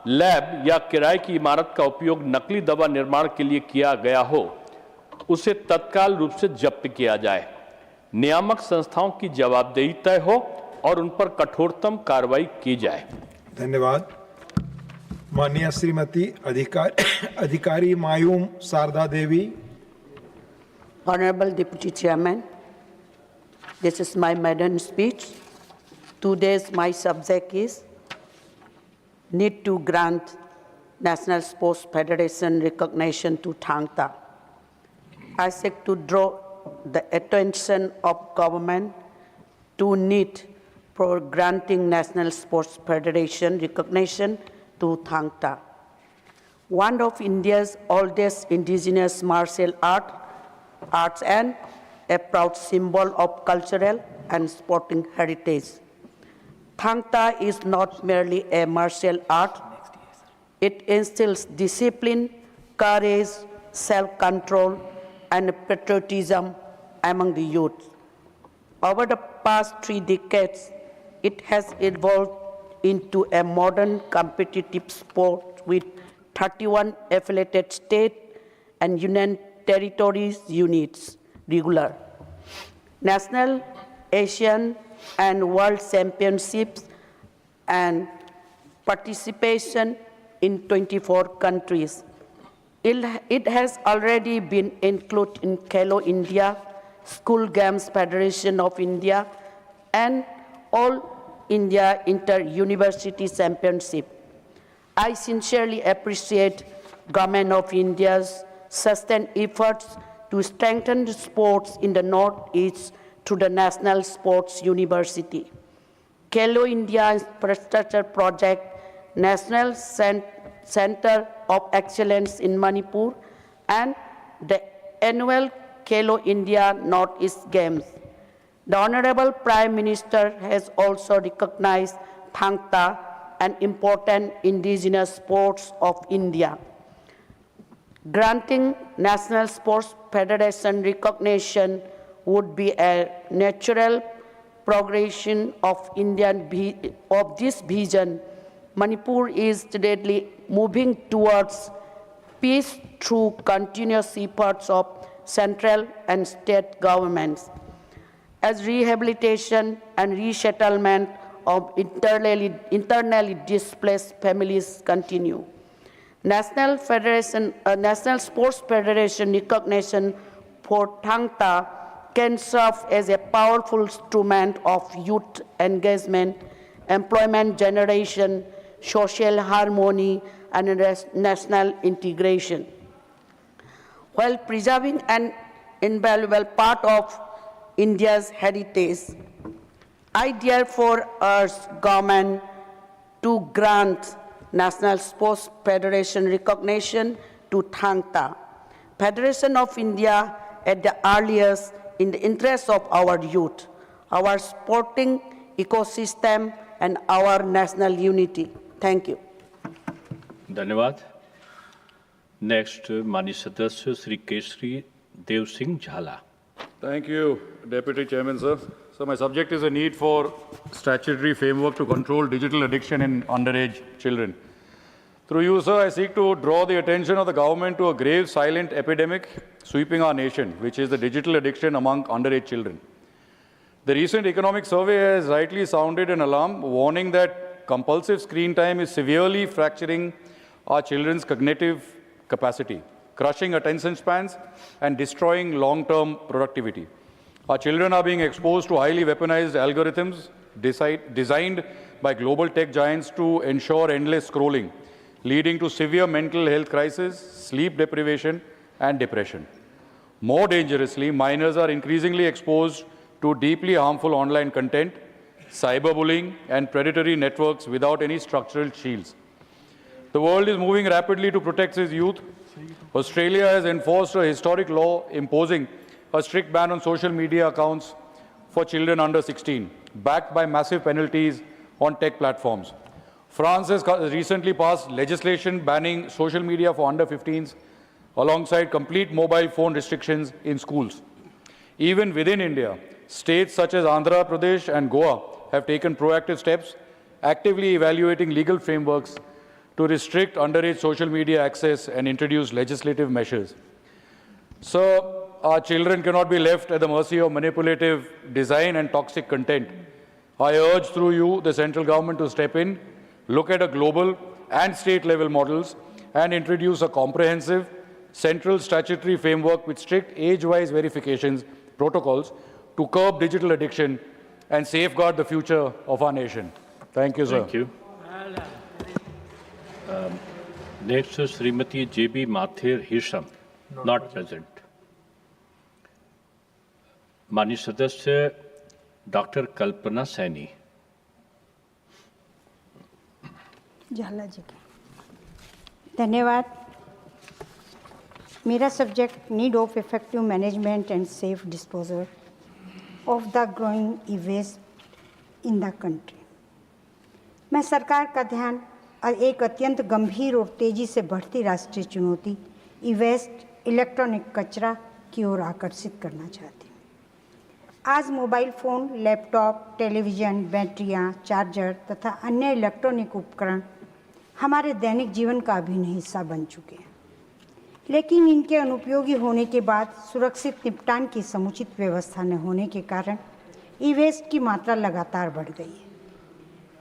लैब या किराए की इमारत का उपयोग नकली दवा निर्माण के लिए किया गया हो, उसे तत्काल रूप से जब्त किया जाए। नियामक संस्थाओं की जवाबदेही तय हो और उन पर कठोरतम कार्रवाई की जाए। धन्यवाद। माननीय श्रीमती अधिकारी मायूम शारदा देवी। Honorable Deputy Chairman, this is my maiden speech. Today's my subject is need to grant National Sports Federation recognition to Thangta. I seek to draw the attention of government to need for granting National Sports Federation recognition to Thangta, one of India's oldest indigenous martial arts and a proud symbol of cultural and sporting heritage. Thangta is not merely a martial art. It instills discipline, courage, self-control, and patriotism among the youth. Over the past 3 decades, it has evolved into a modern competitive sport with 31 affiliated state and union territories units regular, national, Asian, and world championships, and participation in 24 countries. It has already been included in Khelo India, School Games Federation of India, and All India Inter-University Championship. I sincerely appreciate Government of India's sustained efforts to strengthen sports in the Northeast through the National Sports University, Khelo India Infrastructure Project, National Center of Excellence in Manipur, and the annual Khelo India Northeast Games. The Honorable Prime Minister has also recognized Thang Ta, an important indigenous sports of India. Granting National Sports Federation recognition would be a natural progression of this vision. Manipur is steadily moving towards peace through continuous efforts of central and state governments. As rehabilitation and resettlement of internally displaced families continue. National Sports Federation recognition for Thang Ta can serve as a powerful instrument of youth engagement, employment generation, social harmony, and national integration, while preserving an invaluable part of India's heritage. I therefore urge government to grant National Sports Federation recognition to Thang Ta, Federation of India at the earliest, in the interest of our youth, our sporting ecosystem, and our national unity. Thank you. धन्यवाद. Next, माननीय सदस्य श्री केसरी देव सिंह झाला. Thank you, Deputy Chairman, sir. So my subject is a need for statutory framework to control digital addiction in underage children. Through you, sir, I seek to draw the attention of the government to a grave silent epidemic sweeping our nation, which is the digital addiction among underage children. The recent economic survey has rightly sounded an alarm, warning that compulsive screen time is severely fracturing our children's cognitive capacity, crushing attention spans, and destroying long-term productivity. Our children are being exposed to highly weaponized algorithms designed by global tech giants to ensure endless scrolling, leading to severe mental health crises, sleep deprivation, and depression. More dangerously, minors are increasingly exposed to deeply harmful online content, cyberbullying, and predatory networks without any structural shields. The world is moving rapidly to protect its youth. Australia has enforced a historic law imposing a strict ban on social media accounts for children under 16, backed by massive penalties on tech platforms. France has recently passed legislation banning social media for under 15s, alongside complete mobile phone restrictions in schools. Even within India, states such as Andhra Pradesh and Goa have taken proactive steps, actively evaluating legal frameworks to restrict underage social media access and introduce legislative measures. So, our children cannot be left at the mercy of manipulative design and toxic content. I urge through you the central government to step in, look at a global and state-level models, and introduce a comprehensive central statutory framework with strict age-wise verifications protocols to curb digital addiction and safeguard the future of our nation. Thank you, sir. Thank you. Next is Srimati J.B. Mathur Hisham, not present. माननीय सदस्य doctor कल्पना सैनी. झाला जी के धन्यवाद. मेरा subject need of effective management and safe disposal of the growing e waste in the country. मैं सरकार का ध्यान और एक अत्यंत गंभीर और तेज़ी से बढ़ती राष्ट्रीय चुनौती ई वेस्ट इलेक्ट्रॉनिक कचरा की ओर आकर्षित करना चाहती हूँ. आज मोबाइल फ़ोन, लैपटॉप, टेलीविज़न, बैटरियाँ, चार्जर तथा अन्य इलेक्ट्रॉनिक उपकरण हमारे दैनिक जीवन का अभिन्न हिस्सा बन चुके हैं, लेकिन इनके अनुपयोगी होने के बाद सुरक्षित निपटान की समुचित व्यवस्था न होने के कारण ई वेस्ट की मात्रा लगातार बढ़ गई है.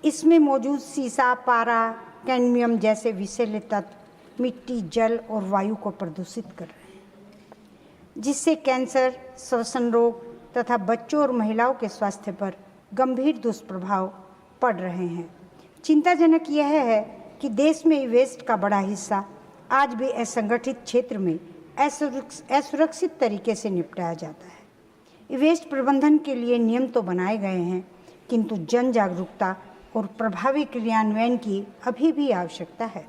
इसमें मौजूद सीसा, पारा, कैडमियम जैसे विषैले तत्व मिट्टी, जल और वायु को प्रदूषित कर रहे हैं, जिससे कैंसर, श्वसन रोग तथा बच्चों और महिलाओं के स्वास्थ्य पर गंभीर दुष्प्रभाव पड़ रहे हैं. चिंताजनक यह है कि देश में ई वेस्ट का बड़ा हिस्सा आज भी असंगठित क्षेत्र में असुरक्षित तरीके से निपटाया जाता है. ई वेस्ट प्रबंधन के लिए नियम तो बनाए गए हैं, किंतु जन जागरूकता और प्रभावी क्रियान्वयन की अभी भी आवश्यकता है।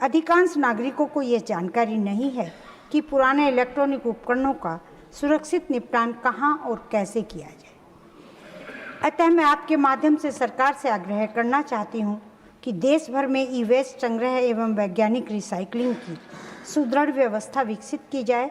अधिकांश नागरिकों को ये जानकारी नहीं है कि पुराने इलेक्ट्रॉनिक उपकरणों का सुरक्षित निपटान कहाँ और कैसे किया जाए। अतः मैं आपके माध्यम से सरकार से आग्रह करना चाहती हूँ कि देश भर में ई वेस्ट संग्रह एवं वैज्ञानिक रिसाइकलिंग की सुदृढ़ व्यवस्था विकसित की जाए।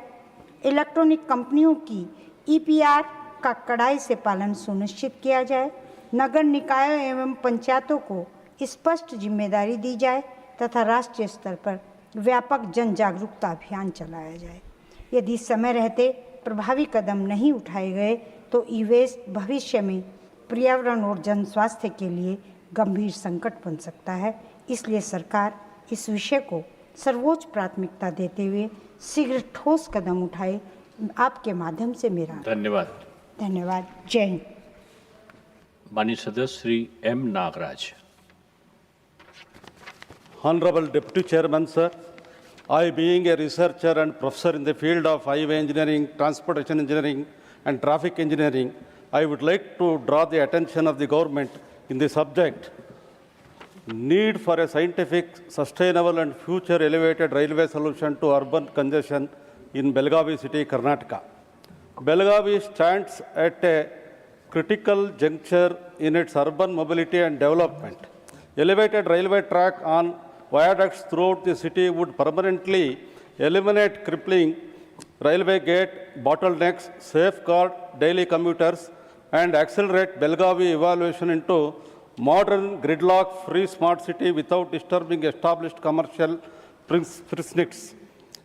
इलेक्ट्रॉनिक कंपनियों की EPR का कड़ाई से पालन सुनिश्चित किया जाए। नगर निकायों एवं पंचायतों को स्पष्ट जिम्मेदारी दी जाए तथा राष्ट्रीय स्तर पर व्यापक जन जागरूकता अभियान चलाया जाए। यदि समय रहते प्रभावी कदम नहीं उठाए गए तो ई वेस्ट भविष्य में पर्यावरण और जन स्वास्थ्य के लिए गंभीर संकट बन सकता है। इसलिए सरकार इस विषय को सर्वोच्च प्राथमिकता देते हुए शीघ्र ठोस कदम उठाए। आपके माध्यम से मेरा धन्यवाद। जय हिंद। माननीय सदस्य Shri M. Nagraj. Honorable Deputy Chairman, sir, I, being a researcher and professor in the field of highway engineering, transportation engineering, and traffic engineering, I would like to draw the attention of the government in the subject need for a scientific, sustainable, and future elevated railway solution to urban congestion in Belgavi city, Karnataka. Belgavi stands at a critical juncture in its urban mobility and development. Elevated railway track on viaducts throughout the city would permanently eliminate crippling railway gate bottlenecks, safeguard daily commuters, and accelerate Belgavi evolution into modern gridlock-free smart city without disturbing established commercial precincts.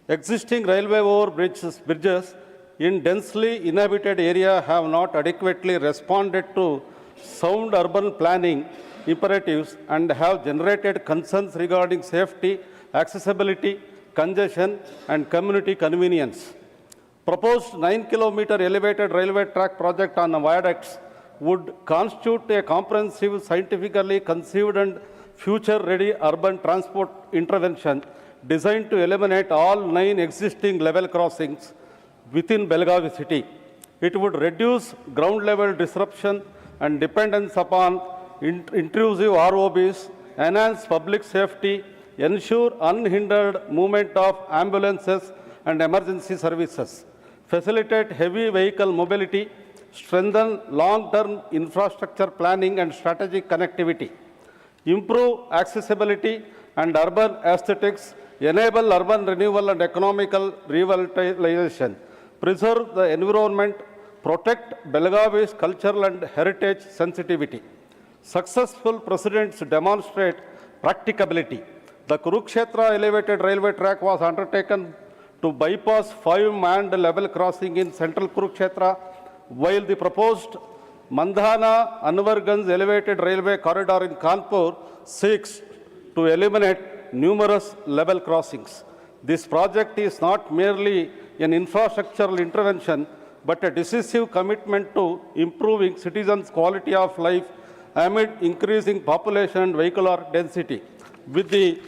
Existing railway bridges in densely inhabited area have not adequately responded to sound urban planning imperatives and have generated concerns regarding safety, accessibility, congestion, and community convenience. Proposed 9-kilometer elevated railway track project on viaducts would constitute a comprehensive, scientifically conceived and future-ready urban transport intervention designed to eliminate all 9 existing level crossings within Belgavi city. It would reduce ground-level disruption and dependence upon intrusive ROBs, enhance public safety, ensure unhindered movement of ambulances and emergency services, facilitate heavy vehicle mobility, strengthen long-term infrastructure planning and strategic connectivity, improve accessibility and urban aesthetics, enable urban renewal and economical revitalization, preserve the environment, protect Belgavi's cultural and heritage sensitivity. Successful precedents demonstrate practicability. The Kurukshetra elevated railway track was undertaken to bypass 5 manned level crossing in central Kurukshetra, while the proposed Mandhana-Anvarganj elevated railway corridor in Kanpur seeks to eliminate numerous level crossings. This project is not merely an infrastructural intervention, but a decisive commitment to improving citizens' quality of life amid increasing population and vehicular density. With the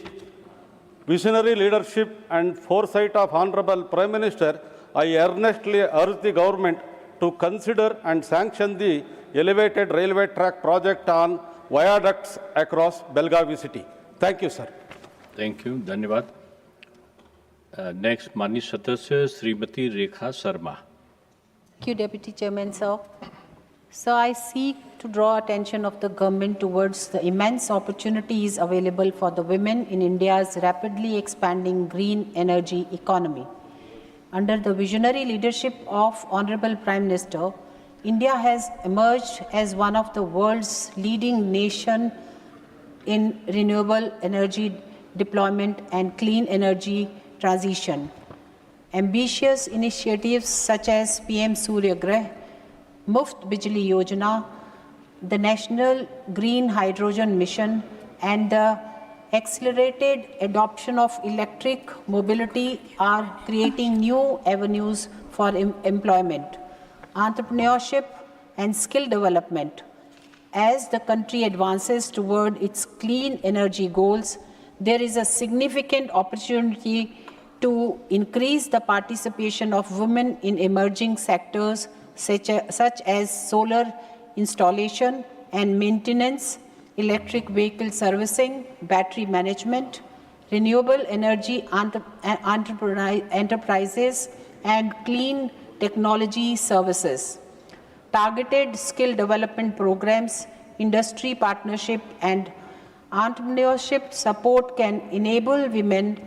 visionary leadership and foresight of Honorable Prime Minister, I earnestly urge the government to consider and sanction the elevated railway track project on viaducts across Belgavi city. Thank you, sir. Thank you. Dhanyavad. Next, माननीय सदस्य Shrimati Rekha Sharma. Thank you, Deputy Chairman, sir. So I seek to draw attention of the government towards the immense opportunities available for the women in India's rapidly expanding green energy economy. Under the visionary leadership of Honorable Prime Minister, India has emerged as one of the world's leading nations in renewable energy deployment and clean energy transition. Ambitious initiatives such as PM Surya Grah, Muft Bijli Yojana, the National Green Hydrogen Mission, and the accelerated adoption of electric mobility are creating new avenues for employment, entrepreneurship, and skill development. As the country advances toward its clean energy goals, there is a significant opportunity to increase the participation of women in emerging sectors such as solar installation and maintenance, electric vehicle servicing, battery management, renewable energy enterprises, and clean technology services. Targeted skill development programs, industry partnership, and entrepreneurship support can enable women,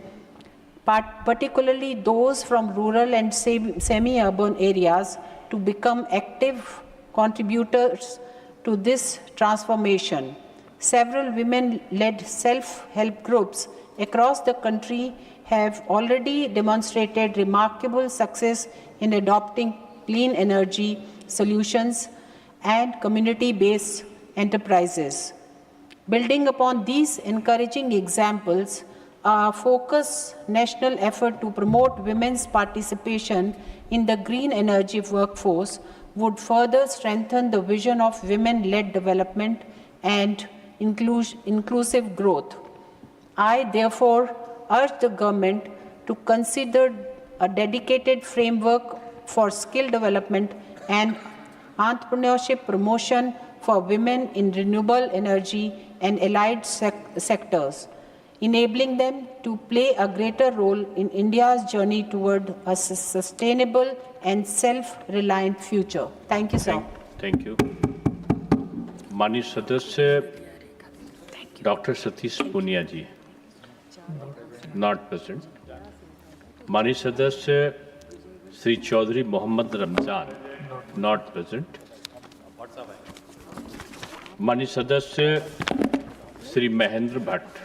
particularly those from rural and semi-urban areas, to become active contributors to this transformation. Several women-led self-help groups across the country have already demonstrated remarkable success in adopting clean energy solutions and community-based enterprises. Building upon these encouraging examples, a focused national effort to promote women's participation in the green energy workforce would further strengthen the vision of women-led development and inclusive growth. I therefore urge the government to consider a dedicated framework for skill development and entrepreneurship promotion for women in renewable energy and allied sectors, enabling them to play a greater role in India's journey toward a sustainable and self-reliant future. Thank you, sir. Thank you. माननीय सदस्य doctor Satish Poonia ji, not present. माननीय सदस्य Shri Chaudhary Mohammad Ramzan, not present. माननीय सदस्य श्री महेंद्र भट्ट,